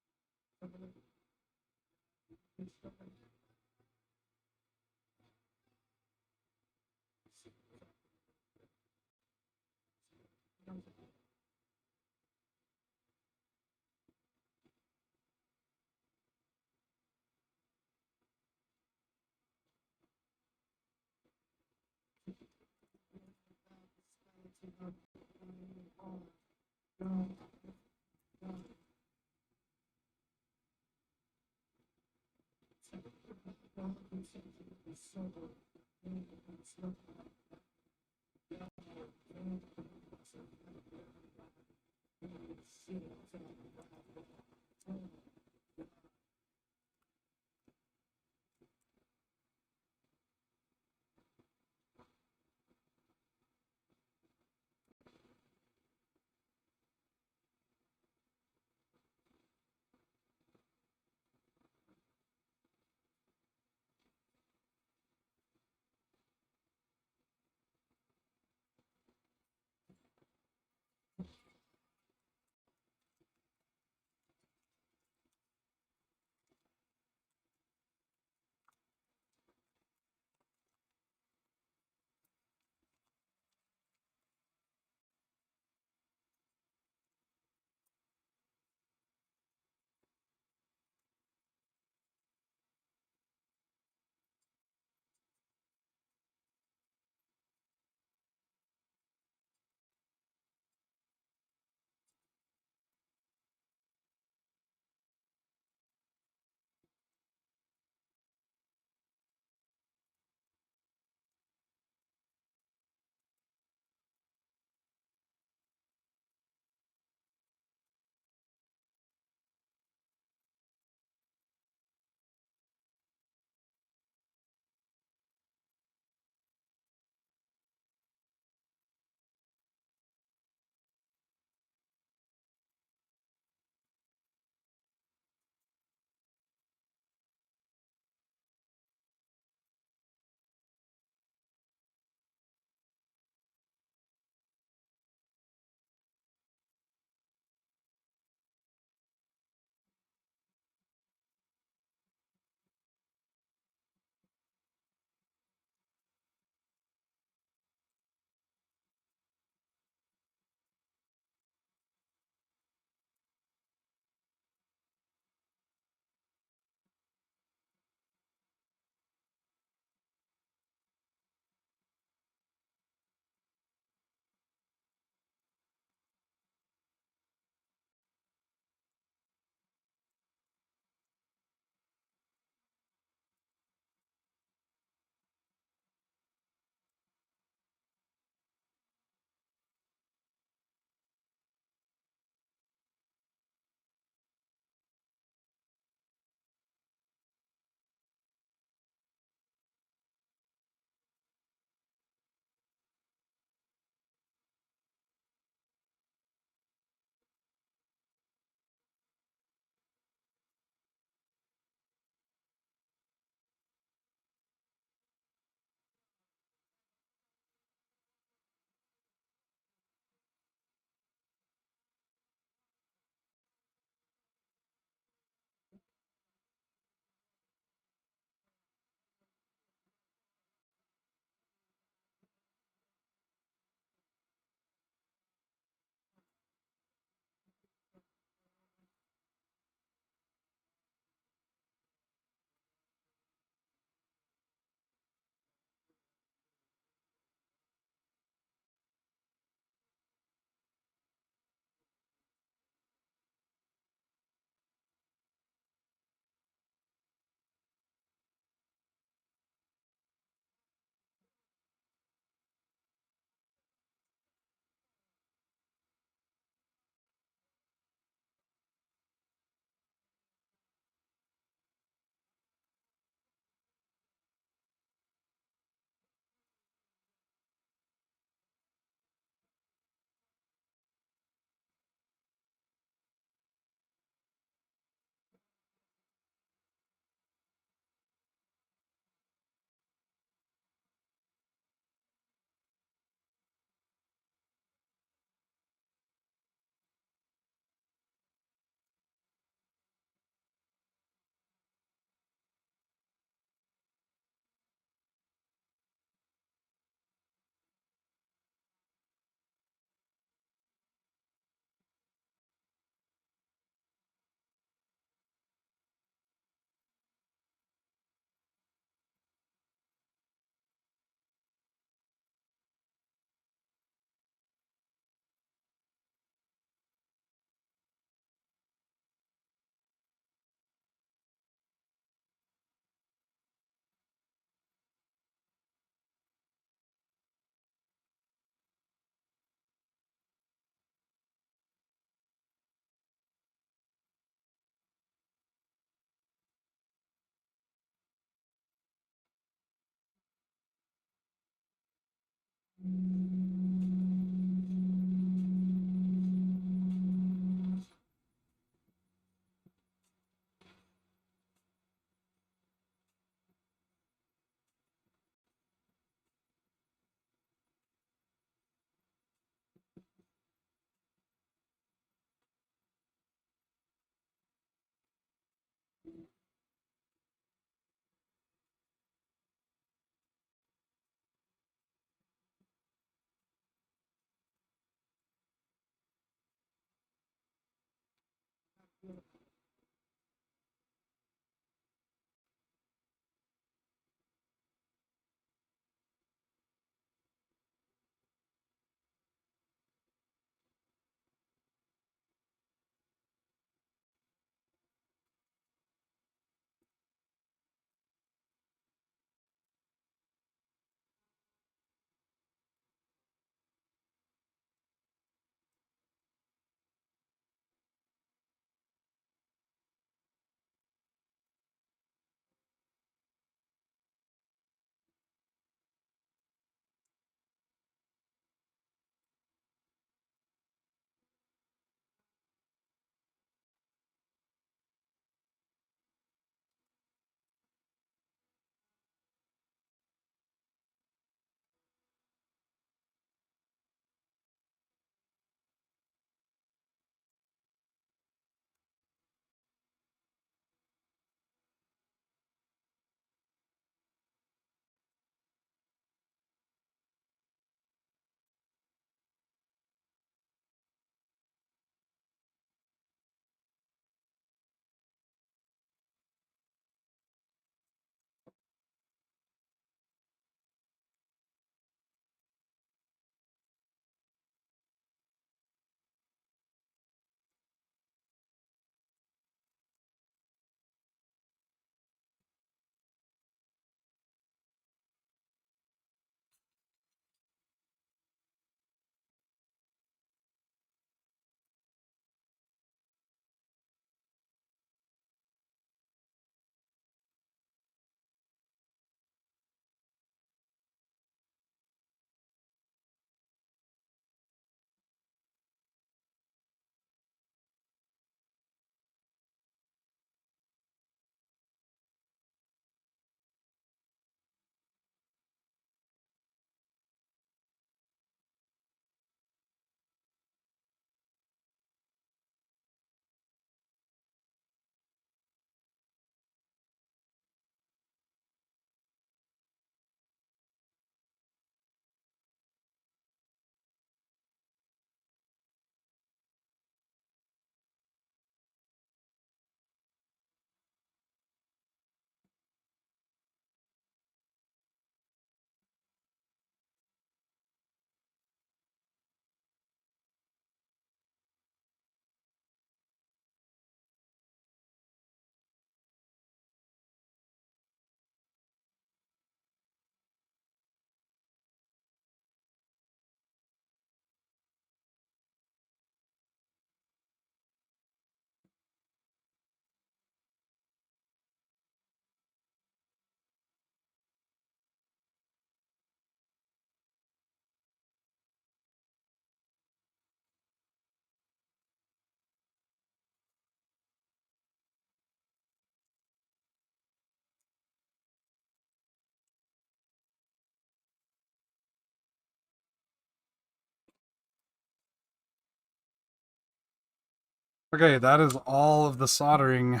Okay, that is all of the soldering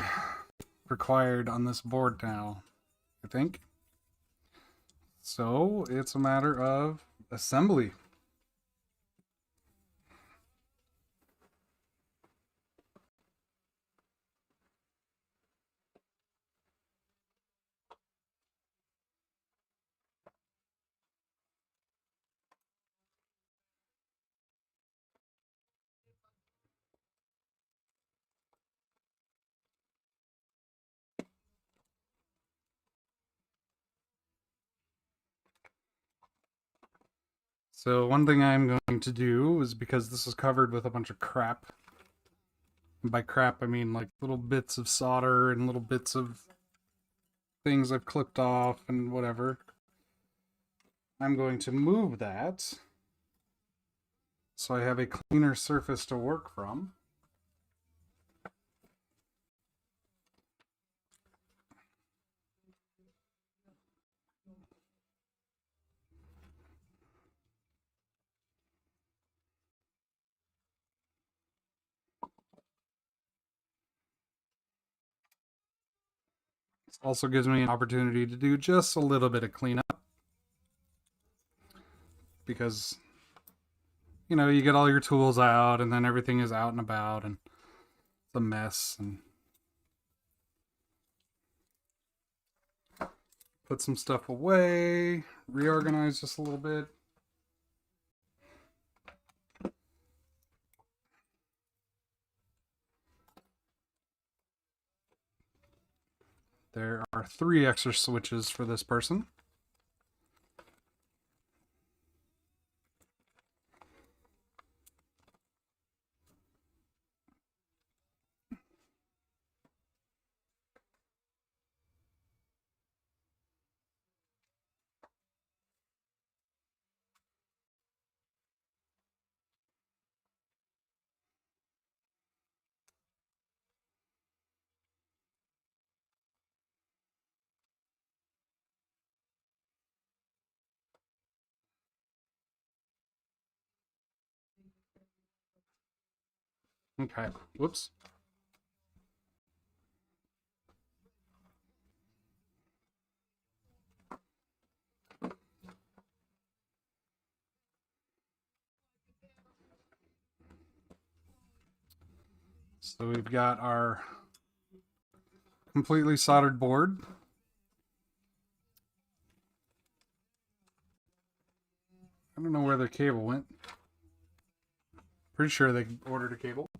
required on this board now, I think. So it's a matter of assembly. So one thing I'm going to do is, because this is covered with a bunch of crap, and by crap I mean like little bits of solder and little bits of things I've clipped off and whatever. I'm going to move that so I have a cleaner surface to work from. This also gives me an opportunity to do just a little bit of cleanup because, you know, you get all your tools out and then everything is out and about and it's a mess, and put some stuff away, reorganize just a little bit. There are 3 extra switches for this person. Okay, whoops. So we've got our completely soldered board. I don't know where the cable went. Pretty sure they ordered a cable.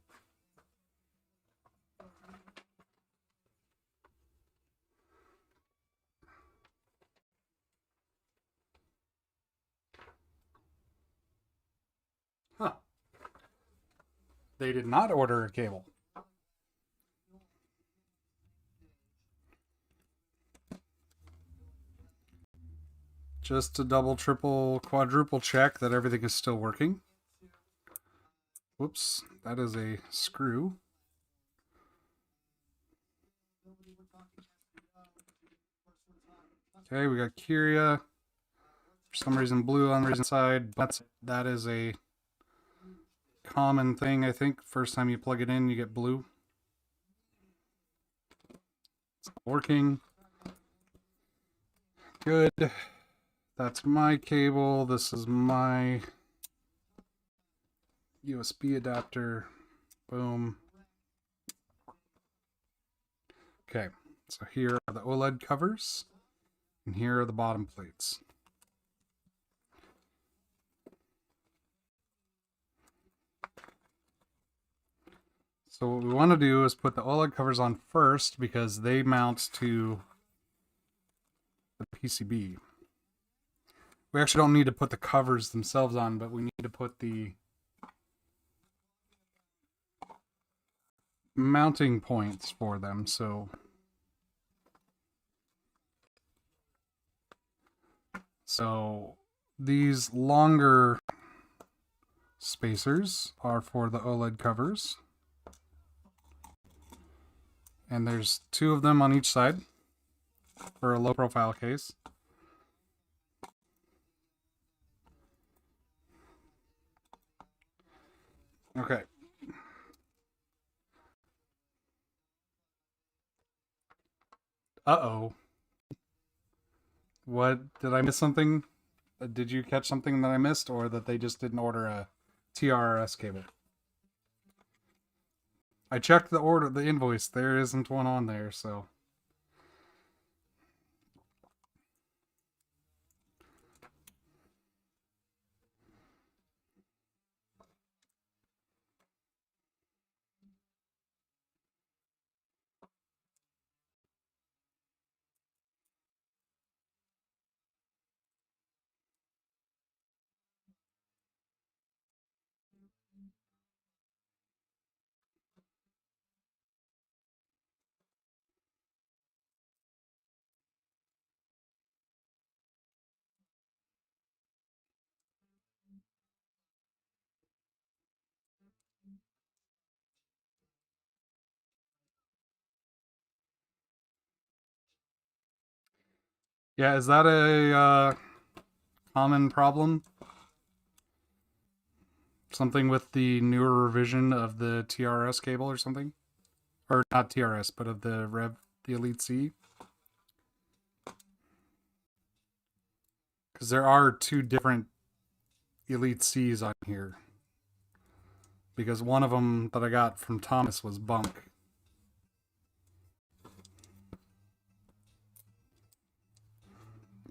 Huh. They did not order a cable. Just to double, triple, quadruple check that everything is still working. Whoops, that is a screw. Okay, we got Kyria. For some reason, blue on the reason side. That is a common thing, I think. First time you plug it in, you get blue. It's working. Good. That's my cable. This is my USB adapter. Boom. Okay, so here are the OLED covers, and here are the bottom plates. So what we want to do is put the OLED covers on first because they mount to the PCB. We actually don't need to put the covers themselves on, but we need to put the mounting points for them. So these longer spacers are for the OLED covers. And there's 2 of them on each side for a low profile case. Okay. Uh-oh. What, did I miss something? Did you catch something that I missed, or that they just didn't order a TRS cable? I checked the invoice. There isn't one on there, so. Yeah, is that a common problem? Something with the newer revision of the TRS cable or something? Or not TRS, but of the Elite C? Because there are two different Elite Cs on here. Because one of them that I got from Thomas was bunk.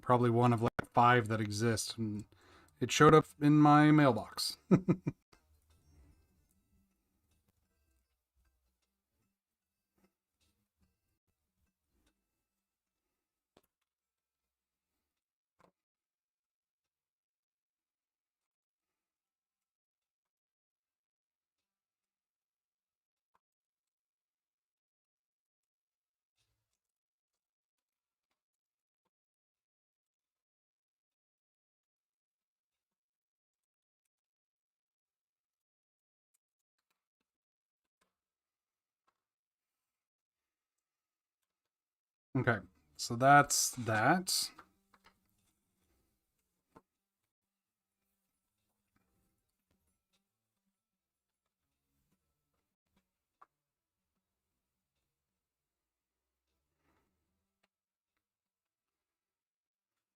Probably one of like 5 that exist, and it showed up in my mailbox. Okay, so that's that.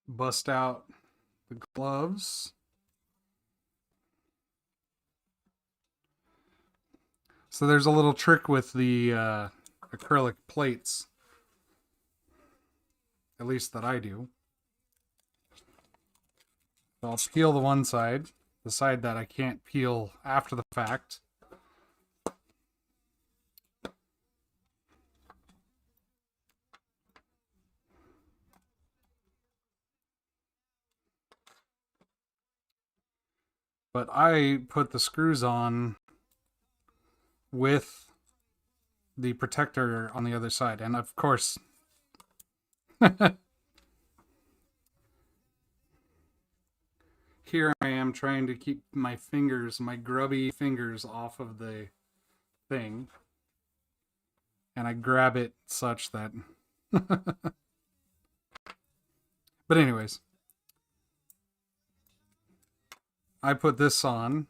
Bust out the gloves. So there's a little trick with the acrylic plates, at least that I do. So I'll peel the side that I can't peel after the fact. But I put the screws on with the protector on the other side. And of course, here I am trying to keep my fingers, my grubby fingers, off of the thing. And I grab it such that. But, anyways, I put this on.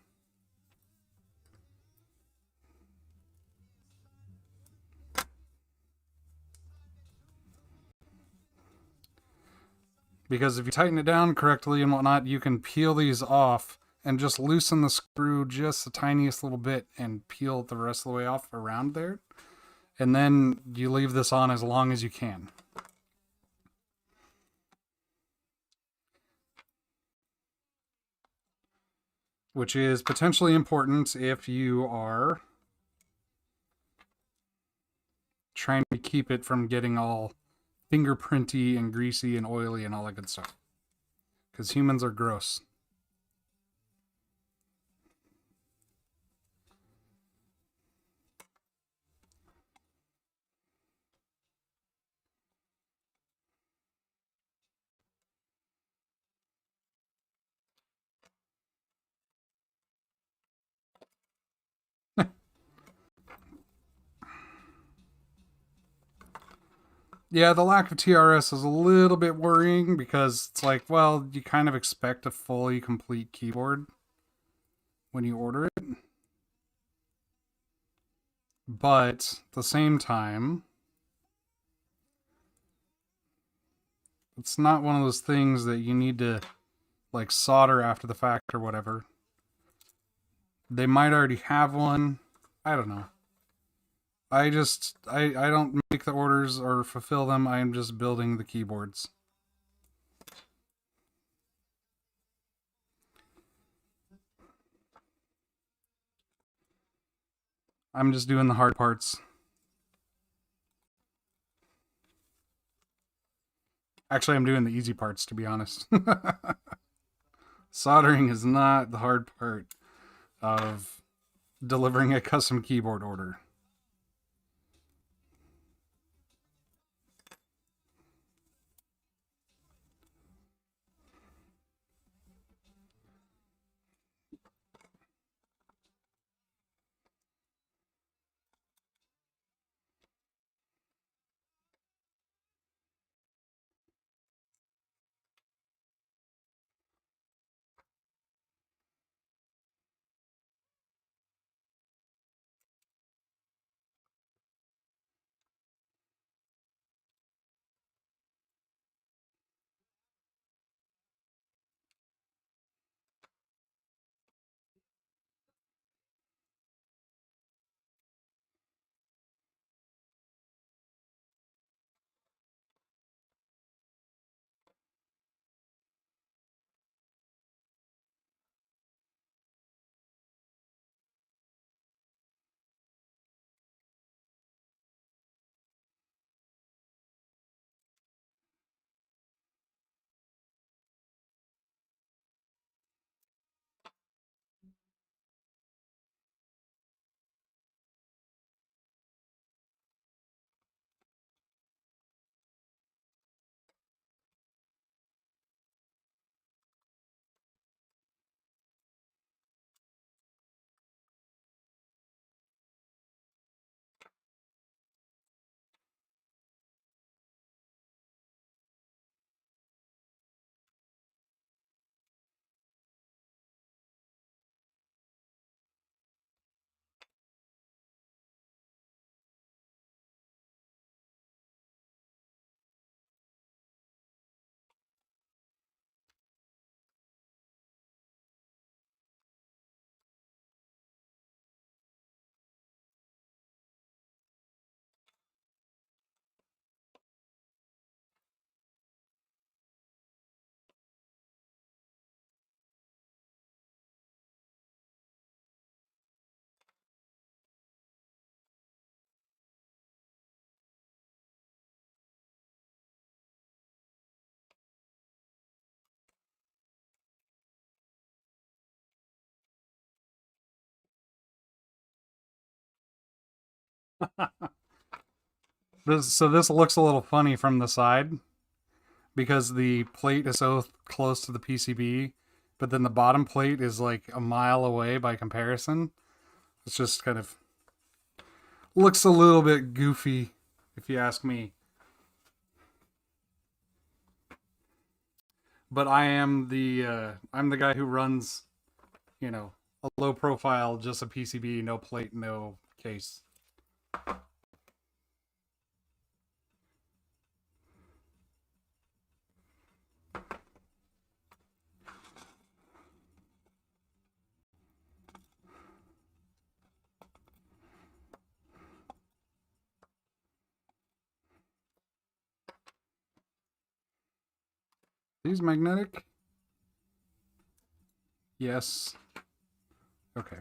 Because if you tighten it down correctly and whatnot, you can peel these off and just loosen the screw just the tiniest little bit and peel it the rest of the way off around there. And then you leave this on as long as you can. Which is potentially important if you are trying to keep it from getting all fingerprinty and greasy and oily and all that good stuff. Because humans are gross. Yeah, the lack of TRS is a little bit worrying because it's like, well, you kind of expect a fully complete keyboard when you order it. But at the same time, it's not one of those things that you need to like solder after the fact or whatever. They might already have one. I don't know. I don't make the orders or fulfill them. I am just building the keyboards. I'm just doing the hard parts. Actually, I'm doing the easy parts, to be honest. Soldering is not the hard part of delivering a custom keyboard order. This looks a little funny from the side because the plate is so close to the PCB, but then the bottom plate is like a mile away by comparison. It's just kind of looks a little bit goofy, if you ask me. But I'm the guy who runs, you know, a low profile, just a PCB, no plate, no case. These magnetic? Yes. Okay.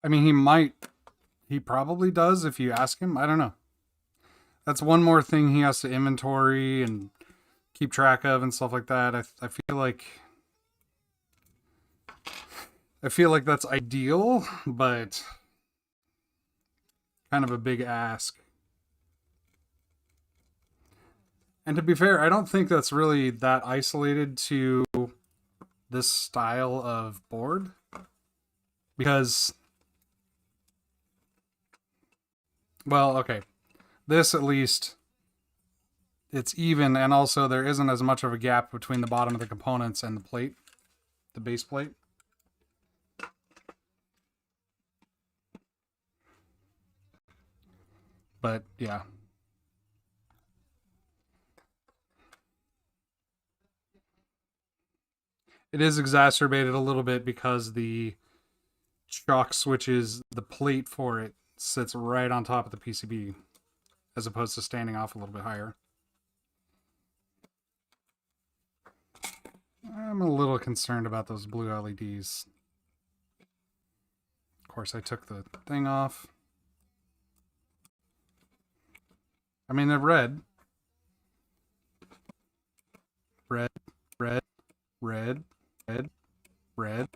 I mean, he probably does if you ask him. I don't know. That's one more thing he has to inventory and keep track of and stuff like that. I feel like that's ideal, but kind of a big ask. And to be fair, I don't think that's really that isolated to this style of board because, well, okay, this at least it's even, and also there isn't as much of a gap between the bottom of the components and the plate, the base plate. But yeah. It is exacerbated a little bit because the shock switches, the plate for it sits right on top of the PCB as opposed to standing off a little bit higher. I'm a little concerned about those blue LEDs. Of course, I took the thing off. I mean, they're red. Red, red, red, red, red.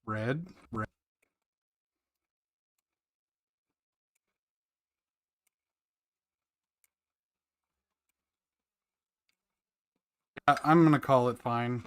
Red, red. I'm going to call it fine.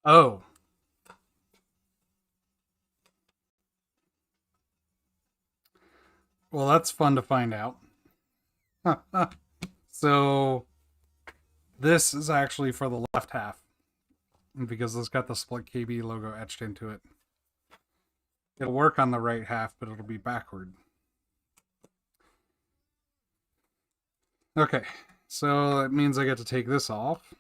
Oh. Well, that's fun to find out. So this is actually for the left half because it's got the split KB logo etched into it. It'll work on the right half, but it'll be backward. Okay, so that means I get to take this off.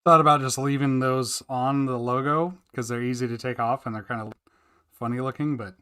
Thought about just leaving those on the logo because they're easy to take off and they're kind of funny looking, but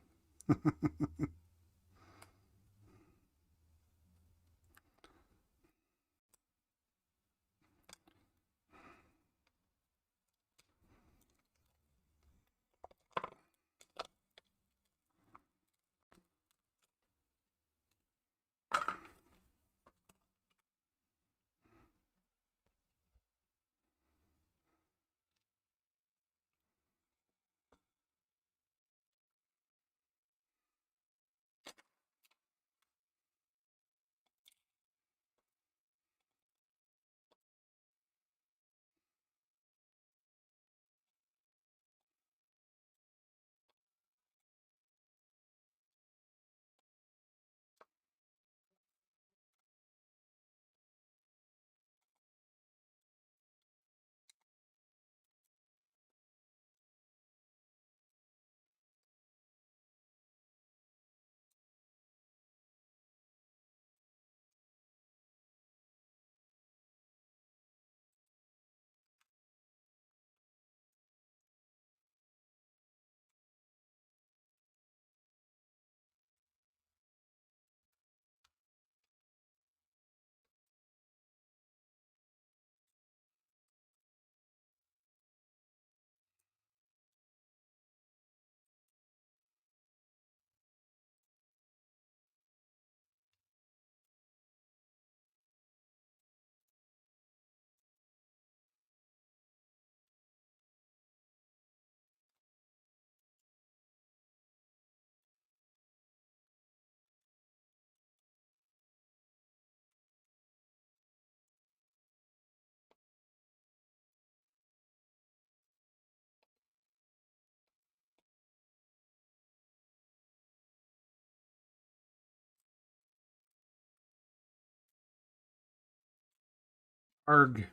arg.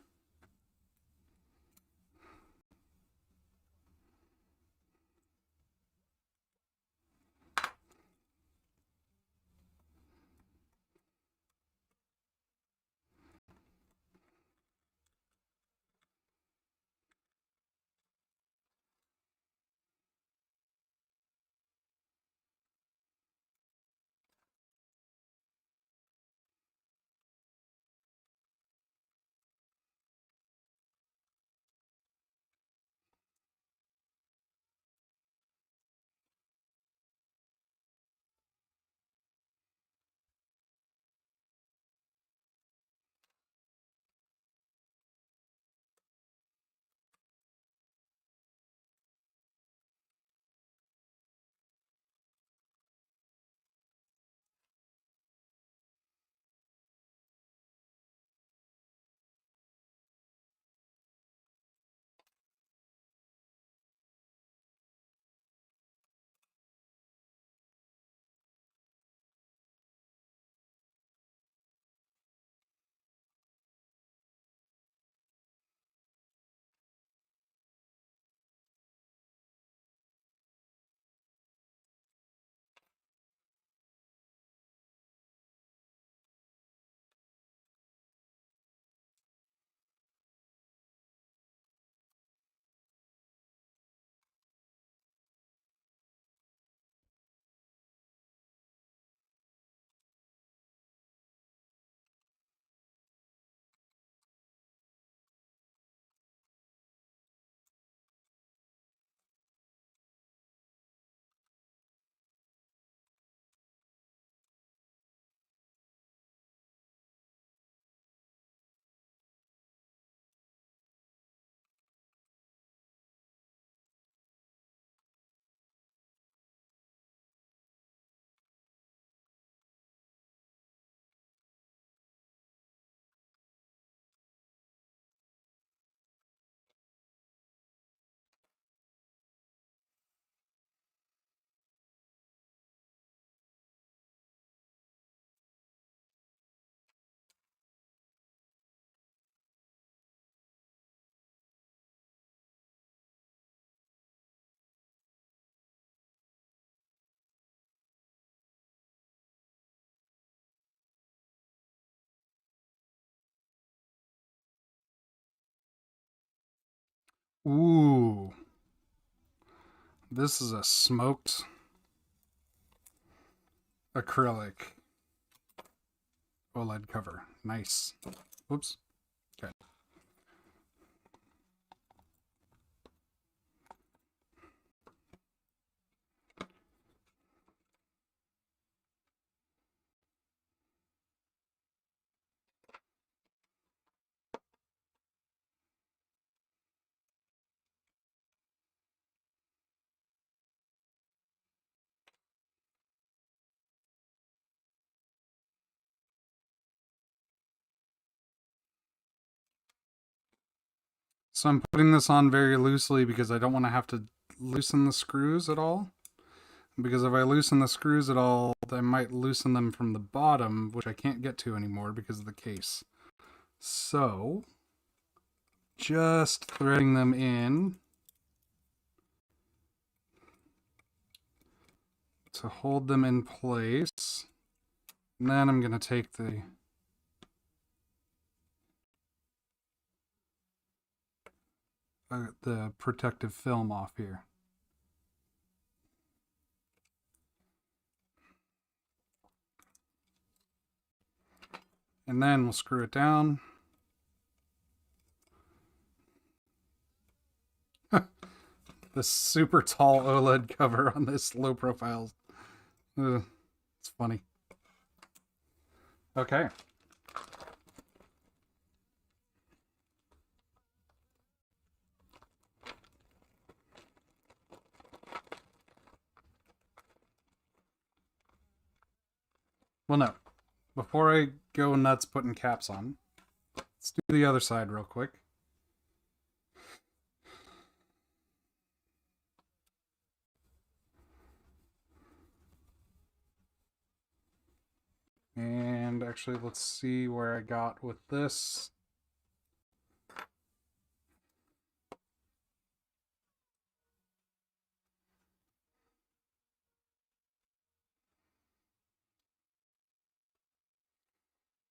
Ooh. This is a smoked acrylic OLED cover. Nice. Whoops. Okay. So I'm putting this on very loosely because I don't want to have to loosen the screws at all. Because if I loosen the screws at all, I might loosen them from the bottom, which I can't get to anymore because of the case. So, just threading them in to hold them in place. And then I'm going to take the protective film off here. And then we'll screw it down. This super tall OLED cover on this low profile. It's funny. Okay. Well, no. Before I go nuts putting caps on, let's do the other side real quick. And actually, let's see where I got with this.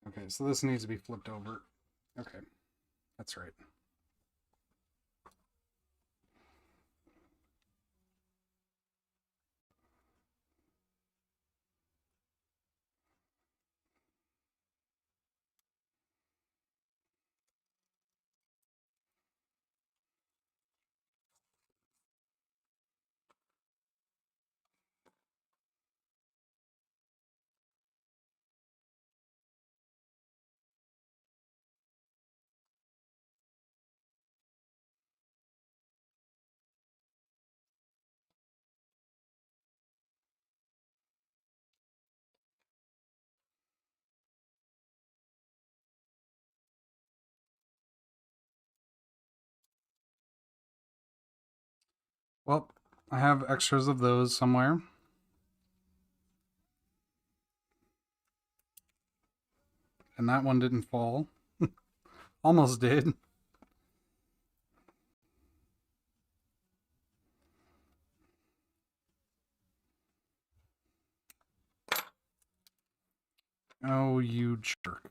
Okay, so this needs to be flipped over. Okay, that's right. Well, I have extras of those somewhere. And that one didn't fall. Almost did. Oh, you jerk.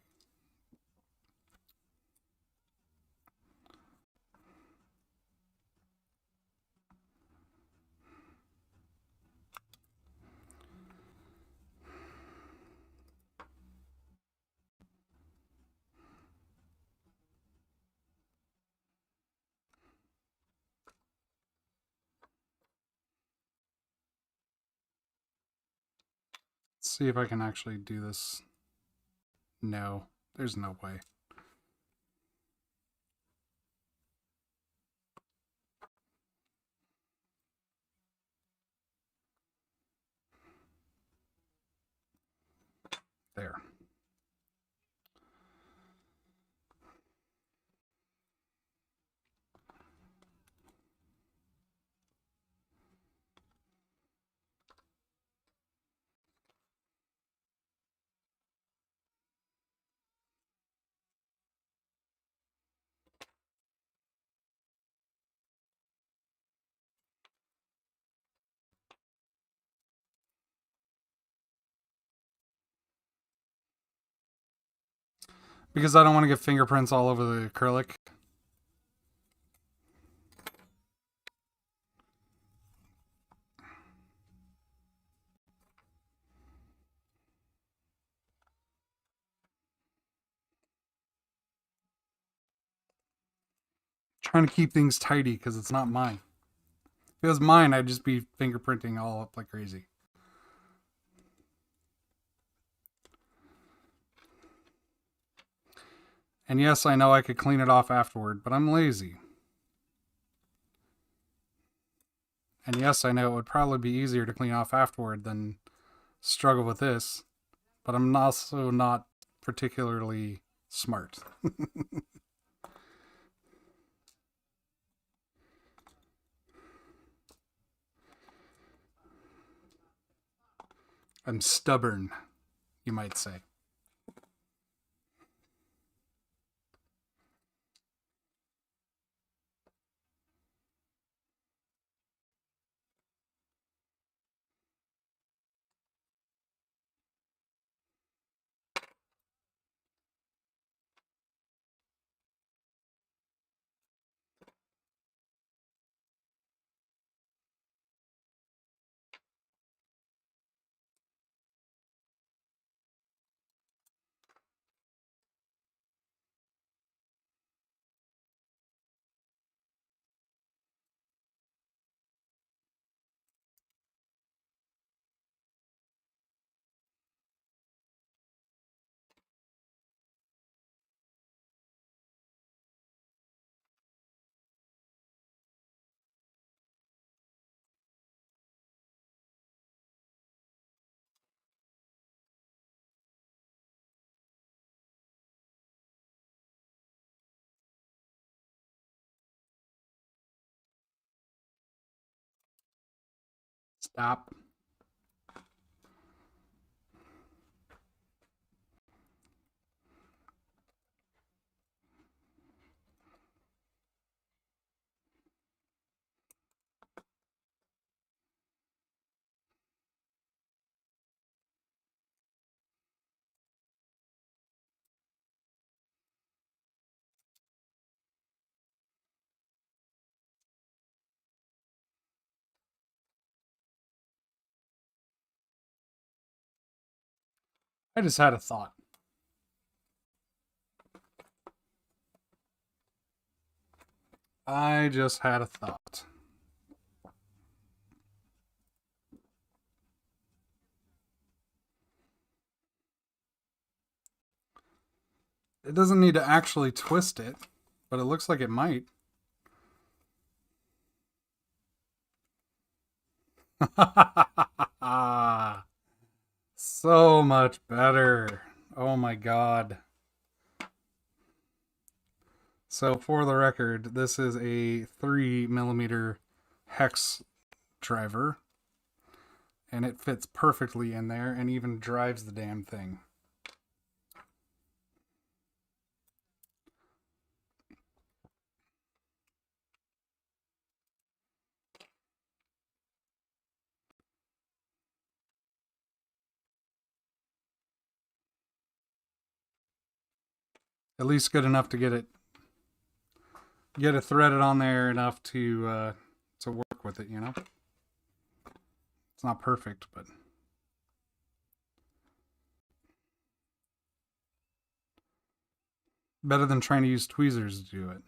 Let's see if I can actually do this. No, there's no way. There. Because I don't want to get fingerprints all over the acrylic. trying to keep things tidy because it's not mine. If it was mine, I'd just be fingerprinting all up like crazy. And yes, I know I could clean it off afterward, but I'm lazy. And yes, I know it would probably be easier to clean off afterward than struggle with this, but I'm also not particularly smart. I'm stubborn, you might say. Stop. I just had a thought. I just had a thought. It doesn't need to actually twist it, but it looks like it might. So much better. Oh my god. So for the record, this is a 3mm hex driver, and it fits perfectly in there and even drives the damn thing. At least good enough to get it threaded on there enough to work with it, you know? It's not perfect, but better than trying to use tweezers to do it.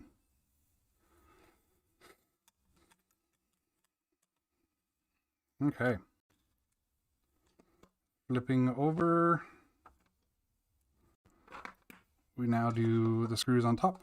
Okay. Flipping over. We now do the screws on top.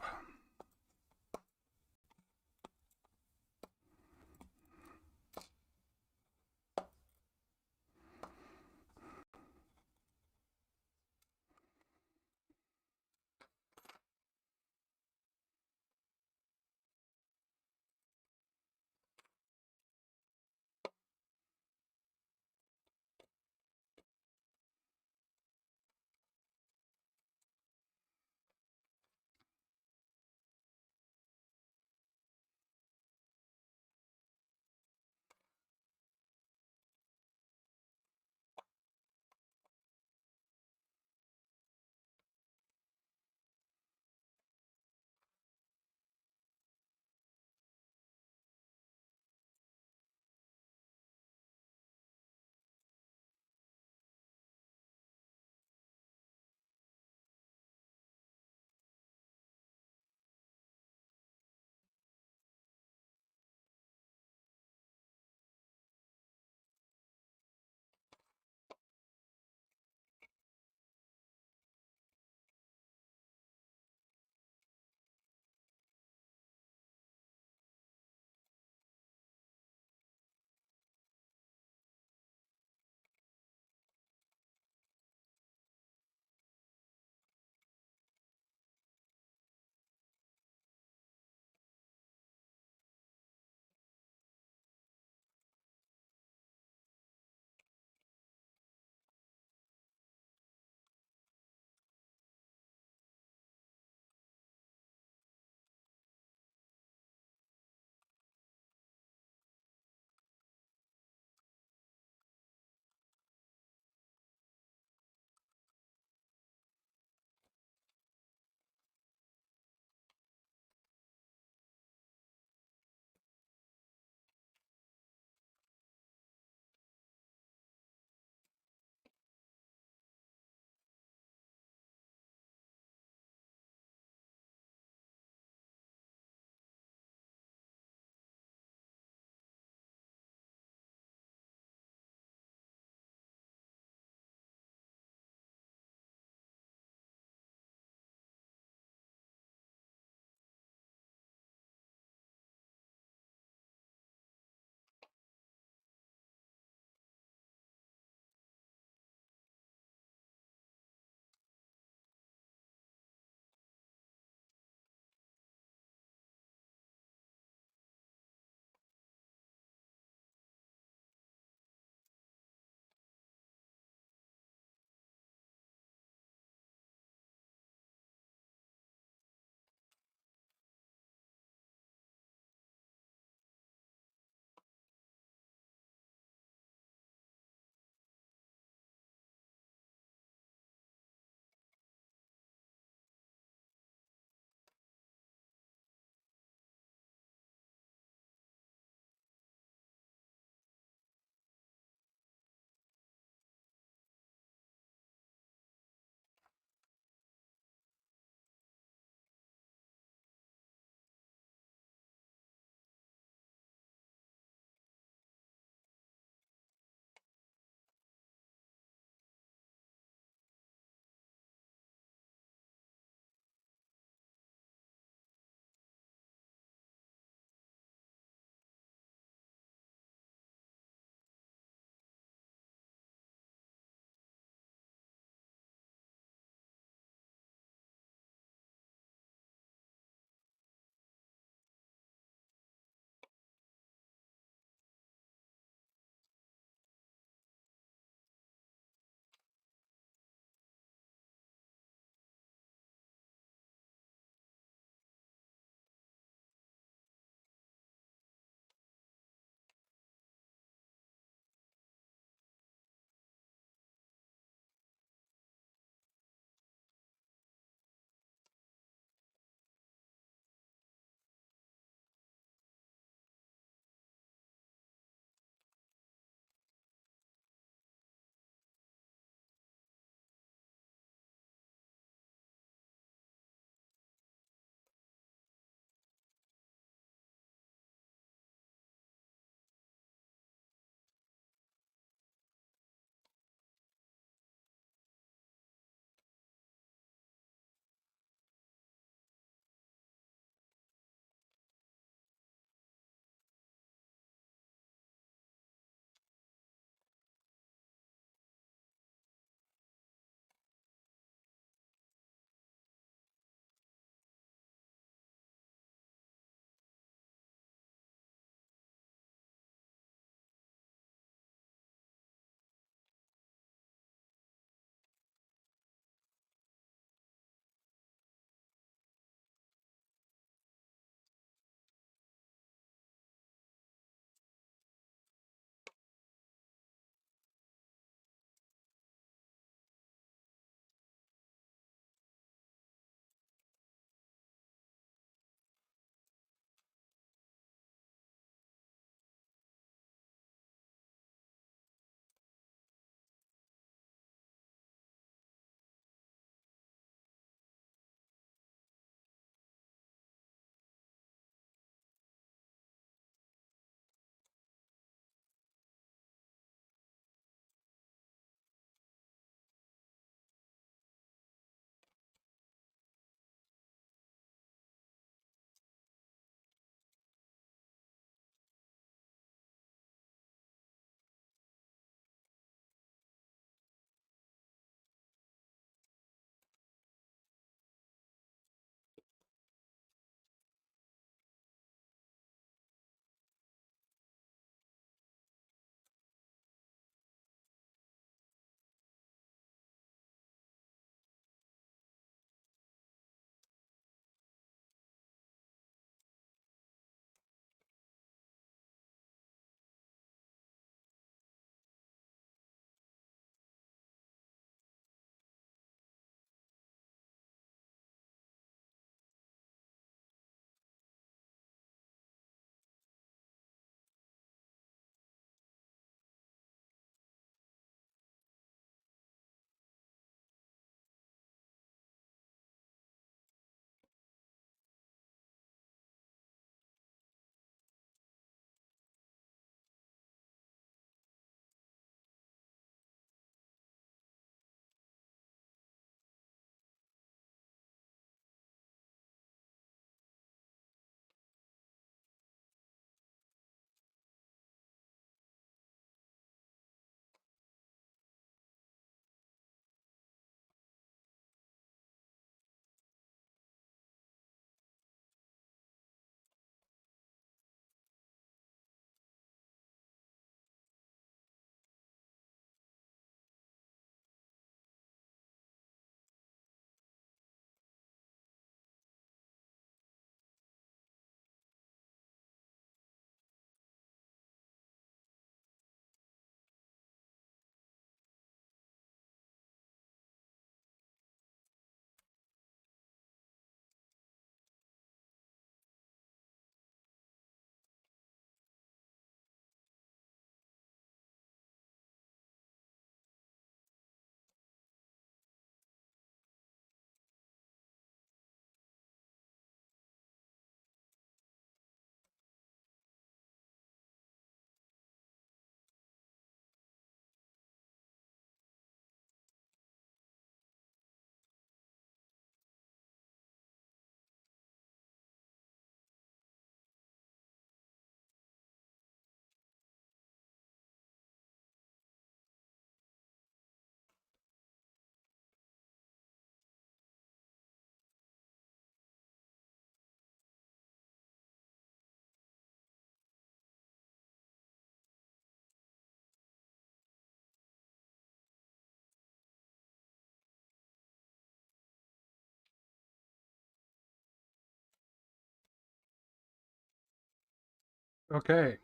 Okay.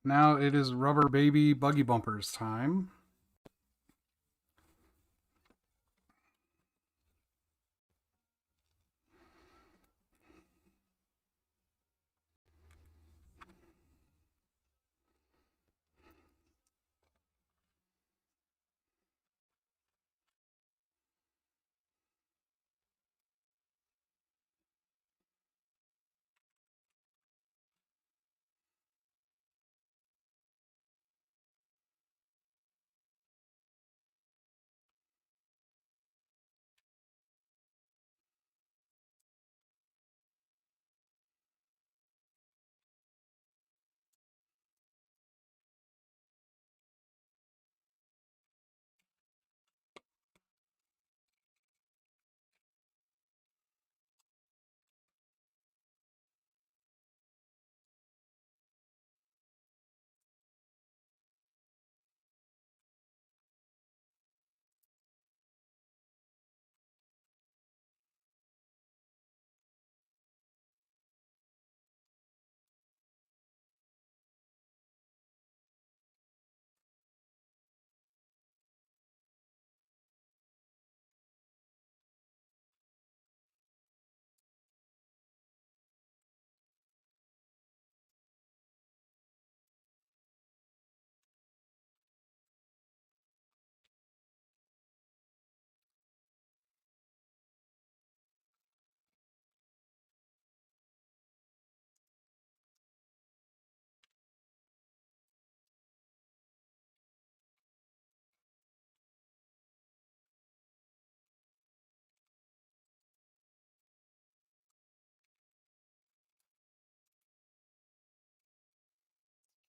Now it is rubber baby buggy bumpers time.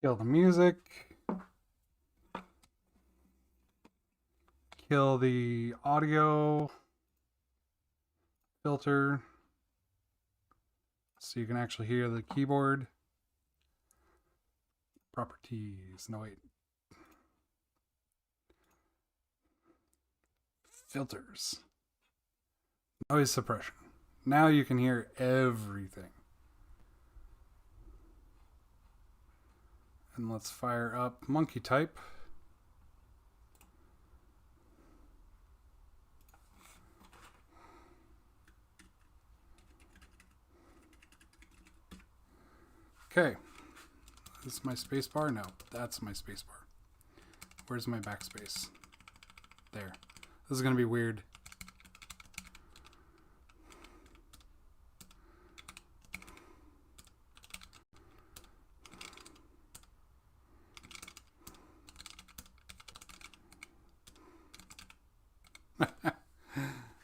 Kill the music. Kill the audio filter so you can actually hear the keyboard. Properties. No, wait. Filters. Noise suppression. Now you can hear everything. And let's fire up monkey type. Okay. Is this my space bar? No, that's my space bar. Where's my backspace? There. This is going to be weird.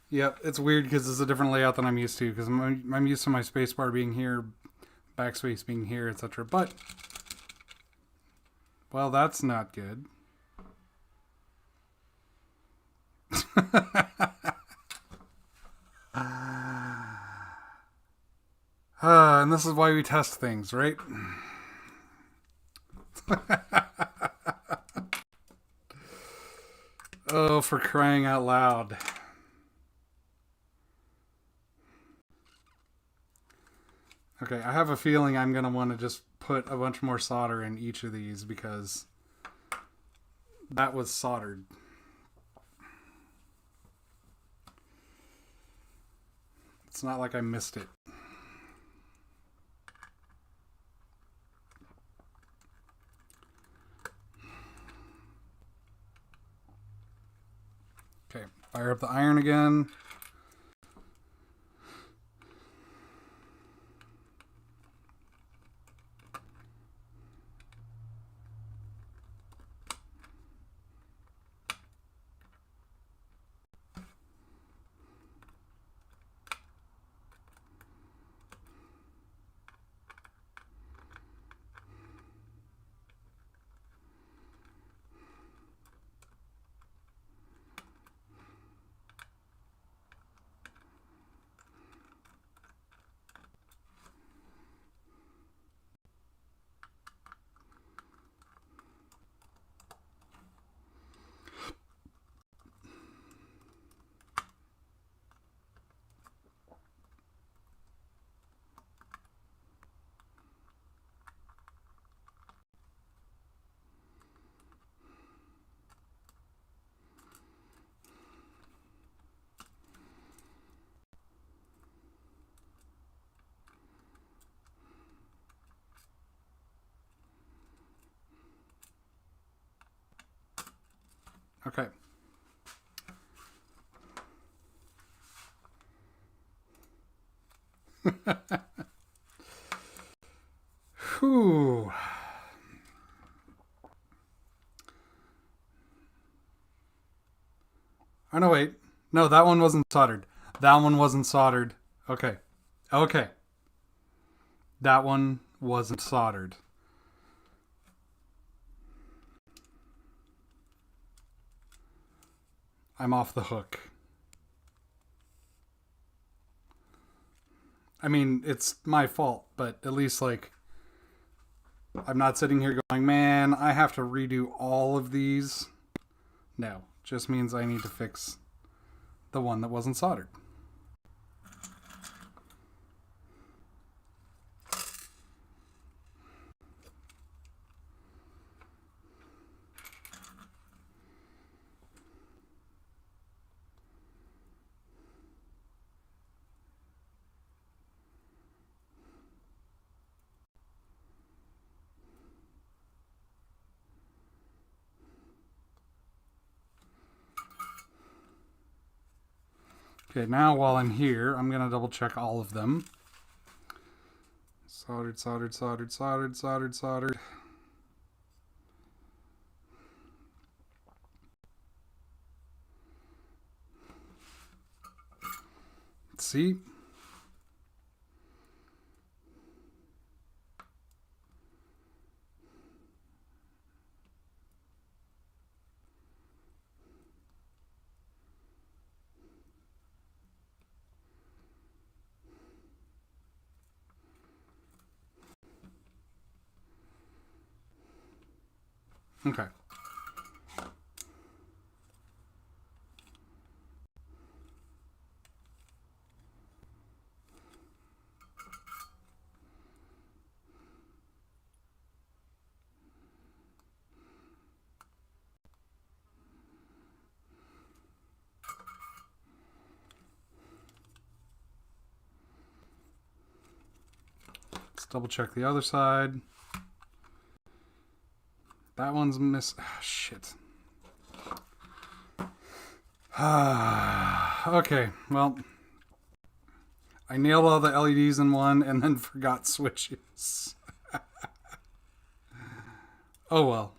Yep, it's weird because it's a different layout than I'm used to, because I'm used to my spacebar being here, backspace being here, etc. But, well, that's not good. And this is why we test things, right? Oh, for crying out loud. Okay, I have a feeling I'm going to want to just put a bunch more solder in each of these because that was soldered. It's not like I missed it. Okay, fire up the iron again. Okay. Whew. Oh, no, wait. No, that one wasn't soldered. That one wasn't soldered. Okay. Okay. That one wasn't soldered. I'm off the hook. I mean, it's my fault, but at least, like, I'm not sitting here going, man, I have to redo all of these. No, just means I need to fix the one that wasn't soldered. Okay, now while I'm here, I'm going to double check all of them. Soldered, soldered, soldered, soldered, soldered, soldered. Let's see. Okay. Let's double check the other side. That one's miss. Oh, shit. Okay, well, I nailed all the LEDs in one and then forgot switches. Oh well.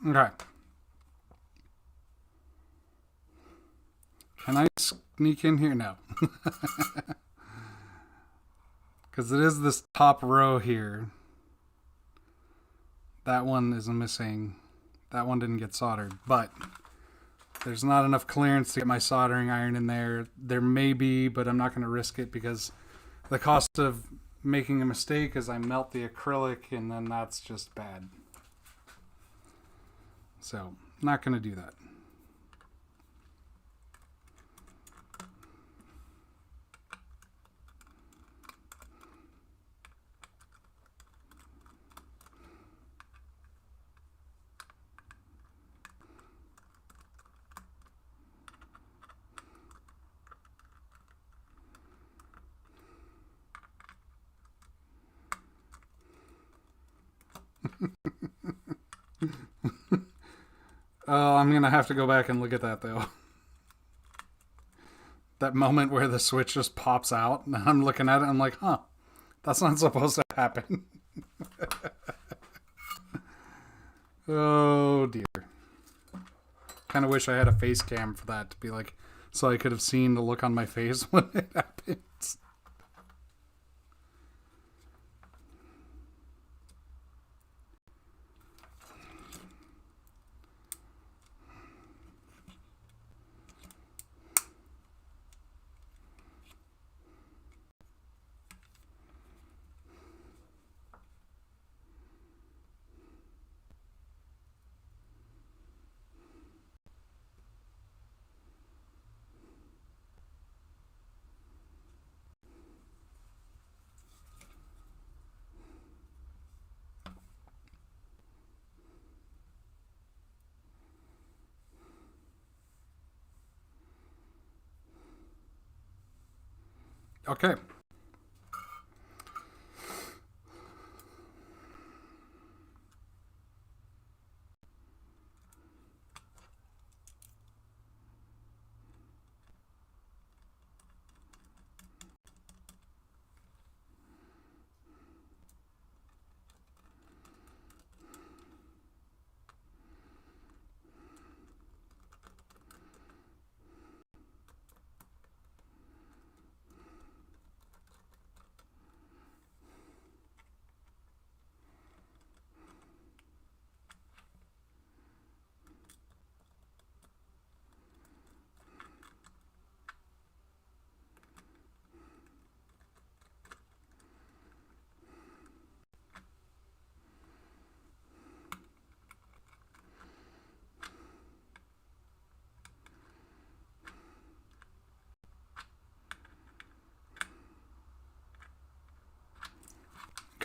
Okay. Can I sneak in here? No. Because it is this top row here. That one is missing. That one didn't get soldered. But there's not enough clearance to get my soldering iron in there. There may be, but I'm not going to risk it because the cost of making a mistake is I melt the acrylic and then that's just bad. So, not going to do that. Oh, I'm gonna have to go back and look at that though. That moment where the switch just pops out, and I'm looking at it, and I'm like, huh, that's not supposed to happen. Oh dear. Kind of wish I had a face cam for that to be like, so I could have seen the look on my face when it happens. Okay.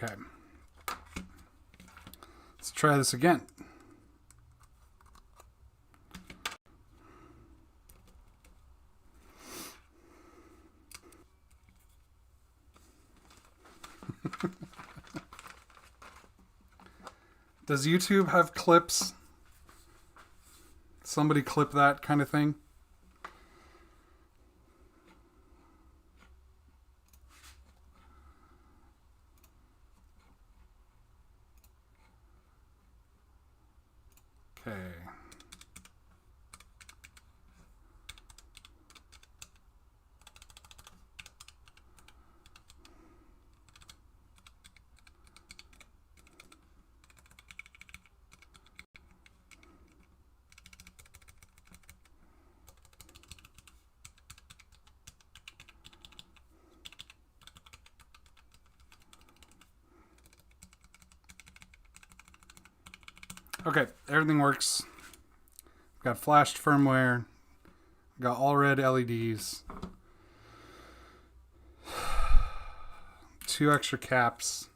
Okay. Let's try this again. Does YouTube have clips? Somebody clip that kind of thing? Okay. Okay, everything works. Got flashed firmware. Got all red LEDs. 2 extra caps.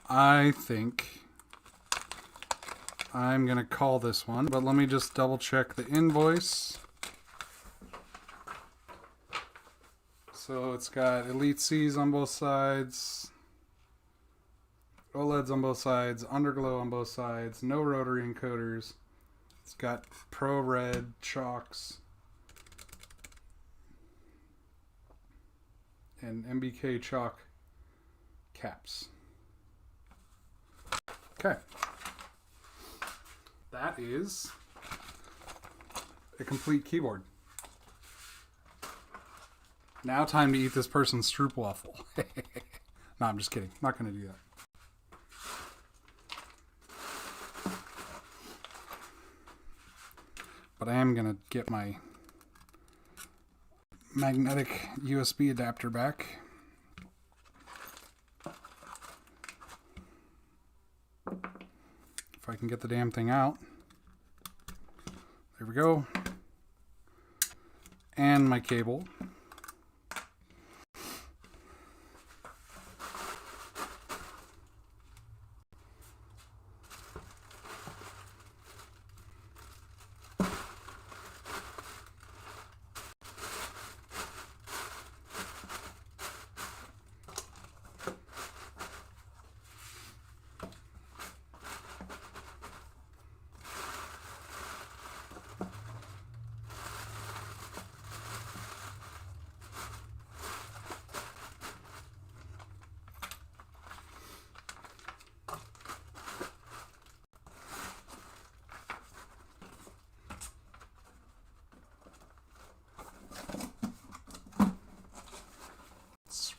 I think I'm going to call this one, but let me just double check the invoice. So it's got Elite Cs on both sides, OLEDs on both sides, underglow on both sides, no rotary encoders. It's got Pro Red chocks and MBK chalk caps. Okay. That is a complete keyboard. Now time to eat this person's stroopwafel. No, I'm just kidding. I'm not going to do that. But I am going to get my magnetic USB adapter back. If I can get the damn thing out. There we go. And my cable.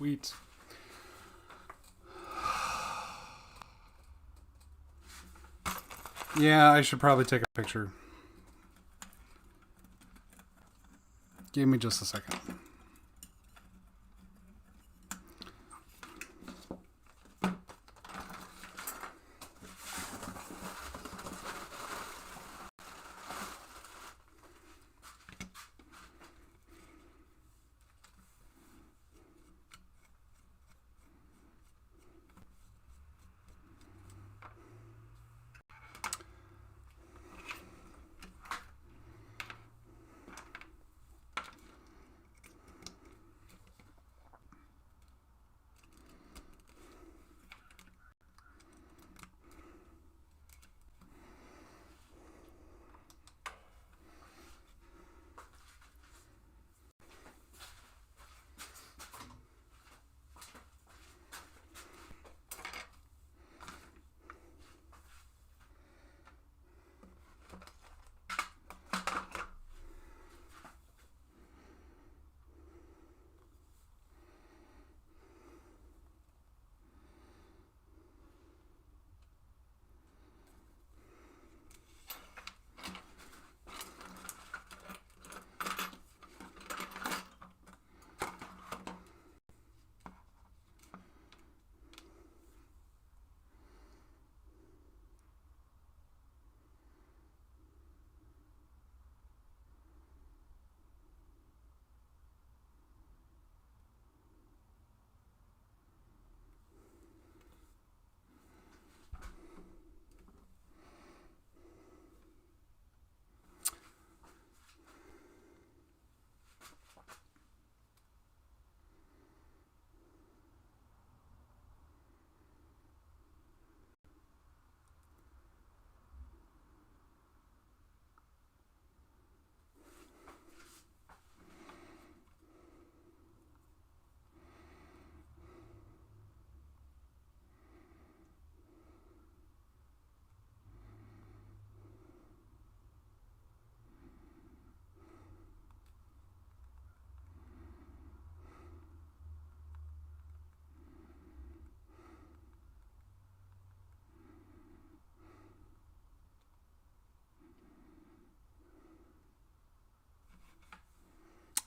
Sweet. Yeah, I should probably take a picture. Give me just a second.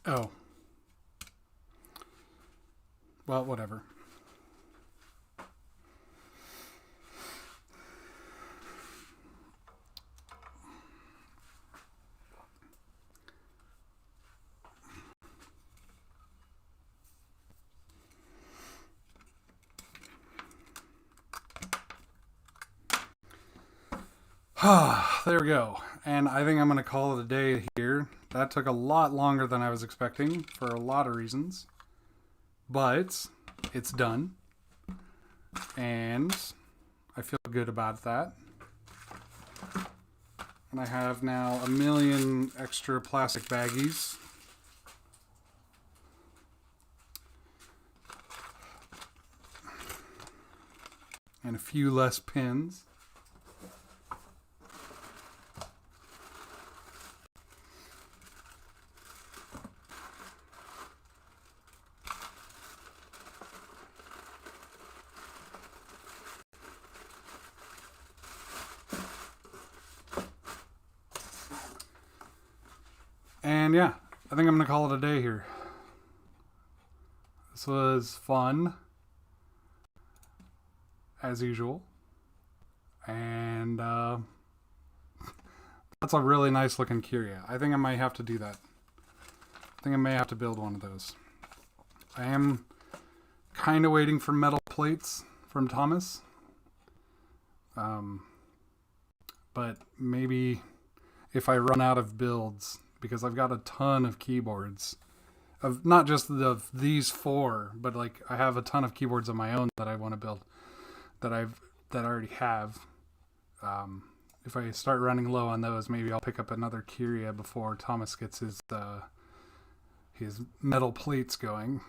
Oh. Well, whatever. There we go. And I think I'm going to call it a day here. That took a lot longer than I was expecting for a lot of reasons. But it's done. And I feel good about that. And I have now 1 million extra plastic baggies. And a few less pins. And yeah, I think I'm going to call it a day here. This was fun, as usual. And that's a really nice looking Kyria. I think I might have to do that. I think I may have to build one of those. I am kind of waiting for metal plates from Thomas. But maybe if I run out of builds, because I've got a ton of keyboards, of not just these 4, but like I have a ton of keyboards of my own that I want to build, that I already have. If I start running low on those, maybe I'll pick up another Kyria before Thomas gets his metal plates going,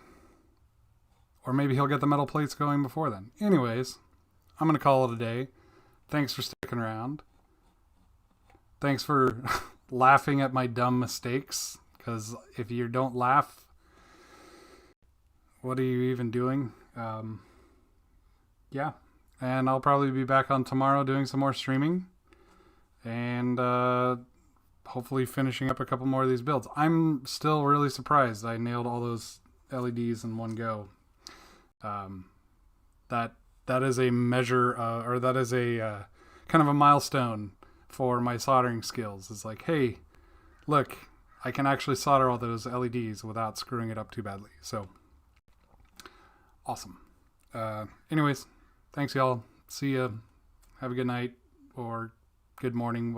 or maybe he'll get the metal plates going before then. Anyways, I'm gonna call it a day. Thanks for sticking around. Thanks for laughing at my dumb mistakes, because if you don't laugh, what are you even doing? Yeah. And I'll probably be back on tomorrow doing some more streaming. And hopefully finishing up a couple more of these builds. I'm still really surprised I nailed all those LEDs in one go. That is a measure, or that is a kind of a milestone for my soldering skills. It's like, hey, look, I can actually solder all those LEDs without screwing it up too badly. So, awesome. Anyways, thanks y'all. See ya. Have a good night or good morning, whatever.